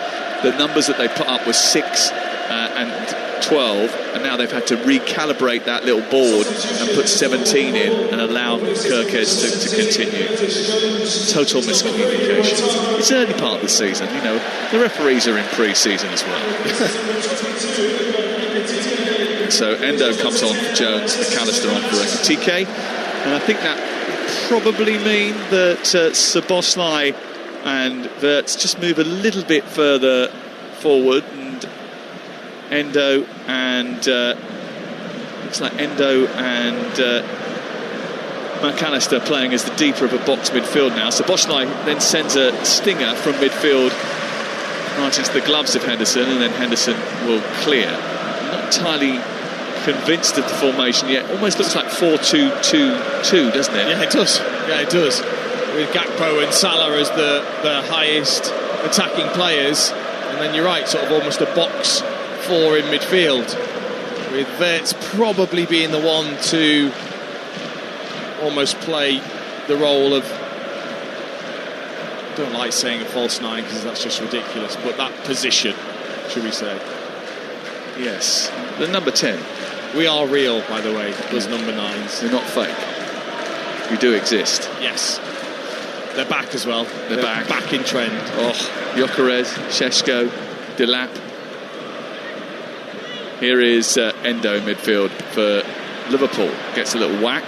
The numbers that they put up were 6 and 12, and now they've had to recalibrate that little board and put 17 in and allow Kirkes to continue. Total miscommunication. It's early part of the season, you know. The referees are in pre-season as well. So Endo comes on for Jones, McAllister on for Ekitike, and I think that would probably mean that Szoboszlai and Wirtz just move a little bit further forward, and Endo and looks like Endo and McAllister playing as the deeper of a box midfield now. Szoboszlai then sends a stinger from midfield right into the gloves of Henderson, and then Henderson will clear. Not entirely convinced of the formation yet. Almost looks like 4-2-2-2, doesn't it? Yeah, it does. Yeah, it does. With Gakpo and Salah as the highest attacking players, and then you're right, sort of almost a box 4 in midfield, with Wirtz probably being the one to almost play the role of, I don't like saying a false 9 because that's just ridiculous, but that position, should we say. Yes, the number 10. We are real, by the way, those number 9s. They're not fake. You do exist. Yes. They're back as well. They're back in trend. Oh, Gyökeres, Šeško, Delap. Here is Endo in midfield for Liverpool. Gets a little whack.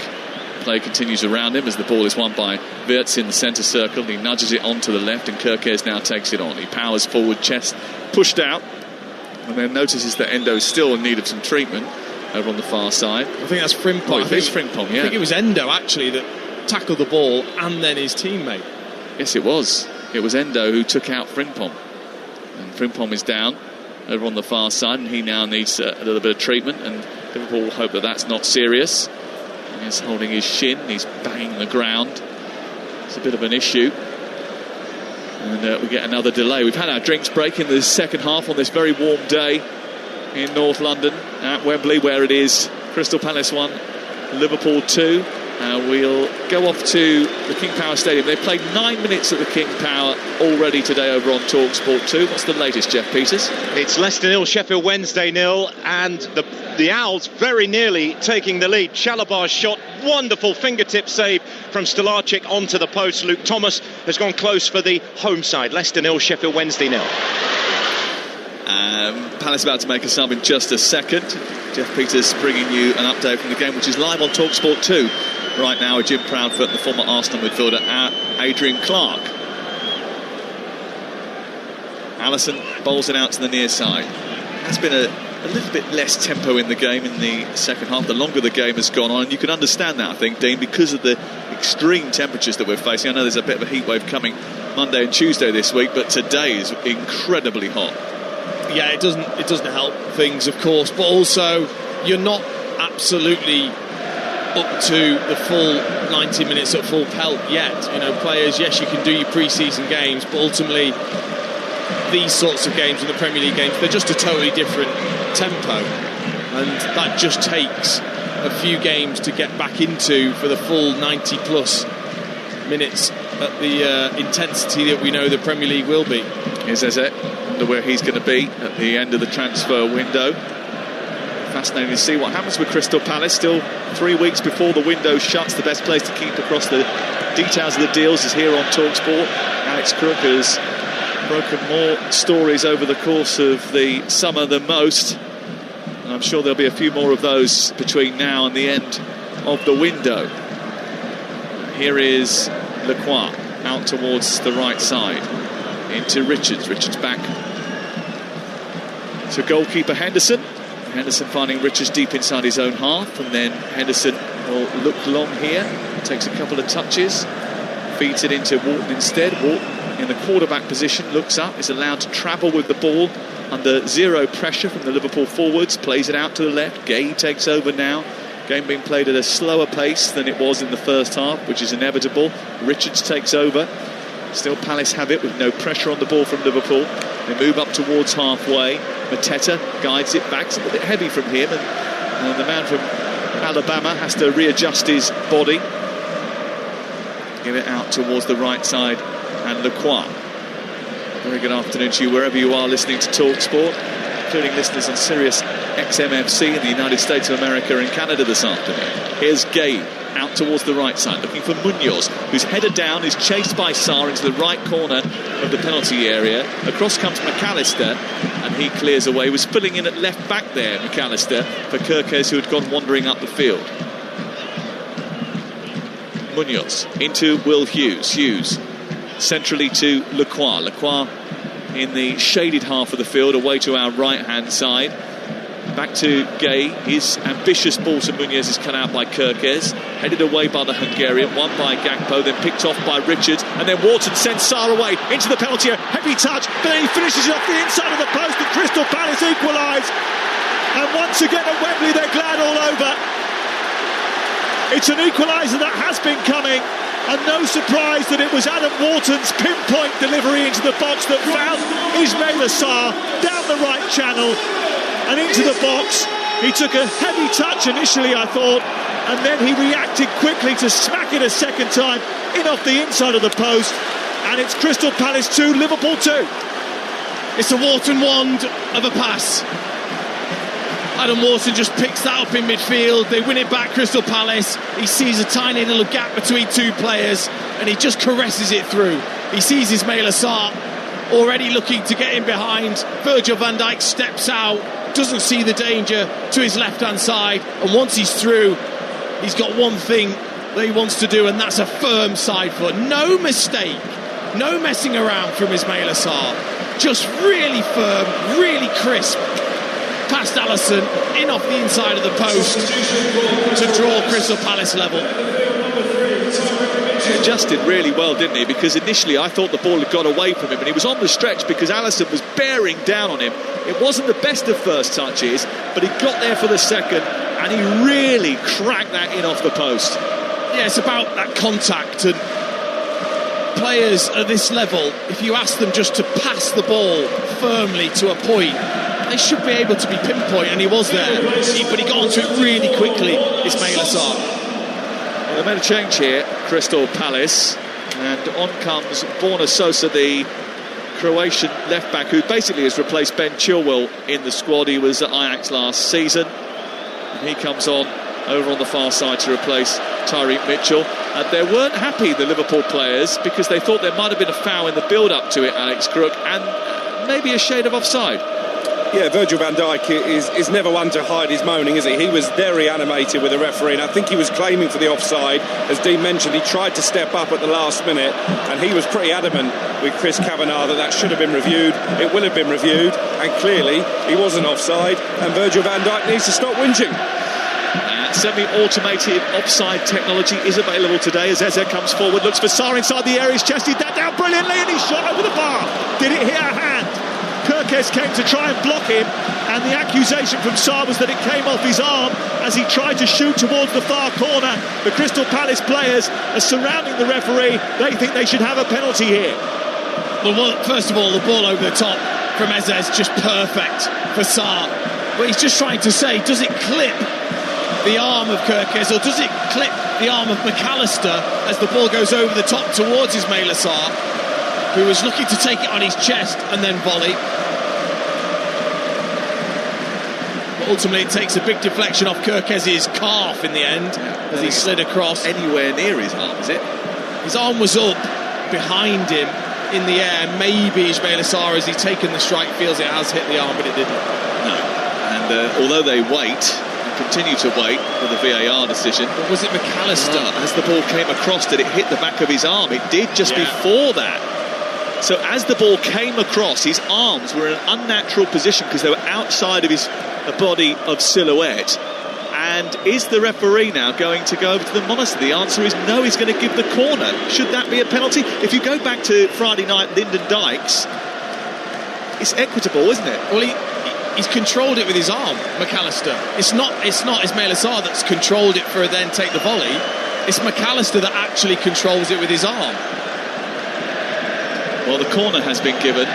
Play continues around him as the ball is won by Wirtz in the centre circle. He nudges it onto the left, and Kirkes now takes it on. He powers forward, chest pushed out, and then notices that Endo is still in need of some treatment over on the far side. I think that's Frimpong. Oh, it is Frimpong, yeah. I think it was Endo actually that tackled the ball, and then his teammate. Yes, it was. It was Endo who took out Frimpong, and Frimpong is down over on the far side, and he now needs a little bit of treatment, and Liverpool hope that that's not serious. He's holding his shin, he's banging the ground. It's a bit of an issue, and we get another delay. We've had our drinks break in the second half on this very warm day in North London at Wembley, where it is Crystal Palace 1, Liverpool 2. We'll go off to the King Power Stadium. They've played 9 minutes at the King Power already today over on Talksport 2. What's the latest, Jeff Peters? It's Leicester 0, Sheffield Wednesday 0, and the Owls very nearly taking the lead. Chalobah's shot, wonderful fingertip save from Stolarczyk onto the post. Luke Thomas has gone close for the home side. Leicester 0, Sheffield Wednesday 0. Palace about to make a sub in just a second. Jeff Peters bringing you an update from the game, which is live on Talksport 2 right now, with Jim Proudfoot and the former Arsenal midfielder Adrian Clark. Alisson bowls it out to the near side. That's been a little bit less tempo in the game in the second half, the longer the game has gone on. You can understand that, I think, Dean, because of the extreme temperatures that we're facing. I know there's a bit of a heat wave coming Monday and Tuesday this week, but today is incredibly hot. Yeah, it doesn't help things, of course, but also you're not absolutely up to the full 90 minutes at full pelt yet. You know, players, yes, you can do your pre-season games, but ultimately these sorts of games in the Premier League games, they're just a totally different tempo, and that just takes a few games to get back into for the full 90 plus minutes at the intensity that we know the Premier League will be. Here's Eze, wonder where he's going to be at the end of the transfer window. Fascinating to see what happens with Crystal Palace. Still 3 weeks before the window shuts. The best place to keep across the details of the deals is here on Talksport. Alex Crook has broken more stories over the course of the summer than most, and I'm sure there'll be a few more of those between now and the end of the window. Here is Lacroix out towards the right side into Richards. Richards back to goalkeeper Henderson. Henderson finding Richards deep inside his own half, and then Henderson will look long here, takes a couple of touches, feeds it into Wharton instead. Wharton in the quarterback position, looks up, is allowed to travel with the ball under zero pressure from the Liverpool forwards, plays it out to the left. Gay takes over now, Game being played at a slower pace than it was in the first half, which is inevitable. Richards takes over. Still Palace have it with no pressure on the ball from Liverpool. They move up towards halfway. Mateta guides it back. It's a little bit heavy from him, and the man from Alabama has to readjust his body. Get it out towards the right side, and Lacroix. Very good afternoon to you wherever you are listening to Talksport, including listeners on Sirius XMFC in the United States of America and Canada this afternoon. Here's Gay out towards the right side, looking for Munoz, who's headed down, is chased by Sarr into the right corner of the penalty area. Across comes McAllister, and he clears away. Was filling in at left back there, McAllister, for Kirkes, who had gone wandering up the field. Munoz into Will Hughes. Hughes centrally to Lacroix. Lacroix in the shaded half of the field, away to our right-hand side. Back to Gay. His ambitious ball to Munoz is cut out by Kirkes. Headed away by the Hungarian, won by Gakpo, then picked off by Richards. And then Wharton sends Sarr away into the penalty area. Heavy touch, but then he finishes it off the inside of the post, and Crystal Palace equalise. And once again at Wembley, they're glad all over. It's an equaliser that has been coming. And no surprise that it was Adam Wharton's pinpoint delivery into the box that found Ismaila Sarr down the right channel and into the box. He took a heavy touch initially, I thought, and then he reacted quickly to smack it a second time in off the inside of the post. And it's Crystal Palace 2, Liverpool 2. It's a Wharton wand of a pass. Adam Wharton just picks that up in midfield. They win it back, Crystal Palace. He sees a tiny little gap between two players and he just caresses it through. He sees Ismaila Sarr already looking to get in behind. Virgil van Dijk steps out, doesn't see the danger to his left-hand side, and once he's through, he's got one thing that he wants to do, and that's a firm side foot. No mistake, no messing around from Ismaila Sarr. Just really firm, really crisp. Past Alisson, in off the inside of the post to draw Crystal Palace level. He adjusted really well, didn't he? Because initially I thought the ball had got away from him, and he was on the stretch because Alisson was bearing down on him. It wasn't the best of first touches, but he got there for the second, and he really cracked that in off the post. Yeah, it's about that contact, and players at this level, if you ask them just to pass the ball firmly to a point, they should be able to be pinpoint, and he was there, but he got onto it really quickly. Ismaila Sarr. Well, they made a change here, Crystal Palace, and on comes Borna Sosa, the Croatian left-back, who basically has replaced Ben Chilwell in the squad. He was at Ajax last season, and he comes on over on the far side to replace Tyreek Mitchell. And they weren't happy, the Liverpool players, because they thought there might have been a foul in the build-up to it, Alex Crook, and maybe a shade of offside. Yeah, Virgil van Dijk is never one to hide his moaning, is he? He was very animated with the referee, and I think he was claiming for the offside. As Dean mentioned, he tried to step up at the last minute, and he was pretty adamant with Chris Kavanagh that should have been reviewed. It will have been reviewed, and clearly he wasn't offside, and Virgil van Dijk needs to stop whinging. Semi-automated offside technology is available today as Eze comes forward, looks for Sarr inside the area, he's chested that down brilliantly, and he's shot over the bar. Did it hit a hand? Kirkes came to try and block him, and the accusation from Sarr was that it came off his arm as he tried to shoot towards the far corner. The Crystal Palace players are surrounding the referee. They think they should have a penalty here. Well, first of all, the ball over the top from Eze is just perfect for Sarr. But he's just trying to say, does it clip the arm of Kirkes, or does it clip the arm of McAllister as the ball goes over the top towards Ismaila Sarr, who was looking to take it on his chest and then volley. But ultimately it takes a big deflection off Kirkes' calf in the end as he slid across. Anywhere near his arm, is it? His arm was up behind him in the air. Maybe Ismaila Sarr, as he's taken the strike, feels it has hit the arm, but it didn't. No. And although they continue to wait for the VAR decision. But was it McAllister? As the ball came across, did it hit the back of his arm? It did just before that. So as the ball came across, his arms were in an unnatural position because they were outside of his body of silhouette. And is the referee now going to go over to the monitor? The answer is no, he's going to give the corner. Should that be a penalty? If you go back to Friday night, Lyndon Dykes, it's equitable, isn't it? Well, he's controlled it with his arm, McAllister. It's not Ismail Assar that's controlled it for then take the volley. It's McAllister that actually controls it with his arm. Well, the corner has been given,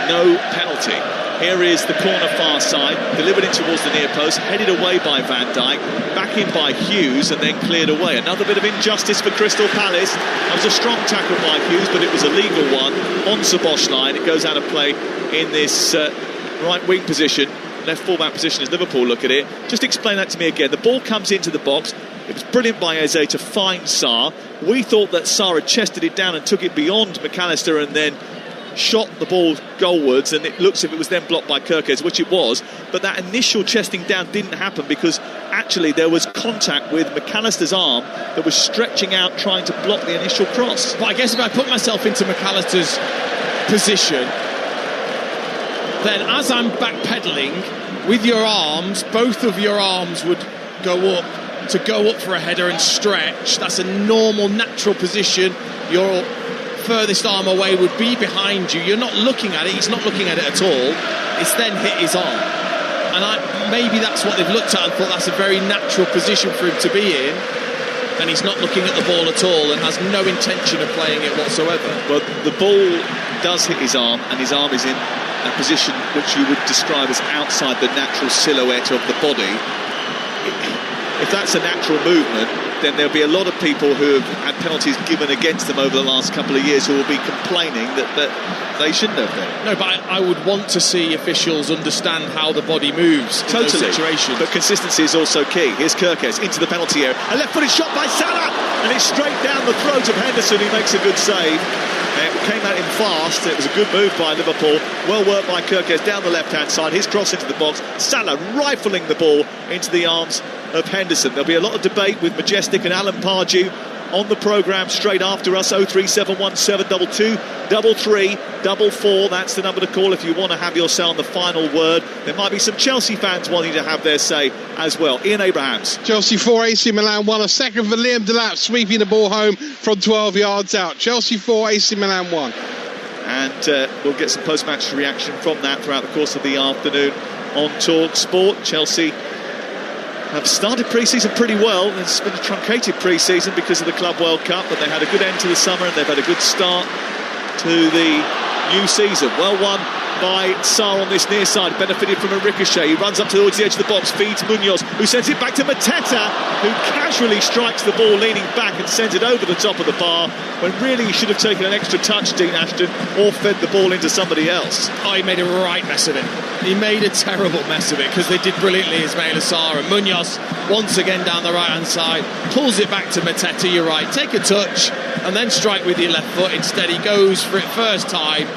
no penalty. Here is the corner far side, delivered in towards the near post, headed away by Van Dijk, back in by Hughes, and then cleared away. Another bit of injustice for Crystal Palace. That was a strong tackle by Hughes, but it was a legal one on Szoboszlai. It goes out of play in this right wing position, left fullback position as Liverpool look at it. Just explain that to me again. The ball comes into the box. It was brilliant by Eze to find Sarr. We thought that Sarr had chested it down and took it beyond McAllister and then shot the ball goalwards, and it looks as if it was then blocked by Kirkes, which it was, but that initial chesting down didn't happen because actually there was contact with McAllister's arm that was stretching out trying to block the initial cross. But I guess if I put myself into McAllister's position, then as I'm backpedaling with your arms, both of your arms would go up for a header and stretch. That's a normal, natural position. Your furthest arm away would be behind you. You're not looking at it. He's not looking at it at all. It's then hit his arm. And maybe that's what they've looked at and thought that's a very natural position for him to be in. And he's not looking at the ball at all and has no intention of playing it whatsoever. But the ball does hit his arm, and his arm is in a position which you would describe as outside the natural silhouette of the body. If that's a natural movement, then there'll be a lot of people who have had penalties given against them over the last couple of years who will be complaining that they shouldn't have been. No, but I would want to see officials understand how the body moves in those situations. But consistency is also key. Here's Kirkes into the penalty area. A left-footed shot by Salah, and it's straight down the throat of Henderson, who makes a good save. It came at him fast. It was a good move by Liverpool. Well worked by Kirkes down the left-hand side. His cross into the box. Salah rifling the ball into the arms of Henderson. There'll be a lot of debate with Majestic and Alan Pardew on the programme straight after us. 03717223344. That's the number to call if you want to have your say on the final word. There might be some Chelsea fans wanting to have their say as well. Ian Abrahams. Chelsea 4, AC Milan 1. A second for Liam Delap, sweeping the ball home from 12 yards out. Chelsea 4, AC Milan 1. And we'll get some post-match reaction from that throughout the course of the afternoon on Talksport. Chelsea have started pre-season pretty well. It's been a truncated pre-season because of the Club World Cup, but they had a good end to the summer and they've had a good start to the new season. Well won by Sarr on this near side, benefited from a ricochet. He runs up towards the edge of the box, feeds Munoz, who sends it back to Mateta, who casually strikes the ball leaning back and sends it over the top of the bar, when really he should have taken an extra touch, Dean Ashton, or fed the ball into somebody else. Oh, he made a right mess of it. He made a terrible mess of it because they did brilliantly, Ismail Assar, and Munoz once again down the right hand side pulls it back to Mateta. You're right, take a touch and then strike with your left foot. Instead he goes for it first time.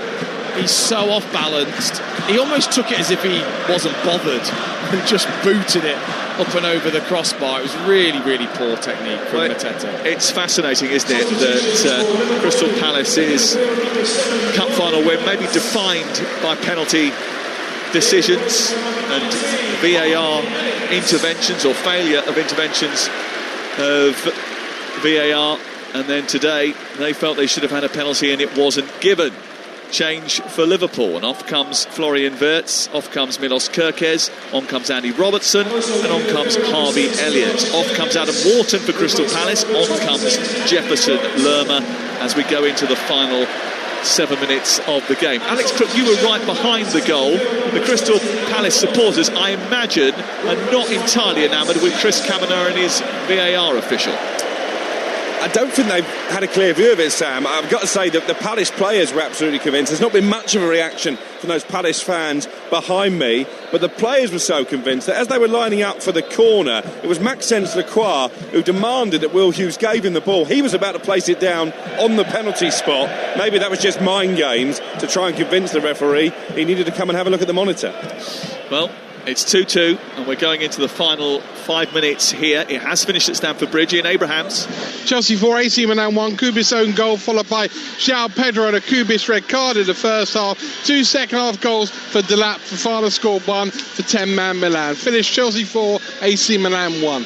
He's so off balanced. He almost took it as if he wasn't bothered and just booted it up and over the crossbar. It was really, really poor technique from Mateta. It's fascinating, isn't it, that Crystal Palace's cup final win may be defined by penalty decisions and VAR interventions or failure of interventions of VAR, and then today they felt they should have had a penalty and it wasn't given. Change for Liverpool, and off comes Florian Wirtz, off comes Milos Kirkes, on comes Andy Robertson, and on comes Harvey Elliott. Off comes Adam Wharton for Crystal Palace, on comes Jefferson Lerma as we go into the final 7 minutes of the game. Alex Crook, you were right behind the goal. The Crystal Palace supporters, I imagine, are not entirely enamoured with Chris Kavanagh and his VAR official. I don't think they've had a clear view of it, Sam. I've got to say that the Palace players were absolutely convinced. There's not been much of a reaction from those Palace fans behind me, but the players were so convinced that as they were lining up for the corner, it was Maxence Lacroix who demanded that Will Hughes gave him the ball. He was about to place it down on the penalty spot. Maybe that was just mind games to try and convince the referee he needed to come and have a look at the monitor. Well, it's 2-2 and we're going into the final 5 minutes here. It has finished at Stamford Bridge. Ian Abrahams. Chelsea 4, AC Milan 1. Kubis own goal followed by João Pedro and a Kubis red card in the first half. 2 second half goals for Delap. For final score 1 for 10-man Milan. Finished Chelsea 4, AC Milan 1.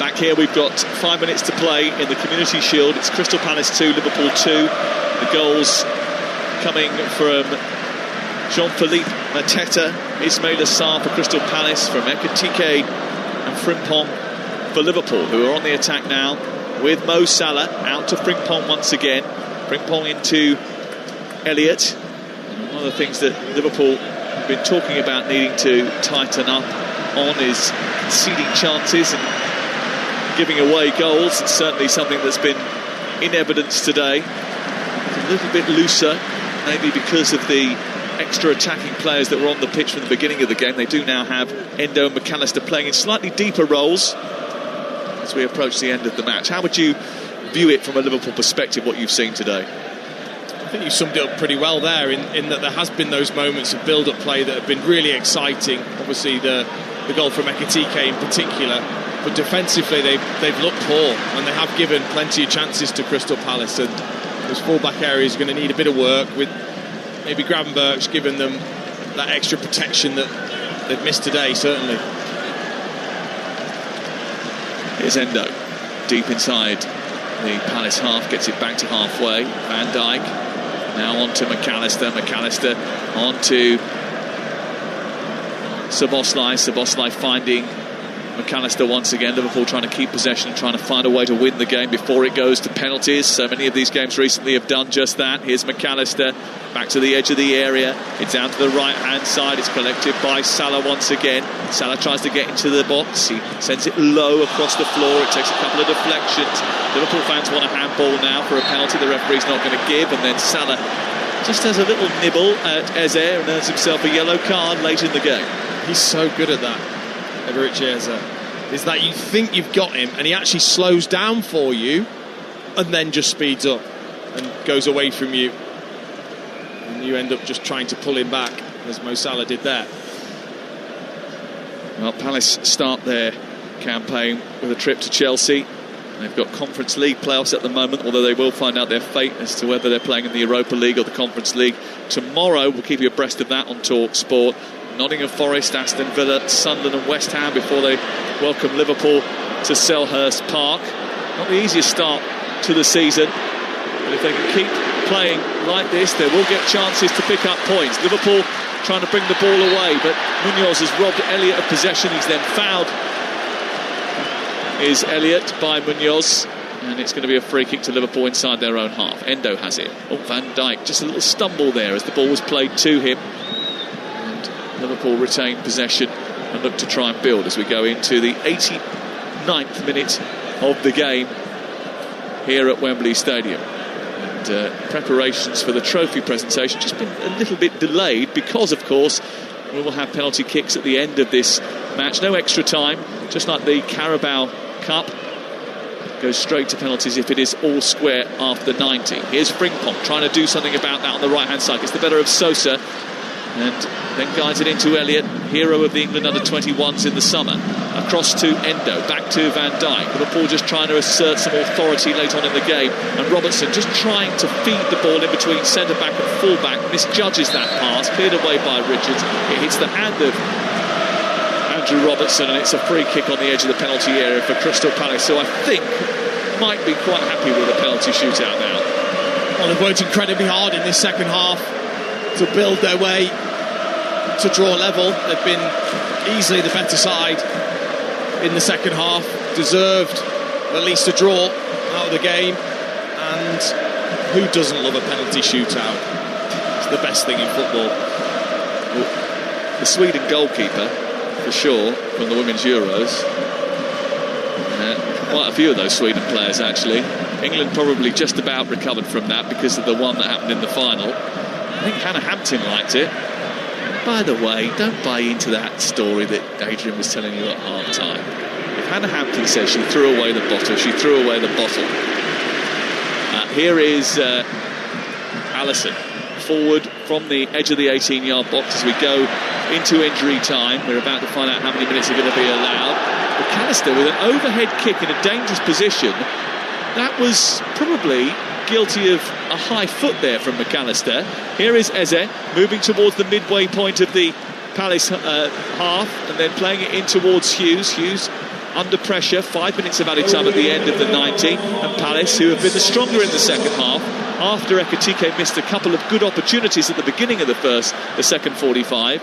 Back here we've got 5 minutes to play in the Community Shield. It's Crystal Palace 2, Liverpool 2. The goals coming from Jean-Philippe Mateta, Ismail Assar for Crystal Palace, from Ekitike and Frimpong for Liverpool, who are on the attack now with Mo Salah out to Frimpong once again. Frimpong into Elliott. And one of the things that Liverpool have been talking about needing to tighten up on is conceding chances and giving away goals. It's certainly something that's been in evidence today. It's a little bit looser, maybe because of the extra attacking players that were on the pitch from the beginning of the game. They do now have Endo and McAllister playing in slightly deeper roles as we approach the end of the match. How would you view it from a Liverpool perspective, what you've seen today? I think you summed it up pretty well there, in that there has been those moments of build-up play that have been really exciting. Obviously the goal from Ekitike in particular, but defensively they've looked poor, and they have given plenty of chances to Crystal Palace, and those full-back areas are going to need a bit of work, with maybe Gravenberch giving them that extra protection that they've missed today, certainly. Here's Endo, deep inside the Palace half, gets it back to halfway. Van Dijk now on to McAllister. McAllister on to Szoboszlai. Szoboszlai finding McAllister once again. Liverpool trying to keep possession, trying to find a way to win the game before it goes to penalties. So many of these games recently have done just that. Here's McAllister back to the edge of the area. It's down to the right hand side. It's collected by Salah once again. Salah tries to get into the box. He sends it low across the floor. It takes a couple of deflections. Liverpool fans want a handball now for a penalty the referee's not going to give, and then Salah just has a little nibble at Eze and earns himself a yellow card late in the game. He's so good at that, Eberechi Eze, is that you think you've got him and he actually slows down for you and then just speeds up and goes away from you, and you end up just trying to pull him back, as Mo Salah did there. Well, Palace start their campaign with a trip to Chelsea. They've got Conference League playoffs at the moment, although they will find out their fate as to whether they're playing in the Europa League or the Conference League tomorrow. We'll keep you abreast of that on Talksport. Nottingham Forest, Aston Villa, Sunderland and West Ham before they welcome Liverpool to Selhurst Park. Not the easiest start to the season, but if they can keep playing like this, they will get chances to pick up points. Liverpool trying to bring the ball away, but Munoz has robbed Elliott of possession. He's then fouled, is Elliott, by Munoz, and it's going to be a free kick to Liverpool inside their own half. Endo has it. Oh, Van Dijk, just a little stumble there as the ball was played to him, and Liverpool retain possession and look to try and build as we go into the 89th minute of the game here at Wembley Stadium. And preparations for the trophy presentation just been a little bit delayed because, of course, we will have penalty kicks at the end of this match. No extra time, just like the Carabao Cup. Goes straight to penalties if it is all square after 90. Here's Frimpong trying to do something about that on the right hand side. Gets the better of Sosa and then guides it into Elliott, hero of the England under-21s in the summer. Across to Endo, back to Van Dijk. Liverpool just trying to assert some authority late on in the game, and Robertson just trying to feed the ball in between centre-back and full-back. Misjudges that pass, cleared away by Richards. It hits the hand of Andrew Robertson, and it's a free kick on the edge of the penalty area for Crystal Palace, who I think might be quite happy with the penalty shootout now. Well, they've worked incredibly hard in this second half to build their way to draw level. They've been easily the better side in the second half, deserved at least a draw out of the game, and who doesn't love a penalty shootout? It's the best thing in football. Well, the Sweden goalkeeper, for sure, from the Women's Euros, quite a few of those Sweden players actually. England probably just about recovered from that because of the one that happened in the final. I think Hannah Hampton liked it. By the way, don't buy into that story that Adrian was telling you at half-time. If Hannah Hampton says she threw away the bottle, she threw away the bottle. Here is Alisson, forward from the edge of the 18-yard box as we go into injury time. We're about to find out how many minutes are going to be allowed. McAllister with an overhead kick in a dangerous position. That was probably guilty of a high foot there from McAllister. Here is Eze moving towards the midway point of the Palace half and then playing it in towards Hughes. Hughes under pressure, 5 minutes of added time at the end of the 90, and Palace, who have been the stronger in the second half after Ekitike missed a couple of good opportunities at the beginning of the second 45,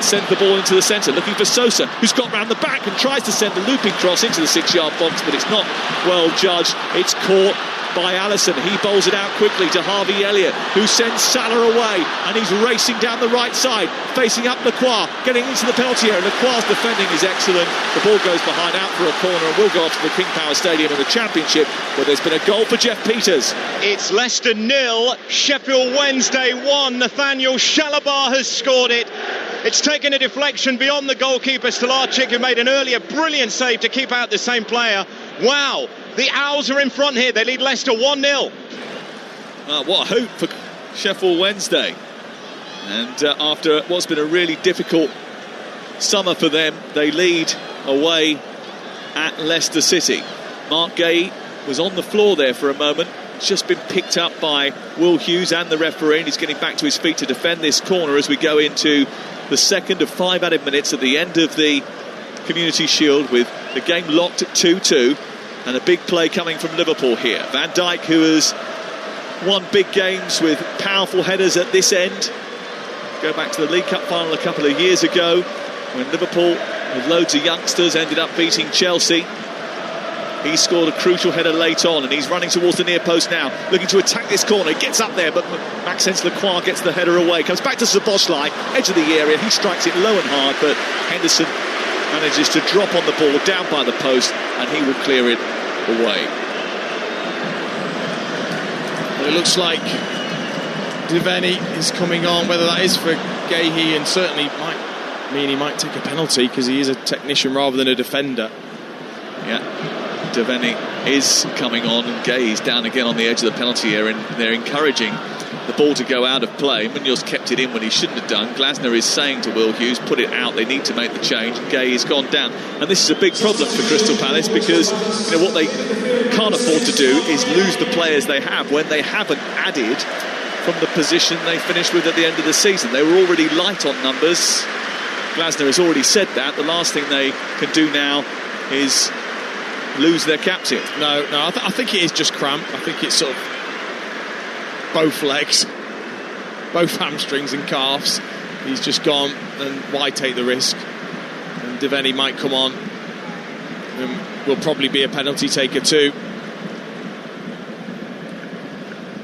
sends the ball into the centre, looking for Sosa, who's got round the back and tries to send a looping cross into the 6-yard box, but it's not well judged. It's caught by Allison. He bowls it out quickly to Harvey Elliott, who sends Salah away, and he's racing down the right side, facing up Lacroix, getting into the penalty area. Lacroix's defending is excellent. The ball goes behind, out for a corner, and will go off to the King Power Stadium in the Championship, where there's been a goal for Jeff Peters. It's Leicester 0, Sheffield Wednesday 1. Nathaniel Shalabar has scored it. It's taken a deflection beyond the goalkeeper, Stolarczyk, who made an earlier brilliant save to keep out the same player. Wow, the Owls are in front here. They lead Leicester 1-0. What a hope for Sheffield Wednesday. And after what's been a really difficult summer for them, they lead away at Leicester City. Mark Gay was on the floor there for a moment. It's just been picked up by Will Hughes and the referee, and he's getting back to his feet to defend this corner as we go into the second of 5 added minutes at the end of the Community Shield, with the game locked at 2-2, and a big play coming from Liverpool here. Van Dijk, who has won big games with powerful headers at this end. Go back to the League Cup final a couple of years ago, when Liverpool, with loads of youngsters, ended up beating Chelsea. He scored a crucial header late on, and he's running towards the near post now, looking to attack this corner. He gets up there, but Maxence Lacroix gets the header away. Comes back to Szoboszlai, edge of the area. He strikes it low and hard, but Henderson manages to drop on the ball down by the post, and he will clear it away. Well, it looks like Devaney is coming on, whether that is for Gahey, and certainly might mean he might take a penalty because he is a technician rather than a defender. Yeah. Devaney is coming on, and Gay's down again on the edge of the penalty area, and they're encouraging the ball to go out of play. Munoz kept it in when he shouldn't have done. Glasner is saying to Will Hughes, put it out, they need to make the change. Gay has gone down, and this is a big problem for Crystal Palace, because what they can't afford to do is lose the players they have when they haven't added from the position they finished with at the end of the season. They were already light on numbers. Glasner has already said that. The last thing they can do now is lose their captain. No, I think it is just cramp. I think it's sort of both legs, both hamstrings and calves. He's just gone, and why take the risk? And Devaney might come on, and will probably be a penalty taker too.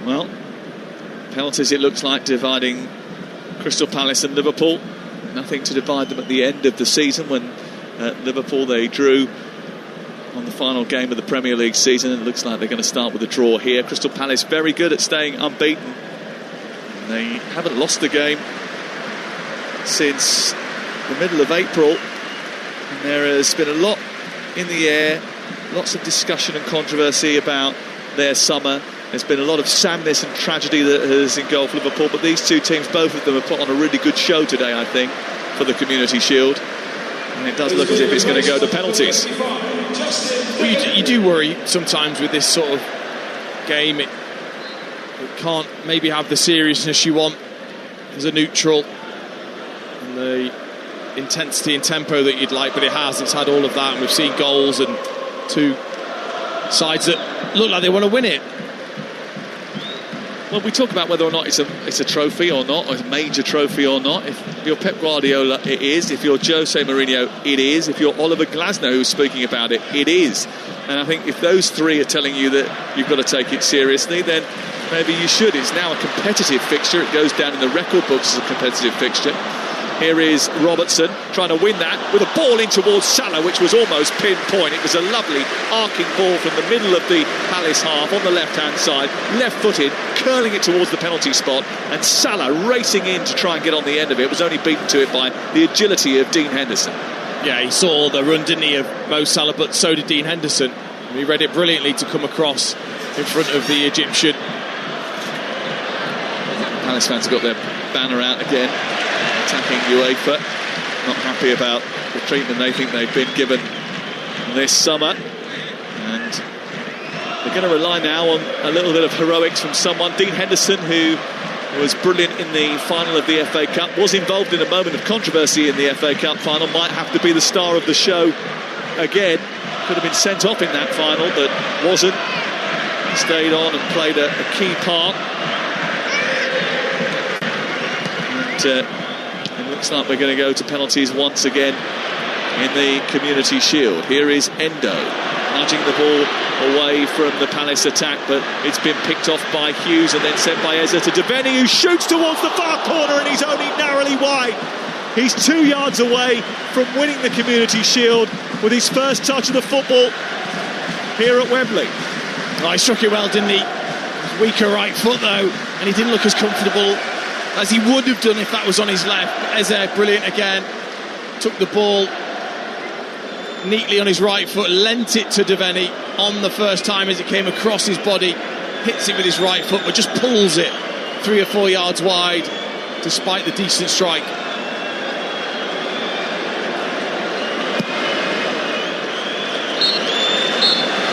Well, penalties, it looks like, dividing Crystal Palace and Liverpool. Nothing to divide them at the end of the season, when Liverpool, they drew on the final game of the Premier League season, and it looks like they're going to start with a draw here. Crystal Palace very good at staying unbeaten. They haven't lost a game since the middle of April, and there has been a lot in the air, lots of discussion and controversy about their summer. There's been a lot of sadness and tragedy that has engulfed Liverpool, but these two teams, both of them, have put on a really good show today, I think, for the Community Shield, and it does look as if it's going to go to penalties. Well, you do worry sometimes with this sort of game. It can't maybe have the seriousness you want as a neutral, and the intensity and tempo that you'd like, but it has. It's had all of that, and we've seen goals and two sides that look like they want to win it. Well, we talk about whether or not it's a trophy or not, or a major trophy or not. If you're Pep Guardiola, it is. If you're Jose Mourinho, it is. If you're Oliver Glasner, who's speaking about it, it is. And I think if those three are telling you that you've got to take it seriously, then maybe you should. It's now a competitive fixture. It goes down in the record books as a competitive fixture. Here is Robertson trying to win that with a ball in towards Salah, which was almost pinpoint. It was a lovely arcing ball from the middle of the Palace half on the left-hand side, left-footed, curling it towards the penalty spot, and Salah racing in to try and get on the end of it. Was only beaten to it by the agility of Dean Henderson. Yeah, he saw the run, didn't he, of Mo Salah, but so did Dean Henderson. He read it brilliantly to come across in front of the Egyptian. Palace fans have got their banner out again, attacking UEFA, not happy about the treatment they think they've been given this summer, and they're going to rely now on a little bit of heroics from someone. Dean Henderson, who was brilliant in the final of the FA Cup, was involved in a moment of controversy in the FA Cup final, might have to be the star of the show again. Could have been sent off in that final, but wasn't. Stayed on and played a key part. And It looks like we're going to go to penalties once again in the Community Shield. Here is Endo nudging the ball away from the Palace attack, but it's been picked off by Hughes and then sent by Eza to Devaney, who shoots towards the far corner, and he's only narrowly wide. He's 2 yards away from winning the Community Shield with his first touch of the football here at Wembley. Oh, he struck it well, didn't he? Weaker right foot though, and he didn't look as comfortable as he would have done if that was on his left. Eze, brilliant again, took the ball neatly on his right foot, lent it to Devaney on the first time as it came across his body, hits it with his right foot, but just pulls it 3 or 4 yards wide despite the decent strike.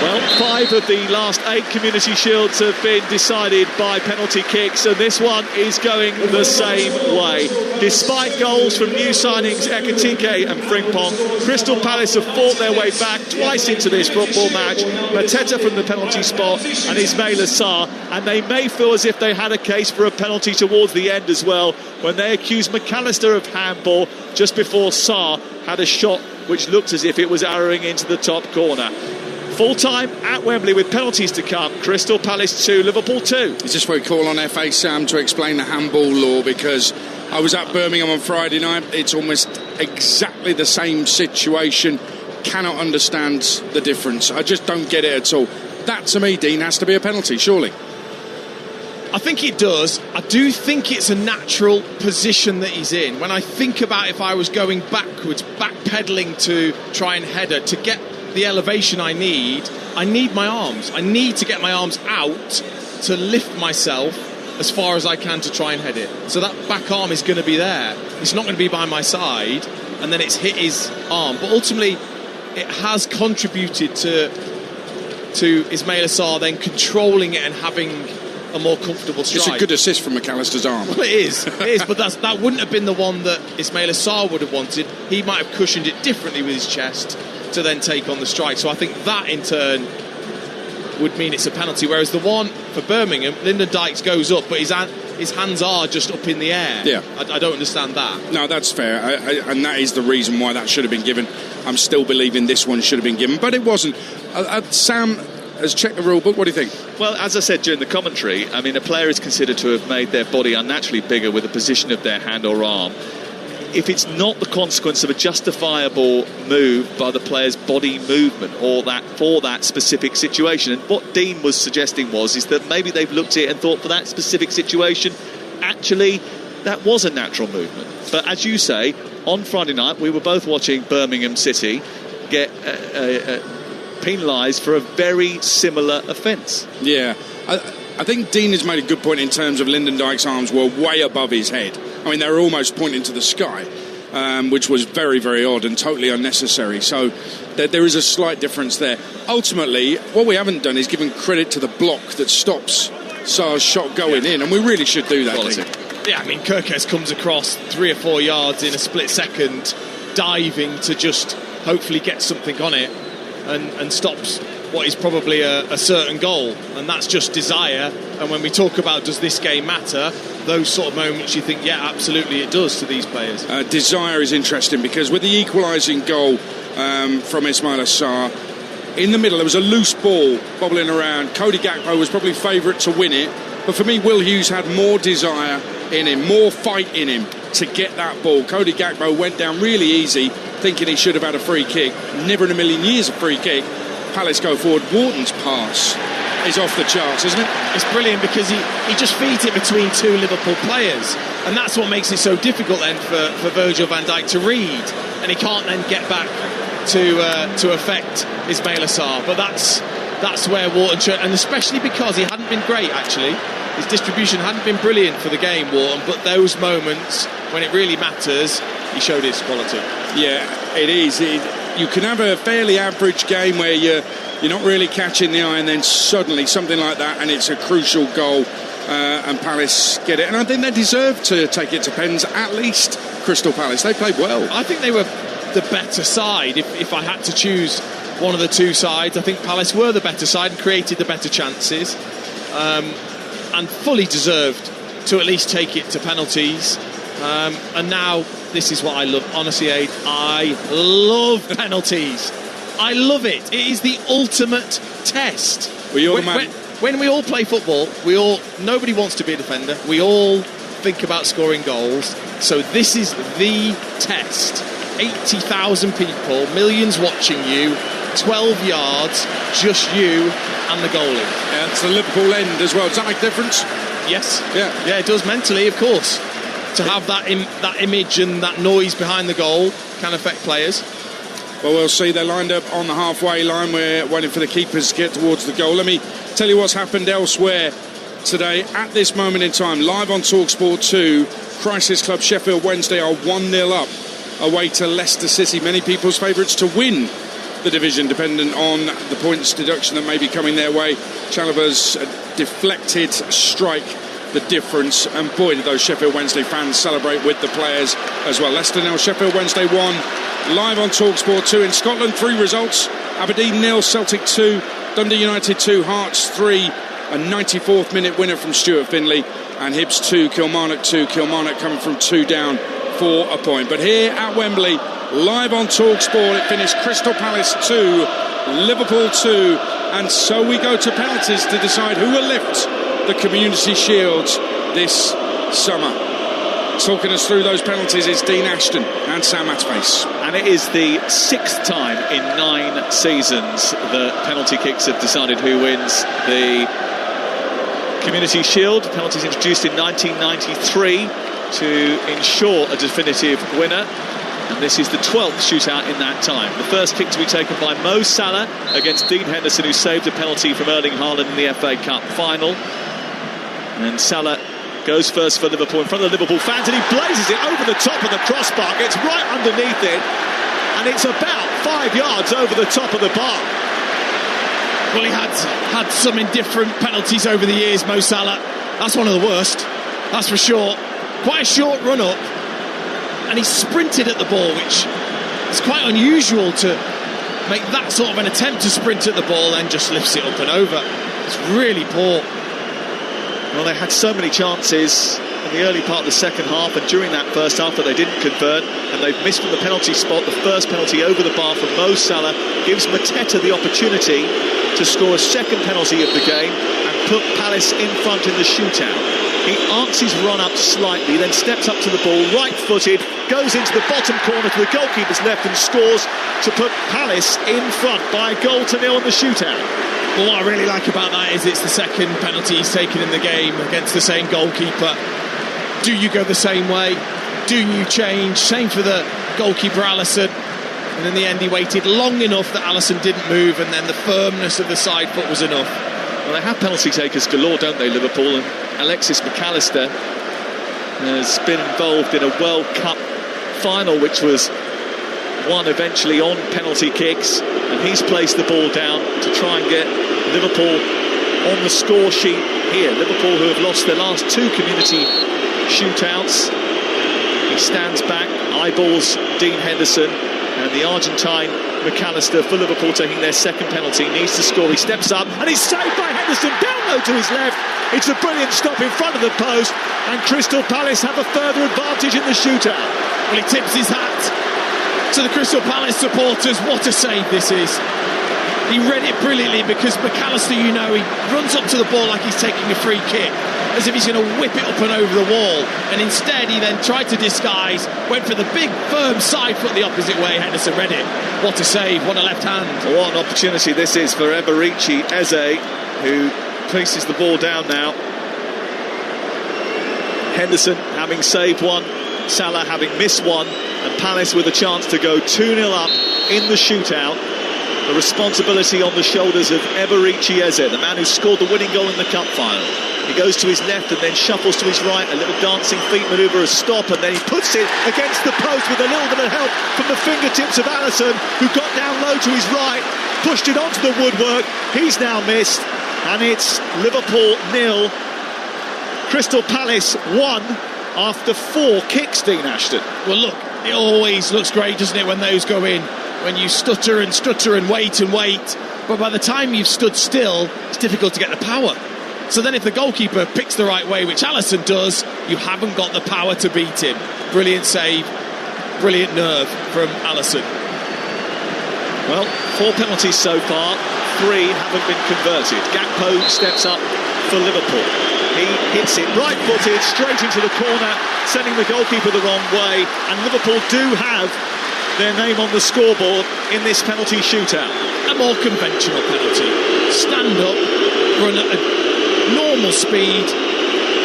Well, 5 of the last 8 Community Shields have been decided by penalty kicks, and this one is going the same way. Despite goals from new signings Ekitike and Frimpong, Crystal Palace have fought their way back twice into this football match. Mateta from the penalty spot and Ismail Assar, and they may feel as if they had a case for a penalty towards the end as well, when they accused McAllister of handball just before Sarr had a shot which looked as if it was arrowing into the top corner. Full time at Wembley with penalties to come. Crystal Palace 2, Liverpool 2. Is this where we call on FA Sam to explain the handball law? Because I was at Birmingham on Friday night. It's almost exactly the same situation. Cannot understand the difference. I just don't get it at all. That, to me, Dean, has to be a penalty, surely. I think it does. I do think it's a natural position that he's in. When I think about if I was going backwards, backpedaling to try and header, to get the elevation I need my arms. I need to get my arms out to lift myself as far as I can to try and head it. So that back arm is going to be there. It's not going to be by my side, and then it's hit his arm. But ultimately, it has contributed to Ismail Assar then controlling it and having a more comfortable strike. It's a good assist from McAllister's arm. Well, it is, but that wouldn't have been the one that Ismail Assar would have wanted. He might have cushioned it differently with his chest to then take on the strike. So I think that in turn would mean it's a penalty, whereas the one for Birmingham, Lyndon Dykes goes up, but his hands are just up in the air. Yeah, I don't understand that. No, that's fair, and that is the reason why that should have been given. I'm still believing this one should have been given, but it wasn't. Sam has checked the rule book. What do you think? Well, as I said during the commentary, I mean, a player is considered to have made their body unnaturally bigger with the position of their hand or arm if it's not the consequence of a justifiable move by the player's body movement or that for that specific situation. And what Dean was suggesting is that maybe they've looked at it and thought for that specific situation, actually, that was a natural movement. But as you say, on Friday night, we were both watching Birmingham City get penalised for a very similar offence. Yeah, I think Dean has made a good point in terms of Lyndon Dykes' arms were way above his head. I mean, they were almost pointing to the sky, which was very, very odd and totally unnecessary. So there is a slight difference there. Ultimately, what we haven't done is given credit to the block that stops Sarr's shot going in, and we really should do that. Yeah, I mean, Kirkes comes across 3 or 4 yards in a split second, diving to just hopefully get something on it, and stops what is probably a certain goal, and that's just desire. And when we talk about does this game matter, those sort of moments you think, yeah, absolutely it does to these players. Desire is interesting because with the equalising goal from Ismail Assar, in the middle there was a loose ball bobbling around. Cody Gakpo was probably favourite to win it, but for me Will Hughes had more desire in him, more fight in him to get that ball. Cody Gakpo went down really easy, thinking he should have had a free kick. Never in a million years a free kick. Palace go forward. Wharton's pass is off the charts, isn't it? It's brilliant because he just feeds it between 2 Liverpool players, and that's what makes it so difficult then for Virgil van Dijk to read, and he can't then get back to affect Ismail Assar. But that's where Wharton, and especially because he hadn't been great actually, his distribution hadn't been brilliant for the game, Wharton, but those moments when it really matters, he showed his quality. Yeah, it is. You can have a fairly average game where you're not really catching the eye, and then suddenly something like that, and it's a crucial goal, and Palace get it. And I think they deserve to take it to pens, at least Crystal Palace. They played well. I think they were the better side. If I had to choose one of the two sides, I think Palace were the better side and created the better chances, and fully deserved to at least take it to penalties. And now, this is what I love. Honestly, Aid, I love penalties. I love it. It is the ultimate test. When we all play football, nobody wants to be a defender. We all think about scoring goals. So this is the test. 80,000 people, millions watching you, 12 yards, just you and the goalie. Yeah, it's the Liverpool end as well. Does that make a difference? Yes. Yeah, it does mentally, of course. To have that image and that noise behind the goal can affect players. Well, we'll see. They're lined up on the halfway line. We're waiting for the keepers to get towards the goal. Let me tell you what's happened elsewhere today. At this moment in time, live on Talksport 2, Crisis Club Sheffield Wednesday are 1-0 up away to Leicester City. Many people's favourites to win the division, dependent on the points deduction that may be coming their way. Chalobah's deflected strike the difference, and boy did those Sheffield Wednesday fans celebrate with the players as well. Leicester 0, Sheffield Wednesday 1. Live on Talksport 2. In Scotland, 3 results: Aberdeen 0, Celtic 2, Dundee United 2, Hearts 3. A 94th minute winner from Stuart Findlay, and Hibs 2, Kilmarnock 2. Kilmarnock coming from 2 down for a point. But here at Wembley, live on Talksport, it finished Crystal Palace 2, Liverpool 2, and so we go to penalties to decide who will lift the Community Shields this summer. Talking us through those penalties is Dean Ashton and Sam Matface. And it is the 6th time in 9 seasons that penalty kicks have decided who wins the Community Shield. Penalties introduced in 1993 to ensure a definitive winner. And this is the 12th shootout in that time. The first kick to be taken by Mo Salah against Dean Henderson, who saved a penalty from Erling Haaland in the FA Cup final. And Salah goes first for Liverpool in front of the Liverpool fans, and he blazes it over the top of the crossbar, gets right underneath it, and it's about 5 yards over the top of the bar. Well, he had some indifferent penalties over the years, Mo Salah. That's one of the worst, that's for sure. Quite a short run up, and he sprinted at the ball, which is quite unusual to make that sort of an attempt to sprint at the ball, then just lifts it up and over. It's really poor. Well, they had so many chances in the early part of the second half and during that first half that they didn't convert, and they've missed from the penalty spot. The first penalty over the bar from Mo Salah gives Mateta the opportunity to score a second penalty of the game and put Palace in front in the shootout. He arcs his run up slightly, then steps up to the ball, right-footed, goes into the bottom corner to the goalkeeper's left and scores to put Palace in front by a goal to 0 in the shootout. Well, what I really like about that is it's the second penalty he's taken in the game against the same goalkeeper. Do you go the same way? Do you change? Same for the goalkeeper, Alisson. And in the end, he waited long enough that Alisson didn't move, and then the firmness of the side foot was enough. Well, they have penalty takers galore, don't they, Liverpool? And Alexis McAllister has been involved in a World Cup final, which was won eventually on penalty kicks, and he's placed the ball down to try and get Liverpool on the score sheet here. Liverpool, who have lost their last 2 community shootouts. He stands back, eyeballs Dean Henderson, and the Argentine McAllister for Liverpool taking their second penalty. Needs to score, he steps up and he's saved by Henderson, down low to his left. It's a brilliant stop in front of the post, and Crystal Palace have a further advantage in the shootout. Well, he tips his hat to the Crystal Palace supporters. What a save this is. He read it brilliantly, because McAllister, you know, he runs up to the ball like he's taking a free kick, as if he's going to whip it up and over the wall, and instead he then tried to disguise, went for the big firm side foot the opposite way. Henderson read it. What a save, what a left hand. What an opportunity this is for Eberici Eze, who places the ball down now. Henderson having saved one, Salah having missed one, and Palace with a chance to go 2-0 up in the shootout. The responsibility on the shoulders of Eberici Eze, the man who scored the winning goal in the cup final. He goes to his left and then shuffles to his right, a little dancing feet manoeuvre, a stop, and then he puts it against the post with a little bit of help from the fingertips of Alisson, who got down low to his right, pushed it onto the woodwork. He's now missed, and it's Liverpool 0, Crystal Palace 1 after 4 kicks, Dean Ashton. Well, look, it always looks great, doesn't it, when those go in? When you stutter and wait, but by the time you've stood still, it's difficult to get the power So then if the goalkeeper picks the right way, which Alisson does, you haven't got the power to beat him. Brilliant save, brilliant nerve from Alisson. Well, 4 penalties so far, 3 haven't been converted. Gakpo steps up for Liverpool. He hits it right-footed, straight into the corner, sending the goalkeeper the wrong way. And Liverpool do have their name on the scoreboard in this penalty shootout. A more conventional penalty. Stand up, run at a normal speed,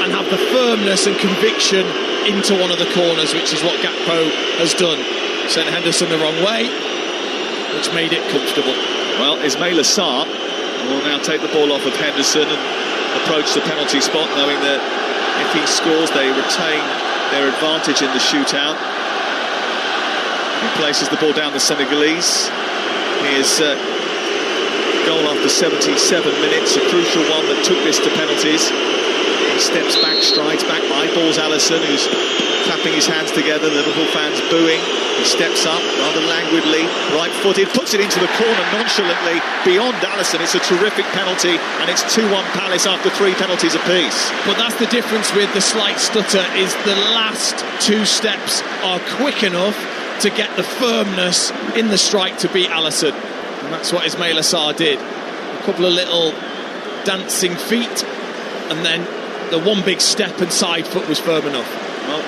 and have the firmness and conviction into one of the corners, which is what Gakpo has done. Sent Henderson the wrong way, which made it comfortable. Well, Ismaila Sarr will now take the ball off of Henderson and approach the penalty spot, knowing that if he scores, they retain their advantage in the shootout. He places the ball down the Senegalese. His goal after 77 minutes, a crucial one that took this to penalties. He steps back, strides back, eyeballs Alisson, who's clapping his hands together, Liverpool fans booing. He steps up rather languidly, right-footed, puts it into the corner nonchalantly beyond Alisson. It's a terrific penalty, and it's 2-1 Palace after 3 penalties apiece. But that's the difference with the slight stutter, is the last 2 steps are quick enough to get the firmness in the strike to beat Alisson. And that's what Ismaila Sarr did. A couple of little dancing feet, and then the one big step and side foot was firm enough. Well,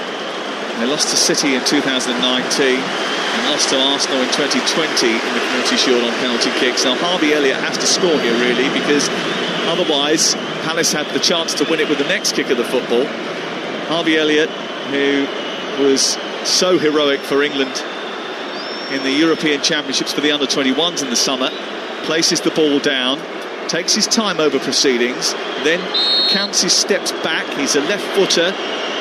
they lost to City in 2019 and lost to Arsenal in 2020 in the Community Shield on penalty kicks. Now Harvey Elliott has to score here really, because otherwise Palace had the chance to win it with the next kick of the football. Harvey Elliott, who was so heroic for England in the European Championships for the under-21s in the summer, places the ball down, takes his time over proceedings, then counts his steps back. He's a left footer.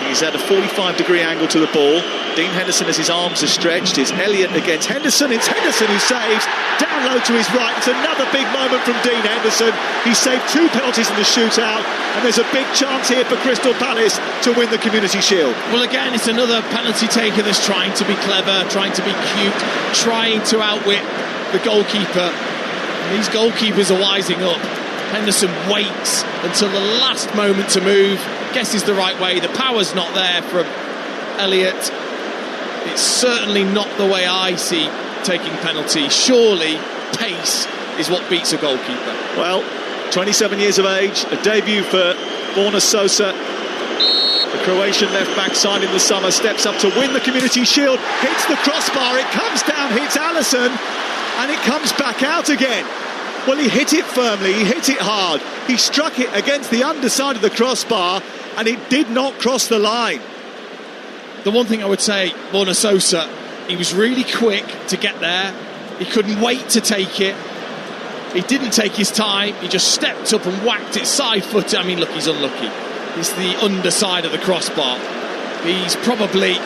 He's at a 45-degree angle to the ball. Dean Henderson, as his arms are stretched, is Elliott against Henderson. It's Henderson who saves. Down low to his right. It's another big moment from Dean Henderson. He saved 2 penalties in the shootout, and there's a big chance here for Crystal Palace to win the Community Shield. Well, again, it's another penalty taker that's trying to be clever, trying to be cute, trying to outwit the goalkeeper. And these goalkeepers are wising up. Henderson waits until the last moment to move, guesses the right way. The power's not there from Elliott. It's certainly not the way I see taking penalties. Surely pace is what beats a goalkeeper. Well, 27 years of age, a debut for Borna Sosa. The Croatian left-back signed in the summer, steps up to win the Community Shield, hits the crossbar, it comes down, hits Alisson, and it comes back out again. Well, he hit it firmly, he hit it hard. He struck it against the underside of the crossbar, and it did not cross the line. The one thing I would say, Borna Sosa, he was really quick to get there. He couldn't wait to take it. He didn't take his time. He just stepped up and whacked it side-footed. I mean, look, he's unlucky. It's the underside of the crossbar. He's probably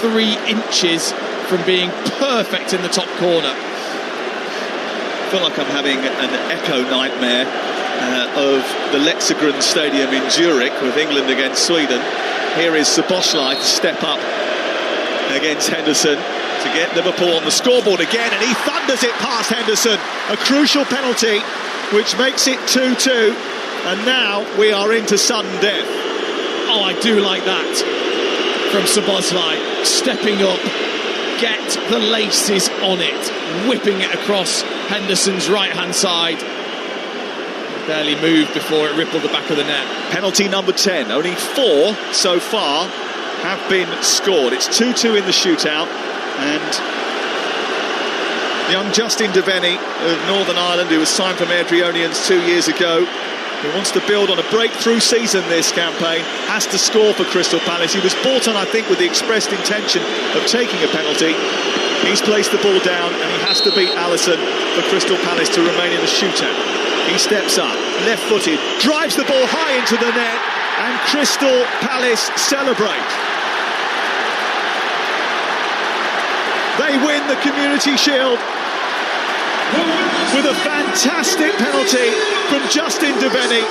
3 inches from being perfect in the top corner. I feel like I'm having an echo nightmare of the Lexigran Stadium in Zurich with England against Sweden. Here is Szoboszlai to step up against Henderson to get Liverpool on the scoreboard again, and he thunders it past Henderson. A crucial penalty which makes it 2-2, and now we are into sudden death. Oh, I do like that from Szoboszlai, stepping up, get the laces on it, whipping it across Henderson's right-hand side. Barely moved before it rippled the back of the net. Penalty number 10. Only 4 so far have been scored. It's 2-2 in the shootout, and young Justin Devaney of Northern Ireland, who was signed from Airdrieonians 2 years ago, who wants to build on a breakthrough season this campaign, has to score for Crystal Palace. He was brought on, I think, with the expressed intention of taking a penalty. He's placed the ball down, and he has to beat Alisson for Crystal Palace to remain in the shootout. He steps up, left-footed, drives the ball high into the net, and Crystal Palace celebrate. They win the Community Shield with a fantastic penalty from Justin Devaney.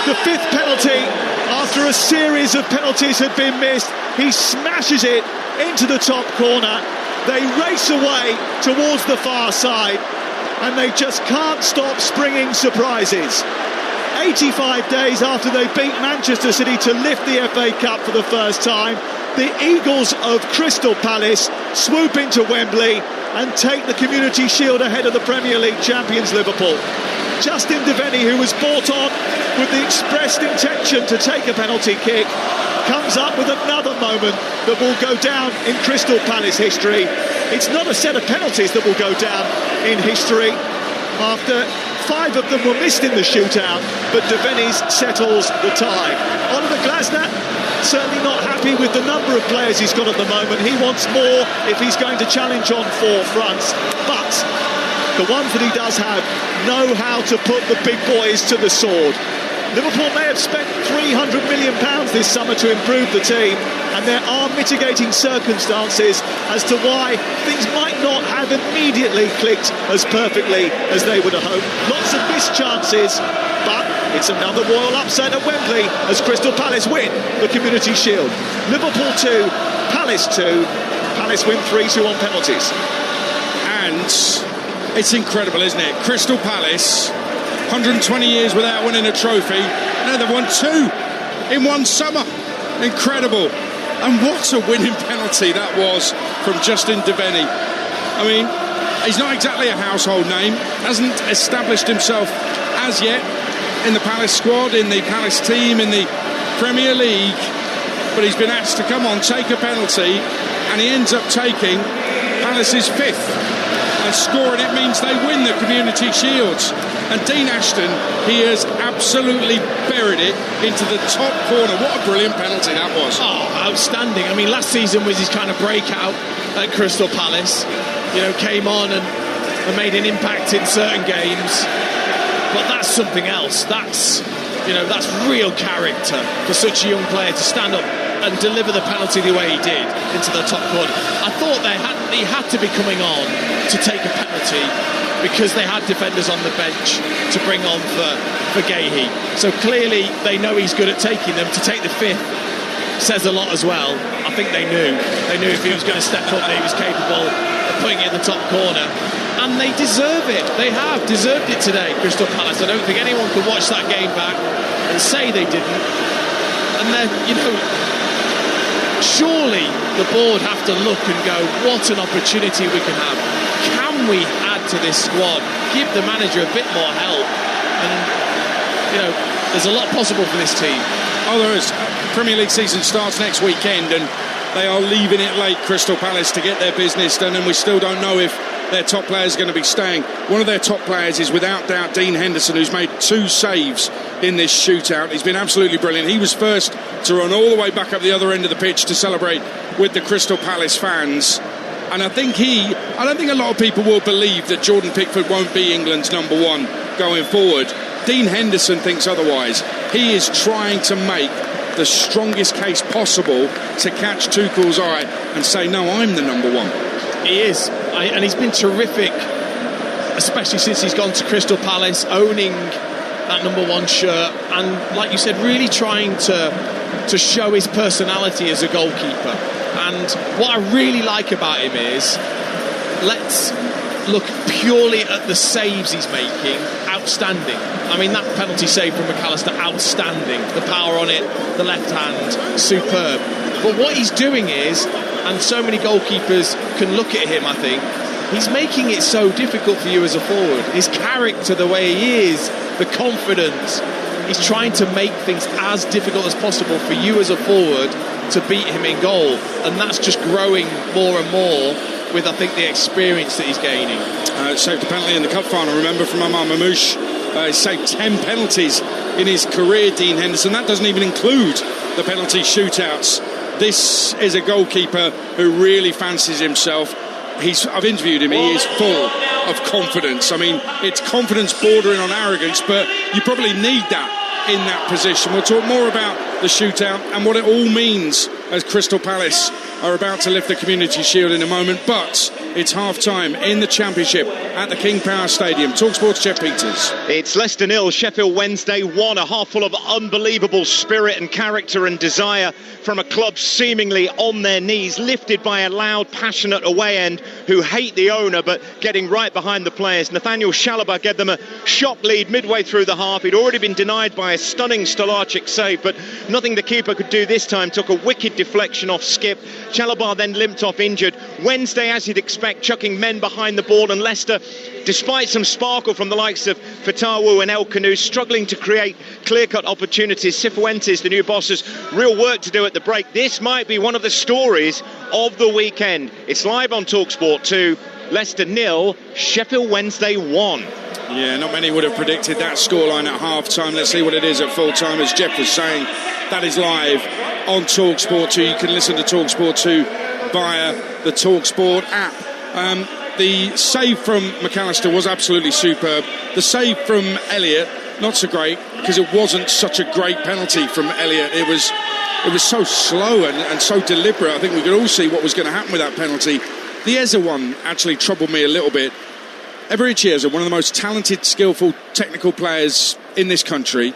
The 5th penalty after a series of penalties had been missed. He smashes it into the top corner. They race away towards the far side, and they just can't stop springing surprises. 85 days after they beat Manchester City to lift the FA Cup for the first time, the Eagles of Crystal Palace swoop into Wembley and take the Community Shield ahead of the Premier League champions Liverpool. Justin Devaney, who was brought on with the expressed intention to take a penalty kick, comes up with another moment that will go down in Crystal Palace history. It's not a set of penalties that will go down in history, after 5 of them were missed in the shootout, but Devaney's settles the tie. Oliver Glasner certainly not happy with the number of players he's got at the moment. He wants more if he's going to challenge on 4 fronts, but the ones that he does have know how to put the big boys to the sword. Liverpool may have spent £300 million this summer to improve the team, and there are mitigating circumstances as to why things might not have immediately clicked as perfectly as they would have hoped. Lots of missed chances, but it's another royal upset at Wembley as Crystal Palace win the Community Shield. Liverpool 2, Palace 2. Palace win 3-2 on penalties. And it's incredible, isn't it? Crystal Palace, 120 years without winning a trophy. Now they've won 2 in one summer. Incredible. And what a winning penalty that was from Justin Devaney. I mean, he's not exactly a household name, hasn't established himself as yet in the Palace squad, in the Palace team, in the Premier League, but he's been asked to come on, take a penalty, and he ends up taking Palace's 5th and scoring. It means they win the Community Shields. And Dean Ashton, he has absolutely buried it into the top corner. What a brilliant penalty that was. Oh, outstanding. I mean, last season was his kind of breakout at Crystal Palace. You know, came on and made an impact in certain games. But that's something else. That's real character for such a young player to stand up and deliver the penalty the way he did into the top corner. I thought he had to be coming on to take a penalty because they had defenders on the bench to bring on for Gahey. So clearly they know he's good at taking them. To take the 5th says a lot as well. I think they knew if he was going to step up that he was capable of putting it in the top corner. And they deserve it. They have deserved it today, Crystal Palace. I don't think anyone could watch that game back and say they didn't. And then, surely the board have to look and go, what an opportunity we can have. Can we add to this squad? Give the manager a bit more help. And, there's a lot possible for this team. Oh, there is. Premier League season starts next weekend, and they are leaving it late, Crystal Palace, to get their business done, and we still don't know if their top players are going to be staying. One of their top players is without doubt Dean Henderson, who's made 2 saves in this shootout. He's been absolutely brilliant. He was first to run all the way back up the other end of the pitch to celebrate with the Crystal Palace fans. And I don't think a lot of people will believe that Jordan Pickford won't be England's number 1 going forward. Dean Henderson thinks otherwise. He is trying to make the strongest case possible to catch Tuchel's eye and say, no, I'm the number 1. He is, and he's been terrific, especially since he's gone to Crystal Palace, owning that number 1 shirt, and like you said, really trying to show his personality as a goalkeeper. And what I really like about him is, let's look purely at the saves he's making. Outstanding. I mean, that penalty save from McAllister, outstanding. The power on it, the left hand, superb. But what he's doing is, and so many goalkeepers can look at him, I think, he's making it so difficult for you as a forward. His character, the way he is, the confidence, he's trying to make things as difficult as possible for you as a forward to beat him in goal. And that's just growing more and more with, I think, the experience that he's gaining. Saved a penalty in the cup final, remember, from Amar Mamouche. He saved 10 penalties in his career, Dean Henderson. That doesn't even include the penalty shootouts. This is a goalkeeper who really fancies himself. I've interviewed him. He is full of confidence. I mean, it's confidence bordering on arrogance, but you probably need that in that position. We'll talk more about the shootout and what it all means as Crystal Palace are about to lift the Community Shield in a moment. But it's half-time in the Championship. at the King Power Stadium. Talksport's Jeff Peters. It's Leicester 0, Sheffield Wednesday 1, a half full of unbelievable spirit and character and desire from a club seemingly on their knees, lifted by a loud, passionate away end who hate the owner but getting right behind the players. Nathaniel Chalobah gave them a shock lead midway through the half. He'd already been denied by a stunning Stolarczyk save, but nothing the keeper could do this time. Took a wicked deflection off skip. Chalobah then limped off injured. Wednesday, as you'd expect, chucking men behind the ball, and Leicester, despite some sparkle from the likes of Fatawu and El Kanu, struggling to create clear-cut opportunities. Cifuentes, the new boss, has real work to do at the break. This might be one of the stories of the weekend. It's live on Talksport 2. Leicester 0, Sheffield Wednesday 1. Yeah, not many would have predicted that scoreline at half-time. Let's see what it is at full-time. As Jeff was saying, that is live on Talksport 2. You can listen to Talksport 2 via the Talksport app. The save from McAllister was absolutely superb. The save from Elliott, not so great, because it wasn't such a great penalty from Elliott. It was so slow and so deliberate. I think we could all see what was going to happen with that penalty. The Eze one actually troubled me a little bit. Eberechi Eze, one of the most talented, skillful, technical players in this country.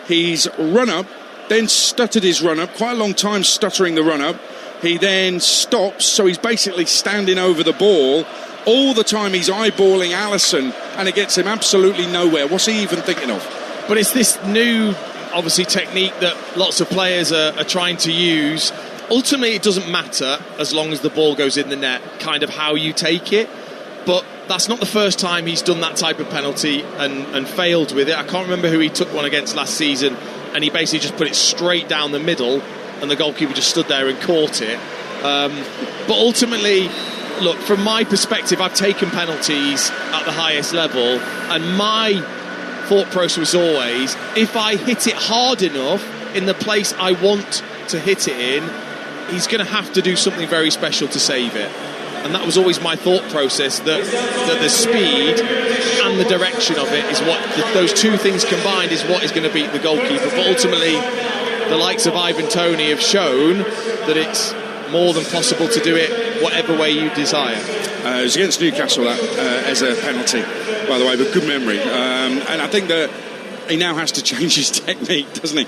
He's run up, then stuttered his run up, quite a long time stuttering the run up. He then stops, so he's basically standing over the ball. All the time he's eyeballing Alisson, and it gets him absolutely nowhere. What's he even thinking of? But it's this new, obviously, technique that lots of players are trying to use. Ultimately, it doesn't matter as long as the ball goes in the net, kind of how you take it. But that's not the first time he's done that type of penalty and failed with it. I can't remember who he took one against last season, and he basically just put it straight down the middle, and the goalkeeper just stood there and caught it. But ultimately, look, from my perspective, I've taken penalties at the highest level, and my thought process was always, if I hit it hard enough in the place I want to hit it in, he's going to have to do something very special to save it. And that was always my thought process, that the speed and the direction of it is what, those two things combined is what is going to beat the goalkeeper. But ultimately, the likes of Ivan Toney have shown that it's more than possible to do it whatever way you desire. It was against Newcastle, that as a penalty, by the way, but good memory. And I think that he now has to change his technique, doesn't he?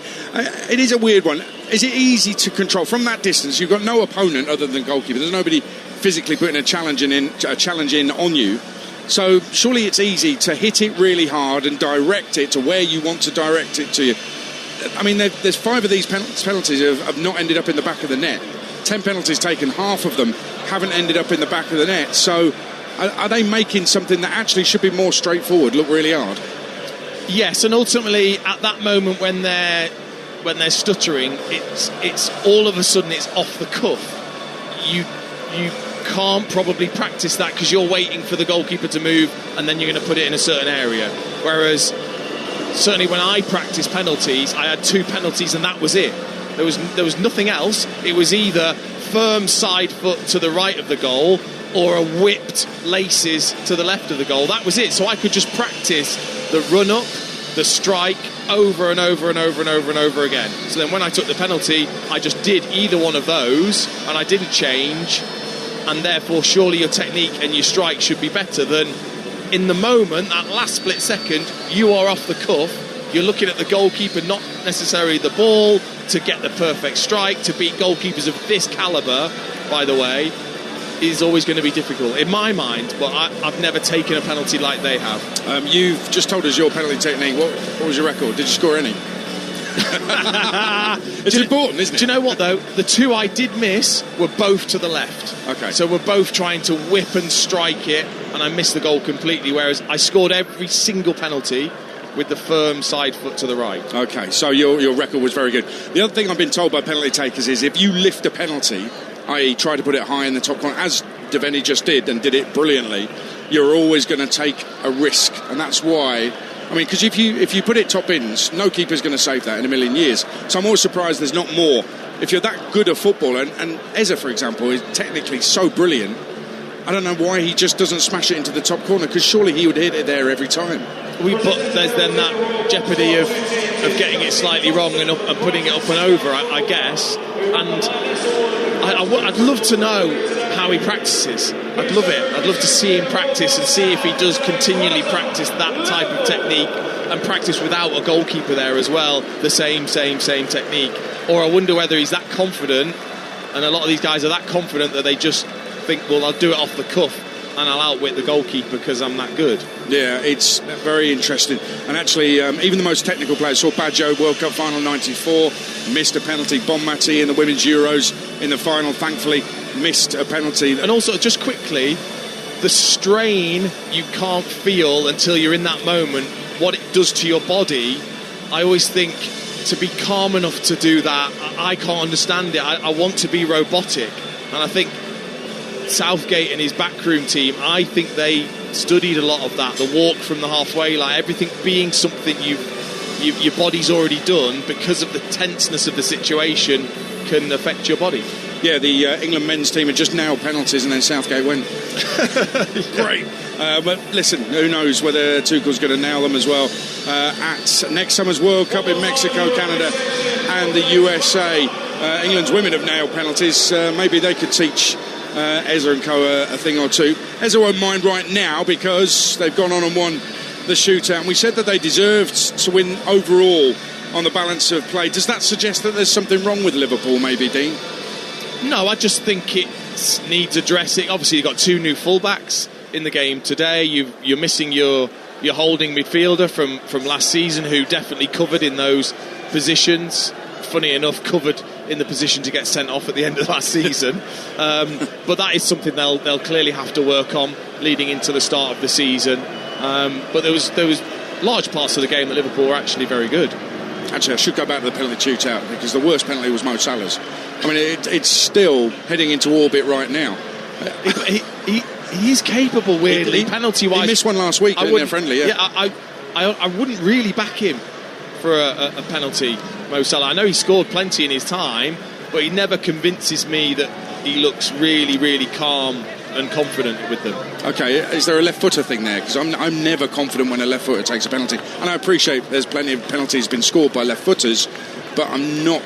It is a weird one. Is it easy to control? From that distance, you've got no opponent other than goalkeeper. There's nobody physically putting a challenge in on you. So surely it's easy to hit it really hard and direct it to where you want to direct it to you. I mean, there's 5 of these penalties have not ended up in the back of the net. 10 penalties taken, half of them haven't ended up in the back of the net. So are they making something that actually should be more straightforward look really hard? Yes, and ultimately at that moment when they're stuttering, it's all of a sudden it's off the cuff. You can't probably practice that because you're waiting for the goalkeeper to move and then you're going to put it in a certain area. Whereas certainly when I practiced penalties, I had 2 penalties and that was it. There was nothing else. It was either firm side foot to the right of the goal or a whipped laces to the left of the goal. That was it. So I could just practice the run-up, the strike, over and over and over and over and over again. So then when I took the penalty, I just did either one of those and I didn't change, and therefore surely your technique and your strike should be better than in the moment, that last split second, you are off the cuff. You're looking at the goalkeeper, not necessarily the ball, to get the perfect strike. To beat goalkeepers of this calibre, by the way, is always going to be difficult, in my mind, but I've never taken a penalty like they have. You've just told us your penalty technique. What was your record? Did you score any? It's important, isn't it? Do you know what, though? The 2 I did miss were both to the left. Okay. So we're both trying to whip and strike it, and I missed the goal completely, whereas I scored every single penalty with the firm side foot to the right. Okay, so your record was very good. The other thing I've been told by penalty takers is if you lift a penalty, i.e. try to put it high in the top corner, as Devaney just did and did it brilliantly, you're always going to take a risk. And that's why, I mean, because if you put it top bins, no keeper's going to save that in a million years. So I'm always surprised there's not more. If you're that good a footballer, and Eze, for example, is technically so brilliant, I don't know why he just doesn't smash it into the top corner, because surely he would hit it there every time. There's then that jeopardy of getting it slightly wrong and putting it up and over, I guess. And I'd love to know how he practices. I'd love it. I'd love to see him practice and see if he does continually practice that type of technique and practice without a goalkeeper there as well, the same technique. Or I wonder whether he's that confident, and a lot of these guys are that confident that they just think, well, I'll do it off the cuff and I'll outwit the goalkeeper because I'm that good. Yeah, it's very interesting. And actually, even the most technical players, saw Baggio, World Cup final 94, missed a penalty. Bonmati in the Women's Euros in the final, thankfully, missed a penalty. And also, just quickly, the strain you can't feel until you're in that moment, what it does to your body. I always think, to be calm enough to do that, I can't understand it. I want to be robotic. And I think Southgate and his backroom team, I think they studied a lot of that. The walk from the halfway line, everything being something your body's already done, because of the tenseness of the situation, can affect your body. Yeah, the England men's team had just nailed penalties and then Southgate went. Great. But listen, who knows whether Tuchel's going to nail them as well at next summer's World Cup in Mexico, Canada and the USA. England's women have nailed penalties. Maybe they could teach Ezra and co a thing or two. Ezra won't mind right now because they've gone on and won the shootout. And we said that they deserved to win overall on the balance of play. Does that suggest that there's something wrong with Liverpool, maybe, Dean? No, I just think it needs addressing. Obviously, you've got two new fullbacks in the game today. You're missing your holding midfielder from last season, who definitely covered in those positions. Funny enough, covered in the position to get sent off at the end of last season. But that is something they'll clearly have to work on leading into the start of the season. But there was large parts of the game that Liverpool were actually very good. Actually, I should go back to the penalty shootout, because the worst penalty was Mo Salah's. I mean, it's still heading into orbit right now. He's capable, weirdly, penalty-wise. He missed one last week in their friendly, yeah. I wouldn't really back him for a penalty, Mo Salah. I know he scored plenty in his time, but he never convinces me that he looks really, really calm and confident with them. Okay, is there a left footer thing there? Because I'm never confident when a left footer takes a penalty. And I appreciate there's plenty of penalties been scored by left footers, but I'm not.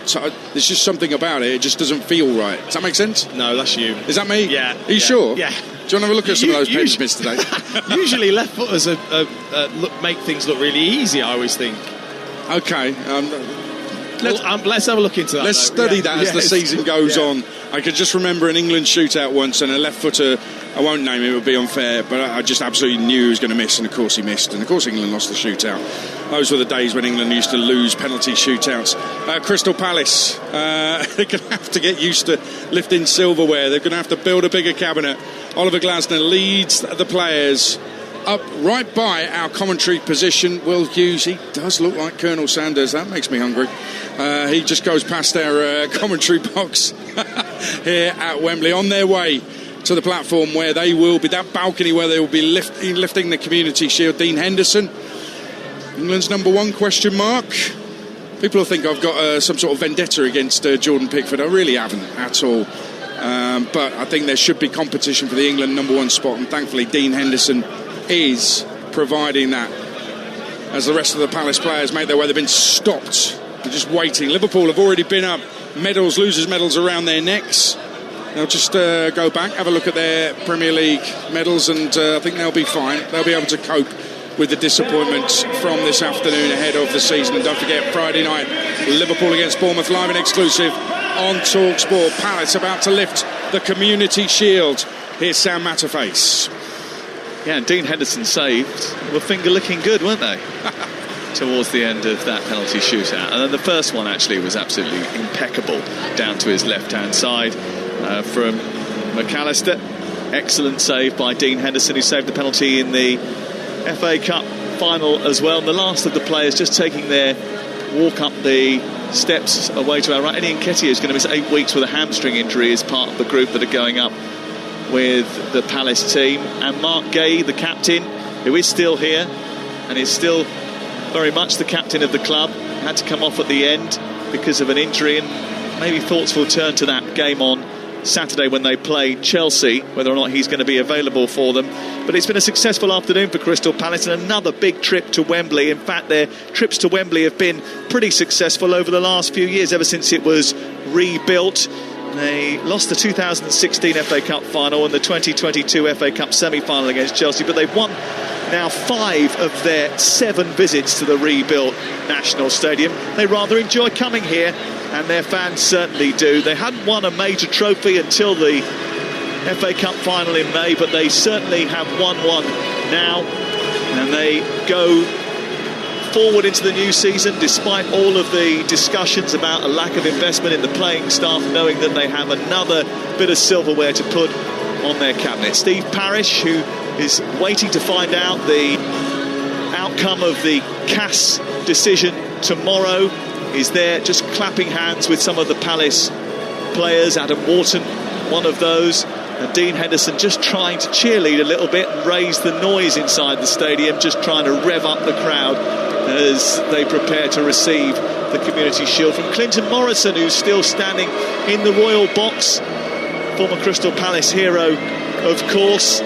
There's just something about it. It just doesn't feel right. Does that make sense? No, that's you. Is that me? Yeah. Are you sure? Yeah. Do you want to have a look at some of those papers missed today? Usually left footers make things look really easy, I always think. Okay. Let's have a look into that. Let's study that as the season goes on. I could just remember an England shootout once, and a left footer, I won't name him, it would be unfair, but I just absolutely knew he was going to miss, and of course he missed, and of course England lost the shootout. Those were the days when England used to lose penalty shootouts. Crystal Palace, they're going to have to get used to lifting silverware. They're going to have to build a bigger cabinet. Oliver Glasner leads the players up right by our commentary position. Will Hughes, he does look like Colonel Sanders. That makes me hungry. He just goes past our commentary box here at Wembley, on their way to the platform where they will be, that balcony where they will be lifting the Community Shield. Dean Henderson, England's number one, question mark. People will think I've got some sort of vendetta against Jordan Pickford. I really haven't at all. But I think there should be competition for the England number one spot, and thankfully Dean Henderson is providing that. As the rest of the Palace players make their way, they've been stopped. They're just waiting. Liverpool have already been up. Medals, losers' medals around their necks. They'll just go back, have a look at their Premier League medals, and I think they'll be fine. They'll be able to cope with the disappointment from this afternoon ahead of the season. And don't forget, Friday night, Liverpool against Bournemouth, live and exclusive on Talksport. Palace about to lift the Community Shield. Here's Sam Matterface. Yeah, and Dean Henderson saved were finger-licking good, weren't they? Towards the end of that penalty shootout. And then the first one actually was absolutely impeccable, down to his left-hand side from McAllister. Excellent save by Dean Henderson, who saved the penalty in the FA Cup final as well. And the last of the players just taking their walk up the steps away to our right. Eddie Nketiah is going to miss 8 weeks with a hamstring injury as part of the group that are going up with the Palace team. And Mark Gay, the captain, who is still here and is still very much the captain of the club, had to come off at the end because of an injury, and maybe thoughts will turn to that game on Saturday when they play Chelsea, whether or not he's going to be available for them. But it's been a successful afternoon for Crystal Palace and another big trip to Wembley. In fact, their trips to Wembley have been pretty successful over the last few years, ever since it was rebuilt. They lost the 2016 FA Cup final and the 2022 FA Cup semi-final against Chelsea, but they've won now 5 of their 7 visits to the rebuilt National Stadium. They rather enjoy coming here, and their fans certainly do. They hadn't won a major trophy until the FA Cup final in May, but they certainly have won one now, and they go forward into the new season despite all of the discussions about a lack of investment in the playing staff, knowing that they have another bit of silverware to put on their cabinet. Steve Parish, who is waiting to find out the outcome of the CAS decision tomorrow, is there just clapping hands with some of the Palace players. Adam Wharton, one of those, and Dean Henderson just trying to cheerlead a little bit and raise the noise inside the stadium, just trying to rev up the crowd as they prepare to receive the Community Shield from Clinton Morrison, who's still standing in the royal box, former Crystal Palace hero, of course,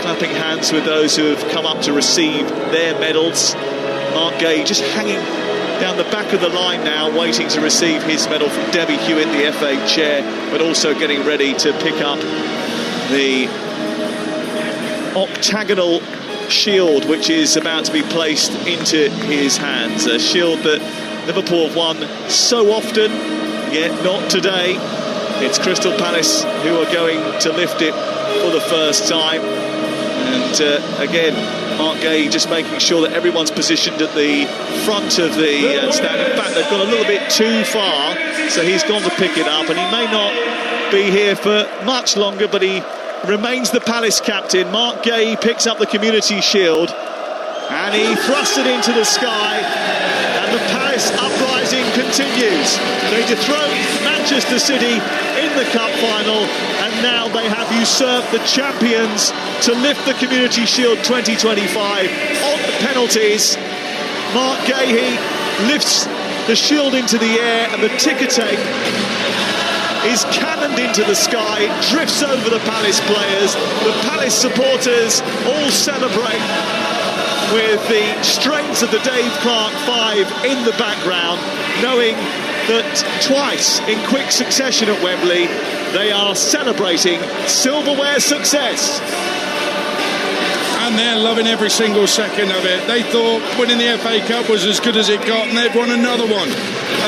clapping hands with those who have come up to receive their medals. Mark Gay just hanging down the back of the line now, waiting to receive his medal from Debbie Hewitt, the FA chair, but also getting ready to pick up the octagonal shield, which is about to be placed into his hands. A shield that Liverpool have won so often, yet not today. It's Crystal Palace who are going to lift it for the first time. And again, Mark Gay just making sure that everyone's positioned at the front of the stand. In fact, they've gone a little bit too far, so he's gone to pick it up, and he may not be here for much longer, but he remains the Palace captain. Mark Gay picks up the Community Shield, and he thrusts it into the sky, and the Palace uprising continues. They dethroned Manchester City in the cup final, and now they have usurped the champions to lift the Community Shield 2025 on the penalties. Mark Gay lifts the shield into the air, and the ticker tape is cannoned into the sky. It drifts over the Palace players. The Palace supporters all celebrate with the strains of the Dave Clark 5 in the background, knowing that twice in quick succession at Wembley they are celebrating silverware success. And they're loving every single second of it. They thought winning the FA Cup was as good as it got, and they've won another one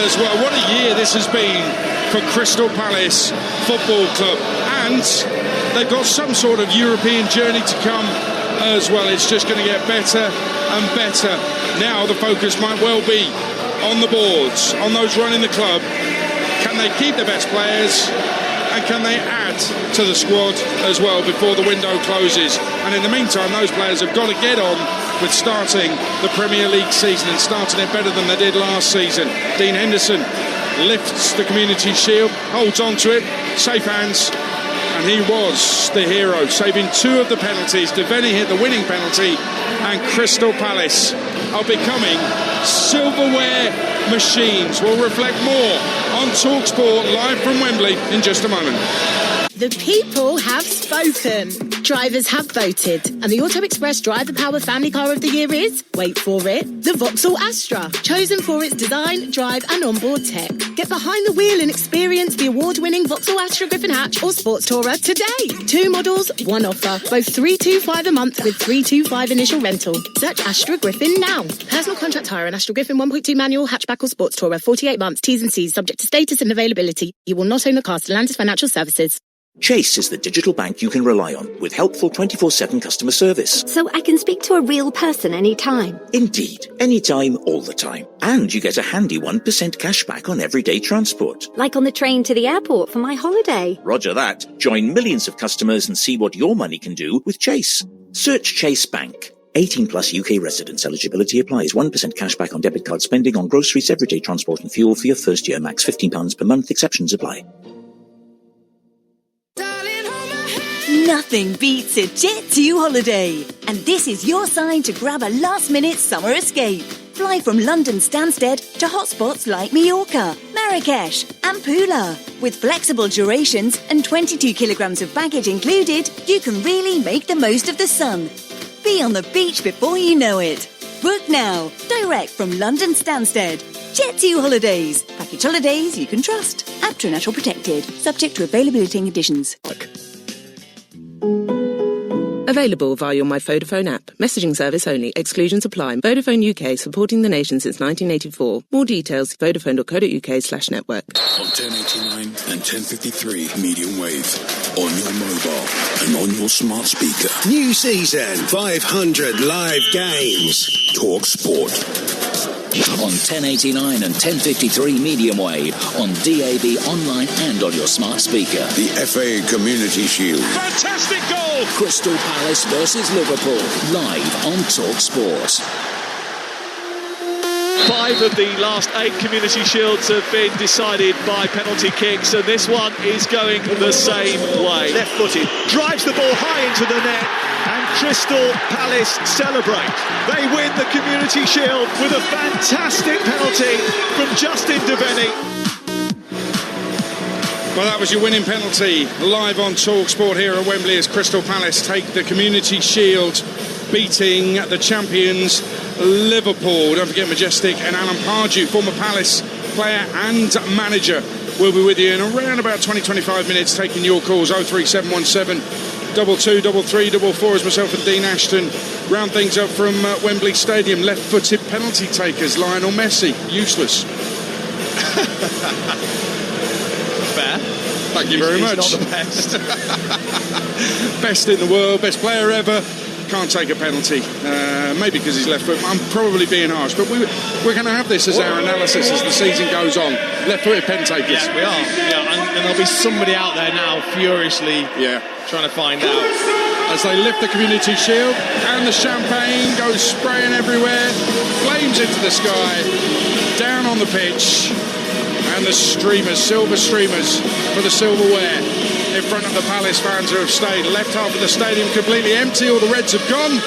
as well. What a year this has been for Crystal Palace Football Club, and they've got some sort of European journey to come as well. It's just going to get better and better. Now the focus might well be on the boards, on those running the club. Can they keep the best players, and can they add to the squad as well before the window closes? And in the meantime, those players have got to get on with starting the Premier League season and starting it better than they did last season. Dean Henderson lifts the Community Shield, holds on to it, safe hands, and he was the hero, saving 2 of the penalties. Devaney hit the winning penalty, and Crystal Palace are becoming silverware machines. We'll reflect more on Talksport live from Wembley in just a moment. The people have spoken. Drivers have voted. And the Auto Express Drive the Power Family Car of the Year is, wait for it, the Vauxhall Astra. Chosen for its design, drive and onboard tech. Get behind the wheel and experience the award-winning Vauxhall Astra Griffin Hatch or Sports Tourer today. 2 models, 1 offer. Both $325 a month with $325 initial rental. Search Astra Griffin now. Personal contract hire and Astra Griffin 1.2 manual, hatchback or Sports Tourer. 48 months, T's and C's, subject to status and availability. You will not own the car. Stellantis Financial Services. Chase is the digital bank you can rely on, with helpful 24/7 customer service. So I can speak to a real person anytime. Indeed, anytime, all the time. And you get a handy 1% cash back on everyday transport. Like on the train to the airport for my holiday. Roger that. Join millions of customers and see what your money can do with Chase. Search Chase Bank. 18 plus UK residents. Eligibility applies. 1% cash back on debit card spending on groceries, everyday transport and fuel for your first year. Max £15 per month. Exceptions apply. Nothing beats a Jet2 holiday. And this is your sign to grab a last-minute summer escape. Fly from London Stansted to hotspots like Mallorca, Marrakesh and Pula. With flexible durations and 22 kilograms of baggage included, you can really make the most of the sun. Be on the beach before you know it. Book now, direct from London Stansted. Jet2 Holidays. Package holidays you can trust. APTRA Natural Protected. Subject to availability and conditions. Available via your My Vodafone app. Messaging service only. Exclusions apply. Vodafone UK, supporting the nation since 1984. More details, vodafone.co.uk/network. On 1089 and 1053 medium wave. On your mobile and on your smart speaker. New season, 500 live games. Talksport. On 1089 and 1053 medium wave, on DAB online and on your smart speaker. The FA Community Shield. Fantastic goal! Crystal Palace versus Liverpool, live on Talksport. 5 of the last 8 Community Shields have been decided by penalty kicks, and this one is going the same way. Left-footed, drives the ball high into the net, and Crystal Palace celebrate. They win the Community Shield with a fantastic penalty from Justin Devenny. Well, that was your winning penalty, live on Talksport here at Wembley as Crystal Palace take the Community Shield, beating the champions Liverpool. Don't forget Majestic and Alan Pardew, former Palace player and manager, will be with you in around about 20-25 minutes, taking your calls. 03717 223344 as myself and Dean Ashton round things up from Wembley Stadium. Left-footed penalty takers, Lionel Messi, useless. Fair. Thank you very much. He's not the best. Best in the world, best player ever. Can't take a penalty, maybe because he's left foot. I'm probably being harsh, but we're going to have this as our analysis as the season goes on. Left-footed pen takers. Yeah, we are. Yeah, and there'll be somebody out there now furiously trying to find out. As they lift the Community Shield and the champagne goes spraying everywhere, flames into the sky, down on the pitch, and the streamers, silver streamers for the silverware in front of the Palace fans who have stayed. Left half of the stadium completely empty. All the Reds have gone.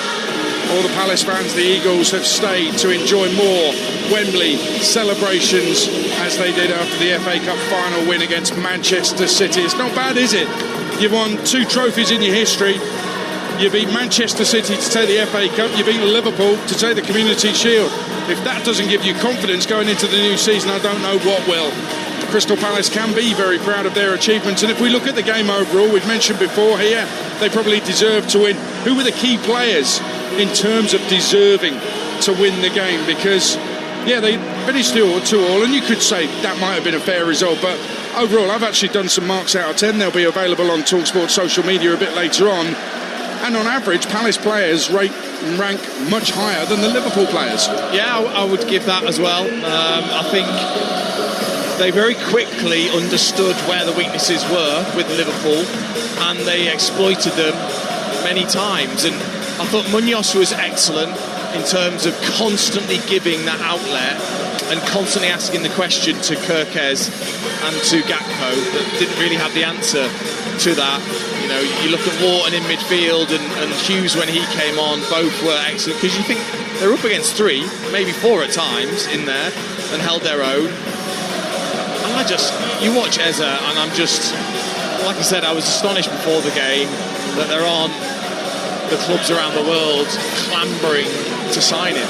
All the Palace fans, the Eagles, have stayed to enjoy more Wembley celebrations as they did after the FA Cup final win against Manchester City. It's not bad, is it? You've won 2 trophies in your history. You beat Manchester City to take the FA Cup. You beat Liverpool to take the Community Shield. If that doesn't give you confidence going into the new season, I don't know what will. Crystal Palace can be very proud of their achievements, and if we look at the game overall, we've mentioned before here, they probably deserve to win. Who were the key players in terms of deserving to win the game? Because, they finished 2-2, and you could say that might have been a fair result, but overall, I've actually done some marks out of 10. They'll be available on Talksport social media a bit later on. And on average, Palace players rank much higher than the Liverpool players. Yeah, I would give that as well. I think they very quickly understood where the weaknesses were with Liverpool, and they exploited them many times. And I thought Munoz was excellent in terms of constantly giving that outlet and constantly asking the question to Kirkez and to Gakpo that didn't really have the answer to that. You know, you look at Wharton in midfield and Hughes when he came on, both were excellent, because you think they're up against 3, maybe 4 at times in there, and held their own. And you watch Eze, and I'm just, like I said, I was astonished before the game that there aren't the clubs around the world clambering to sign him.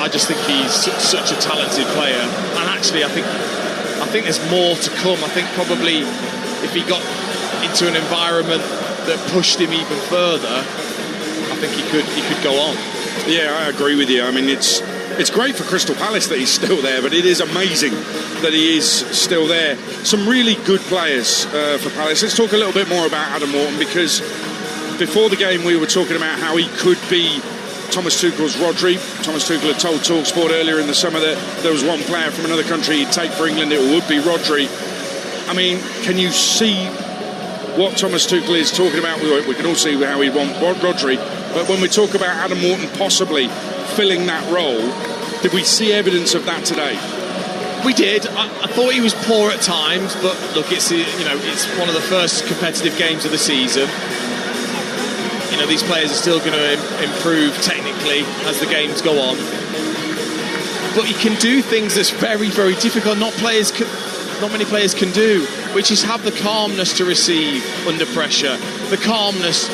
I just think he's such a talented player, and actually I think there's more to come. I think probably if he got into an environment that pushed him even further, I think he could go on. Yeah, I agree with you. I mean, it's great for Crystal Palace that he's still there, but it is amazing that he is still there. Some really good players for Palace. Let's talk a little bit more about Adam Wharton, because before the game we were talking about how he could be Thomas Tuchel's Rodri. Thomas Tuchel had told Talksport earlier in the summer that there was one player from another country he'd take for England, it would be Rodri. I mean, can you see what Thomas Tuchel is talking about? We can all see how he'd want Rodri, but when we talk about Adam Wharton possibly filling that role, did we see evidence of that today? We did. I thought he was poor at times, but look, it's one of the first competitive games of the season. You know, these players are still going to improve technically as the games go on. but he can do things that's very, very difficult. Not many players can do, which is have the calmness to receive under pressure, the calmness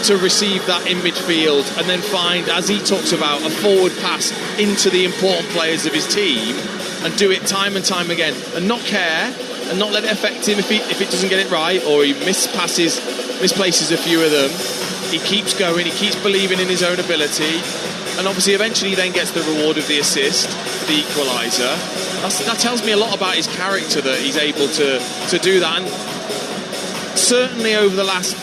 to receive that in midfield, and then find, as he talks about, a forward pass into the important players of his team, and do it time and time again, and not care, and not let it affect him if it doesn't get it right, or he misplaces a few of them. He keeps going, he keeps believing in his own ability, and obviously eventually he then gets the reward of the assist, the equaliser. That tells me a lot about his character, that he's able to do that. And certainly over the last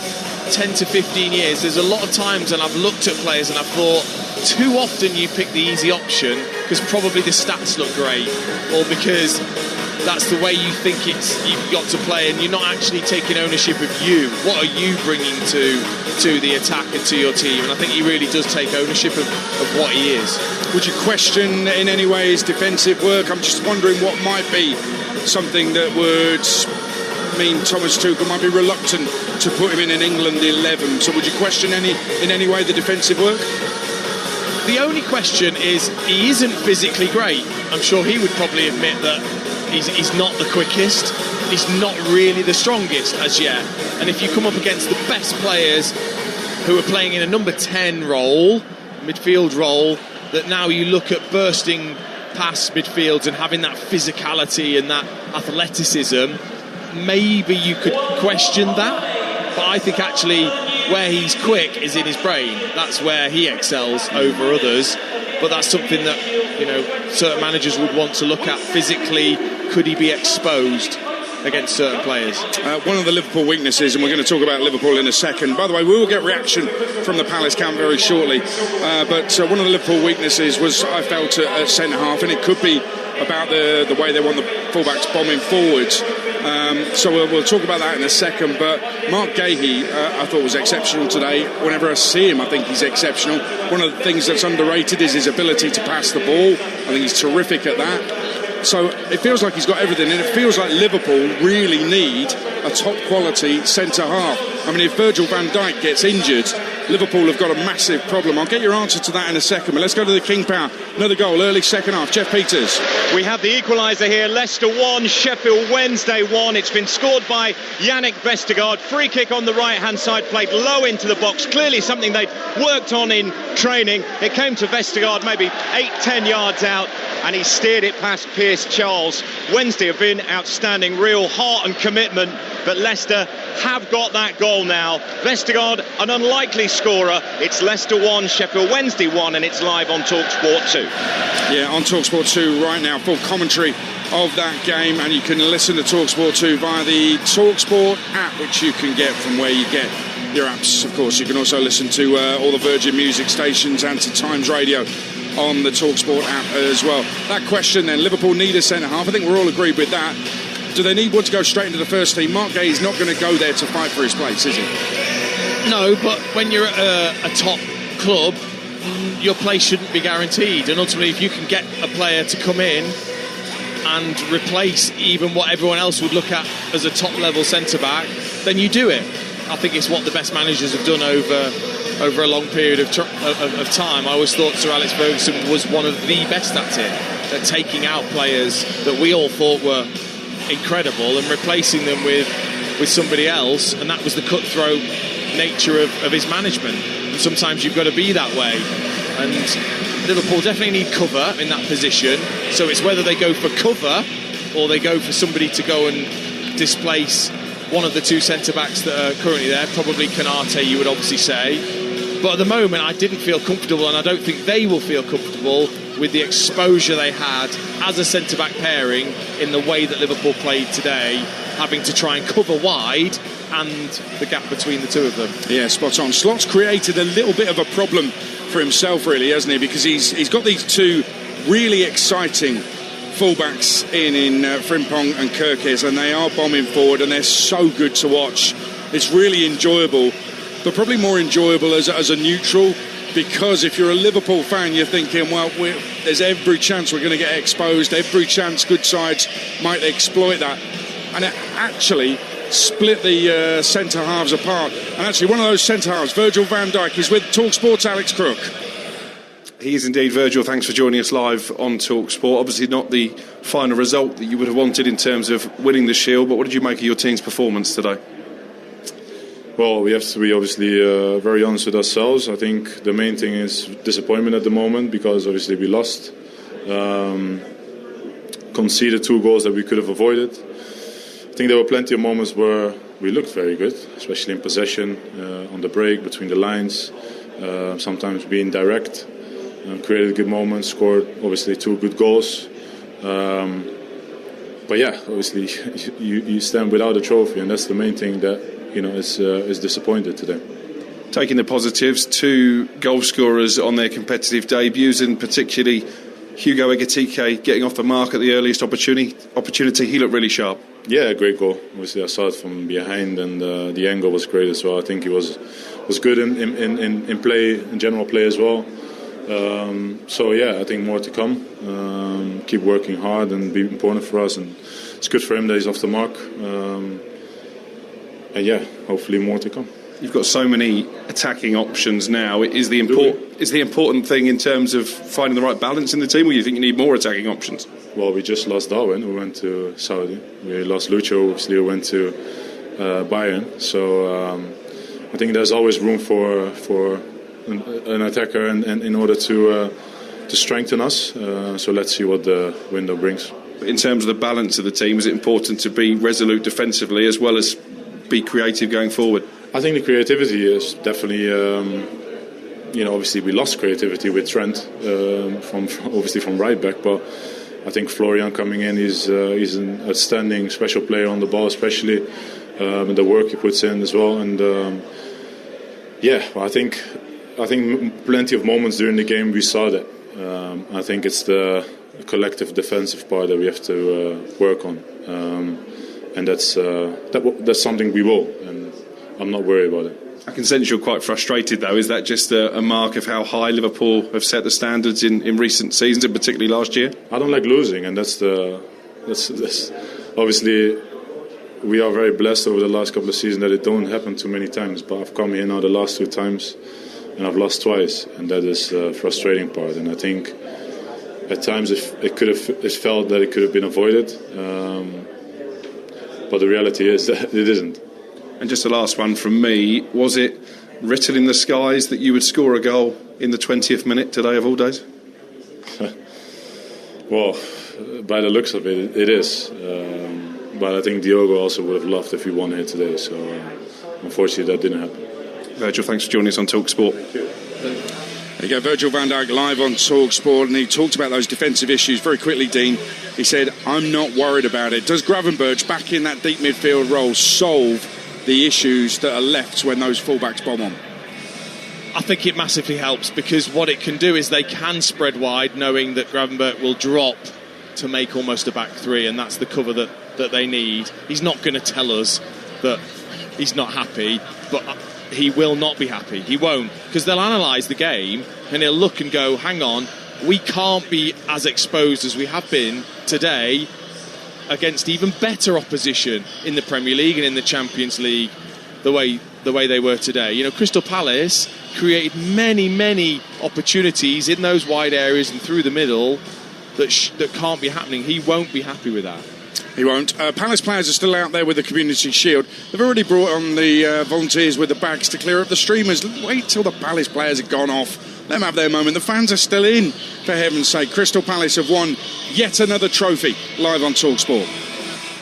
10 to 15 years, there's a lot of times when I've looked at players and I've thought, too often you pick the easy option because probably the stats look great, or because that's the way you think you've got to play, and you're not actually taking ownership of you. What are you bringing to the attack and to your team? And I think he really does take ownership of what he is. Would you question in any way his defensive work? I'm just wondering what might be something that would mean Thomas Tuchel might be reluctant to put him in an England 11. So would you question in any way the defensive work? The only question is, he isn't physically great. I'm sure he would probably admit that he's not the quickest, he's not really the strongest as yet. And if you come up against the best players who are playing in a number 10 role, midfield role, that now you look at bursting past midfields and having that physicality and that athleticism, maybe you could question that. But I think actually where he's quick is in his brain. That's where he excels over others. But that's something that, you know, certain managers would want to look at. Physically, could he be exposed against certain players? One of the Liverpool weaknesses, and we're going to talk about Liverpool in a second. By the way, we will get reaction from the Palace camp very shortly. But one of the Liverpool weaknesses was, I felt, at centre-half, and it could be about the way they want the fullbacks bombing forwards. So we'll talk about that in a second. But Mark Gahey, I thought, was exceptional today. Whenever I see him, I think he's exceptional. One of the things that's underrated is his ability to pass the ball. I think he's terrific at that. So it feels like he's got everything, and it feels like Liverpool really need a top-quality centre-half. I mean, if Virgil van Dijk gets injured, Liverpool have got a massive problem. I'll get your answer to that in a second, but let's go to the King Power. Another goal, early second half. Jeff Peters. We have the equaliser here. Leicester 1, Sheffield Wednesday 1. It's been scored by Yannick Vestergaard. Free kick on the right-hand side, played low into the box. Clearly something they'd worked on in training. It came to Vestergaard maybe 8-10 yards out, and he steered it past Pierce Charles. Wednesday have been outstanding, real heart and commitment, but Leicester have got that goal now. Vestergaard, an unlikely scorer. It's Leicester 1, Sheffield Wednesday 1, and it's live on Talksport 2. Yeah, on Talksport 2 right now, full commentary of that game, and you can listen to Talksport 2 via the Talksport app, which you can get from where you get your apps. Of course, you can also listen to all the Virgin Music stations and to Times Radio on the Talksport app as well. That question then, Liverpool need a centre-half. I think we're all agreed with that. Do they need one to go straight into the first team? Mark Gay is not going to go there to fight for his place, is he? No, but when you're at a top club, your place shouldn't be guaranteed. And ultimately, if you can get a player to come in and replace even what everyone else would look at as a top-level centre-back, then you do it. I think it's what the best managers have done over a long period of time. I always thought Sir Alex Ferguson was one of the best at it, at taking out players that we all thought were incredible and replacing them with somebody else, and that was the cutthroat nature of his management. And sometimes you've got to be that way, and Liverpool definitely need cover in that position. So it's whether they go for cover or they go for somebody to go and displace one of the two centre-backs that are currently there, probably Kanate, you would obviously say. But at the moment, I didn't feel comfortable, and I don't think they will feel comfortable with the exposure they had as a centre-back pairing in the way that Liverpool played today, having to try and cover wide and the gap between the two of them. Yeah, spot on. Slot's created a little bit of a problem for himself, really, hasn't he? Because he's got these two really exciting fullbacks in Frimpong and Kirkes, and they are bombing forward, and they're so good to watch. It's really enjoyable, but probably more enjoyable as a neutral, because if you're a Liverpool fan, you're thinking, well, there's every chance we're going to get exposed, every chance good sides might exploit that. And it actually split the centre-halves apart. And actually, one of those centre-halves, Virgil van Dijk, is with Talksport's Alex Crook. He is indeed. Virgil, thanks for joining us live on Talksport. Obviously not the final result that you would have wanted in terms of winning the Shield, but what did you make of your team's performance today? Well, we have to be obviously very honest with ourselves. I think the main thing is disappointment at the moment, because obviously we lost. Conceded 2 goals that we could have avoided. I think there were plenty of moments where we looked very good, especially in possession, on the break, between the lines, sometimes being direct. Created good moments, scored obviously 2 good goals. But yeah, obviously you stand without a trophy, and that's the main thing that is disappointed today. Taking the positives, 2 goal scorers on their competitive debuts, and particularly Hugo Ekitike getting off the mark at the earliest opportunity. He looked really sharp. Yeah, great goal. Obviously I saw it from behind, and the angle was great as well. I think he was good in play, in general play as well. So yeah, I think more to come. Keep working hard and be important for us, and it's good for him that he's off the mark. And yeah, hopefully more to come. You've got so many attacking options now. Is the important thing in terms of finding the right balance in the team, or do you think you need more attacking options? Well, we just lost Darwin, who went to Saudi. We lost Lucho, obviously, who went to Bayern. So I think there's always room for an attacker, and in order to strengthen us. So let's see what the window brings. In terms of the balance of the team, is it important to be resolute defensively as well as be creative going forward? I think the creativity is definitely, obviously we lost creativity with Trent from right back, but I think Florian coming in, he's an outstanding special player on the ball, especially and the work he puts in as well. And I think plenty of moments during the game we saw that. I think it's the collective defensive part that we have to work on, and that's something we will, and I'm not worried about it. I can sense you're quite frustrated, though. Is that just a mark of how high Liverpool have set the standards in recent seasons, and particularly last year? I don't like losing, and that's obviously we are very blessed over the last couple of seasons that it don't happen too many times. But I've come here now the last 2 times, and I've lost twice, and that is the frustrating part. And I think at times it felt that it could have been avoided, but the reality is that it isn't. And just the last one from me, was it written in the skies that you would score a goal in the 20th minute today of all days? Well, by the looks of it, it is. But I think Diogo also would have loved if he won here today. So unfortunately that didn't happen. Virgil, thanks for joining us on Talksport. There you go, Virgil van Dijk live on Talksport, and he talked about those defensive issues very quickly, Dean. He said, I'm not worried about it. Does Gravenberch, back in that deep midfield role, solve the issues that are left when those fullbacks bomb on? I think it massively helps, because what it can do is they can spread wide, knowing that Gravenberch will drop to make almost a back 3, and that's the cover that they need. He's not going to tell us that he's not happy, but he will not be happy. He won't, because they'll analyse the game and he'll look and go, hang on, we can't be as exposed as we have been today against even better opposition in the Premier League and in the Champions League, the way they were today. Crystal Palace created many opportunities in those wide areas and through the middle that can't be happening. He won't be happy with that. He won't. Palace players are still out there with the Community Shield. They've already brought on the volunteers with the bags to clear up the streamers. Wait till the Palace players have gone off. Let them have their moment. The fans are still in, for heaven's sake. Crystal Palace have won yet another trophy, live on Talksport.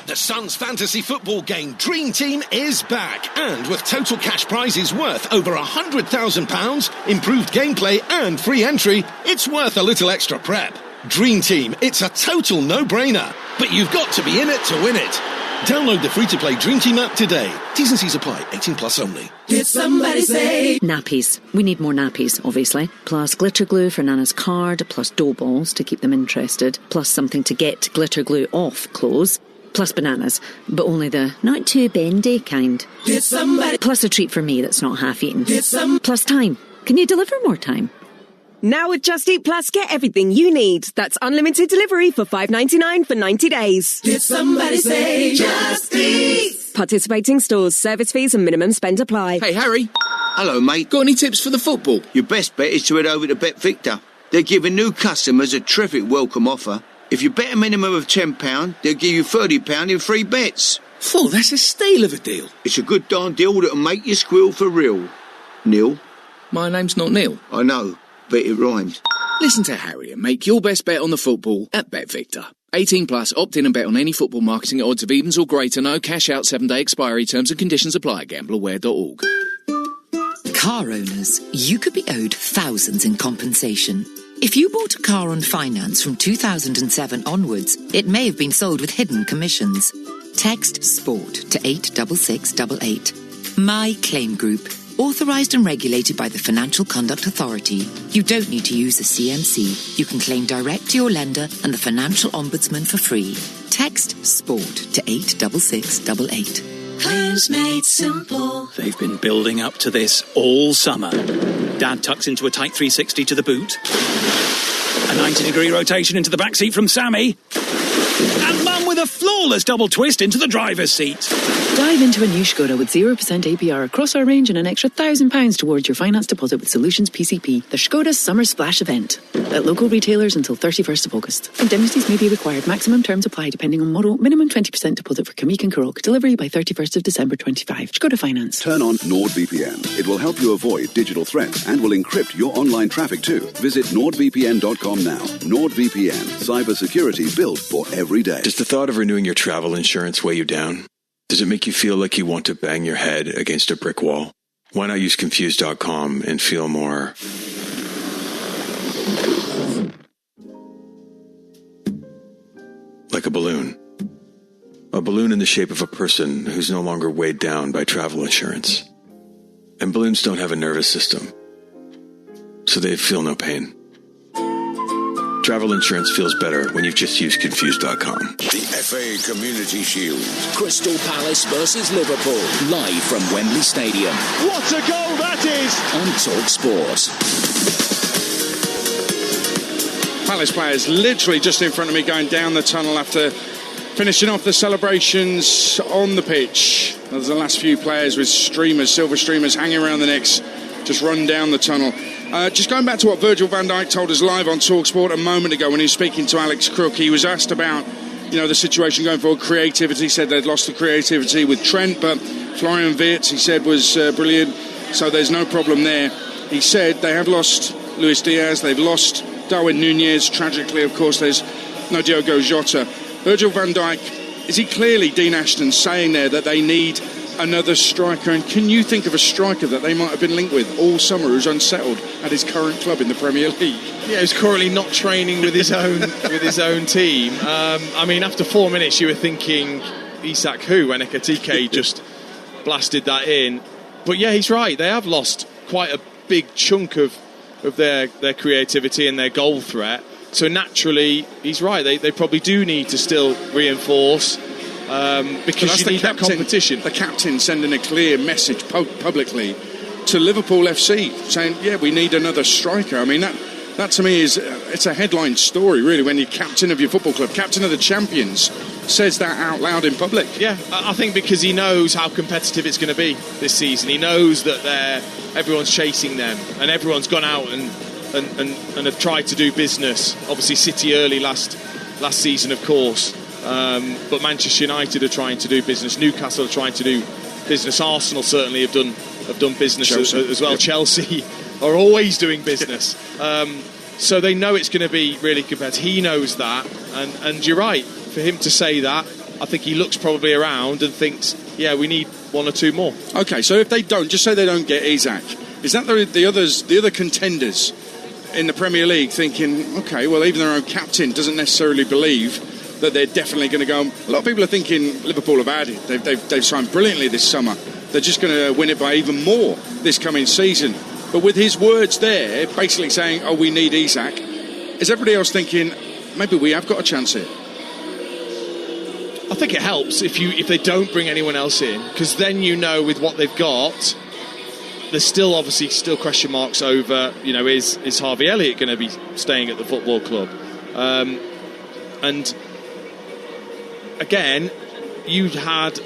The Sun's fantasy football game Dream Team is back, and with total cash prizes worth over £100,000, improved gameplay and free entry, it's worth a little extra prep. Dream Team, it's a total no-brainer, but you've got to be in it to win it. Download the free-to-play Dream Team app today. T's and C's apply. 18 plus only. Did somebody say? Nappies. We need more nappies, obviously. Plus glitter glue for Nana's card, plus dough balls to keep them interested, plus something to get glitter glue off clothes, plus bananas, but only the not too bendy kind. Did somebody? Plus a treat for me that's not half-eaten. Plus time. Can you deliver more time? Now with Just Eat Plus, get everything you need. That's unlimited delivery for $5.99 for 90 days. Did somebody say Just Eat? Participating stores, service fees and minimum spend apply. Hey, Harry. Hello, mate. Got any tips for the football? Your best bet is to head over to Bet Victor. They're giving new customers a terrific welcome offer. If you bet a minimum of £10, they'll give you £30 in free bets. Phew, that's a steal of a deal. It's a good darn deal that'll make you squeal for real. Neil? My name's not Neil. I know, but it rhymes. Listen to Harry and make your best bet on the football at BetVictor. 18 plus, opt in and bet on any football marketing at odds of evens or greater. No cash out, 7-day expiry. Terms and conditions apply. Gambleaware.org. Car owners, you could be owed thousands in compensation. If you bought a car on finance from 2007 onwards, it may have been sold with hidden commissions. Text SPORT to 86688. My Claim Group. Authorised and regulated by the Financial Conduct Authority. You don't need to use a CMC. You can claim direct to your lender and the Financial Ombudsman for free. Text SPORT to 86688. Claims made simple. They've been building up to this all summer. Dad tucks into a tight 360 to the boot. A 90-degree rotation into the backseat from Sammy. And Mum with a flawless double twist into the driver's seat. Dive into a new Skoda with 0% APR across our range and an extra £1,000 towards your finance deposit with Solutions PCP. The Skoda Summer Splash event. At local retailers until 31st of August. Indemnities may be required. Maximum terms apply depending on model. Minimum 20% deposit for Kamik and Karoq. Delivery by 31st of December 25. Skoda Finance. Turn on NordVPN. It will help you avoid digital threats and will encrypt your online traffic too. Visit NordVPN.com now. NordVPN. Cybersecurity built for every day. Does the thought of renewing your travel insurance weigh you down? Does it make you feel like you want to bang your head against a brick wall? Why not use Confused.com and feel more... like a balloon. A balloon in the shape of a person who's no longer weighed down by travel insurance. And balloons don't have a nervous system, so they feel no pain. Travel insurance feels better when you've just used Confused.com. The FA Community Shield. Crystal Palace versus Liverpool, live from Wembley Stadium. What a goal that is! On Talksport. Palace players literally just in front of me going down the tunnel after finishing off the celebrations on the pitch. There's the last few players with streamers, silver streamers hanging around the necks, just run down the tunnel. Just going back to what Virgil van Dijk told us live on Talksport a moment ago when he was speaking to Alex Crook, he was asked about, the situation going forward, creativity. He said they'd lost the creativity with Trent, but Florian Wirtz, he said, was brilliant, so there's no problem there. He said they have lost Luis Diaz, they've lost Darwin Nunez. Tragically, of course, there's no Diogo Jota. Virgil van Dijk, is he clearly, Dean Ashton, saying there that they need another striker? And can you think of a striker that they might have been linked with all summer who's unsettled at his current club in the Premier League? Yeah, he's currently not training with his own team. After 4 minutes, you were thinking Isak who when Ekitike just blasted that in. But yeah, he's right. They have lost quite a big chunk of their creativity and their goal threat. So naturally, he's right. They probably do need to still reinforce. Because you need that competition. The captain sending a clear message publicly to Liverpool FC saying, yeah, we need another striker. I mean, that to me it's a headline story, really, when you're captain of your football club, captain of the champions, says that out loud in public. Yeah, I think because he knows how competitive it's going to be this season. He knows that everyone's chasing them and everyone's gone out and have tried to do business. Obviously, City early last season, of course. But Manchester United are trying to do business. Newcastle are trying to do business. Arsenal certainly have done business as well. Yep. Chelsea are always doing business. So they know it's going to be really competitive. He knows that, and you're right. For him to say that, I think he looks probably around and thinks, yeah, we need one or two more. Okay, so if they don't, just say they don't get Isak, is that the other contenders in the Premier League thinking, okay, well, even their own captain doesn't necessarily believe that they're definitely going to go. A lot of people are thinking Liverpool have had it. They've signed brilliantly this summer. They're just going to win it by even more this coming season. But with his words there, basically saying, oh, we need Isak, is everybody else thinking, maybe we have got a chance here? I think it helps if they don't bring anyone else in, because then you know with what they've got, there's still obviously question marks over, is Harvey Elliott going to be staying at the football club? And again, you had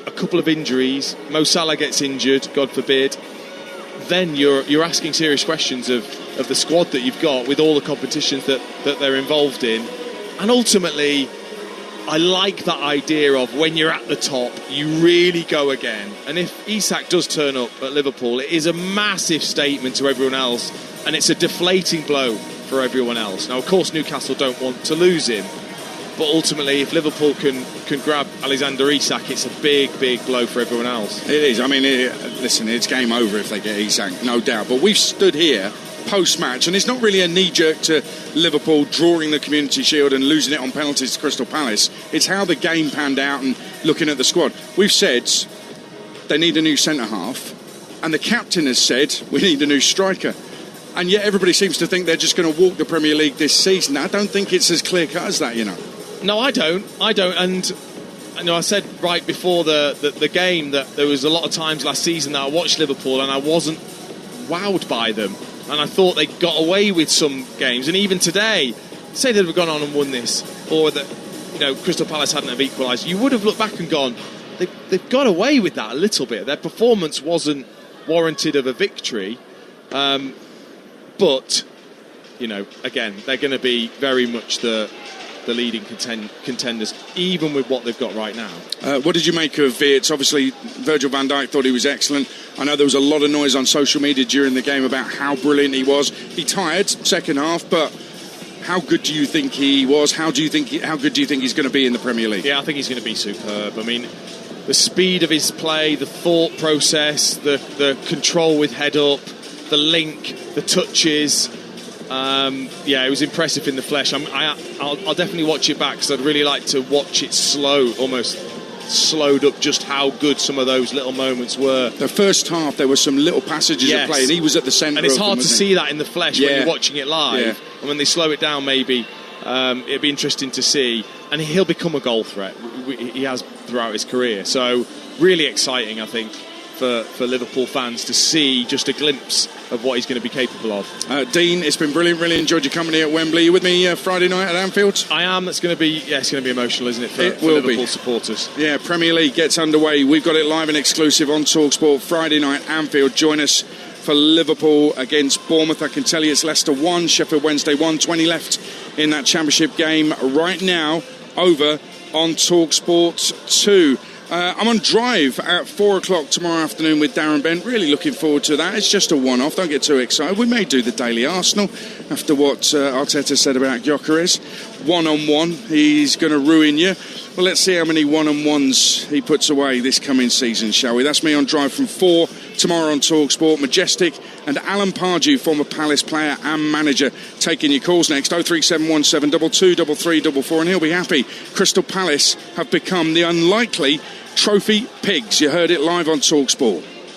a couple of injuries. Mo Salah gets injured, God forbid. Then you're asking serious questions of of the squad that you've got with all the competitions that they're involved in. And ultimately, I like that idea of when you're at the top, you really go again. And if Isak does turn up at Liverpool, it is a massive statement to everyone else, and it's a deflating blow for everyone else. Now, of course, Newcastle don't want to lose him, but ultimately, if Liverpool can grab Alexander Isak, it's a big blow for everyone else. It is. I mean, listen, it's game over if they get Isak, no doubt. But we've stood here post-match, and it's not really a knee-jerk to Liverpool drawing the Community Shield and losing it on penalties to Crystal Palace. It's how the game panned out and looking at the squad. We've said they need a new centre-half, and the captain has said we need a new striker. And yet everybody seems to think they're just going to walk the Premier League this season. I don't think it's as clear-cut as that, you know. No, I don't. And I said right before the game that there was a lot of times last season that I watched Liverpool and I wasn't wowed by them. And I thought they got away with some games. And even today, say they'd have gone on and won this, or that Crystal Palace hadn't have equalised, you would have looked back and gone, they've got away with that a little bit. Their performance wasn't warranted of a victory. But, again, they're going to be very much the leading contenders, even with what they've got right now. What did you make of it? Obviously, Virgil van Dijk thought he was excellent. I know there was a lot of noise on social media during the game about how brilliant he was. He tired second half, but how good do you think he was? How good do you think he's going to be in the Premier League? Yeah, I think he's going to be superb. I mean, the speed of his play, the thought process, the control with head up, the link, the touches. It was impressive in the flesh. I'll definitely watch it back because I'd really like to watch it slow, almost slowed up, just how good some of those little moments were. The first half, there were some little passages of play, and he was at the centre. And it's hard to see that in the flesh when you're watching it live. Yeah. And when they slow it down, maybe it'd be interesting to see. And he'll become a goal threat. He has throughout his career. So really exciting, I think, for Liverpool fans to see just a glimpse of what he's going to be capable of. Dean, it's been brilliant. Really enjoyed your company at Wembley. You with me Friday night at Anfield? I am. It's going to be emotional, isn't it, for Liverpool supporters? Yeah, Premier League gets underway. We've got it live and exclusive on Talksport. Friday night, Anfield. Join us for Liverpool against Bournemouth. I can tell you it's Leicester 1, Sheffield Wednesday 1, 20 left in that championship game right now over on Talksport 2. I'm on Drive at 4 o'clock tomorrow afternoon with Darren Bent. Really looking forward to that. It's just a one-off. Don't get too excited. We may do the Daily Arsenal after what Arteta said about Gyökeres. One-on-one. He's going to ruin you. Well, let's see how many one-on-ones he puts away this coming season, shall we? That's me on Drive from 4 tomorrow on Talksport. Majestic and Alan Pardew, former Palace player and manager, taking your calls next. 03717 223344, and he'll be happy. Crystal Palace have become the unlikely Trophy Pigs. You heard it live on Talksport.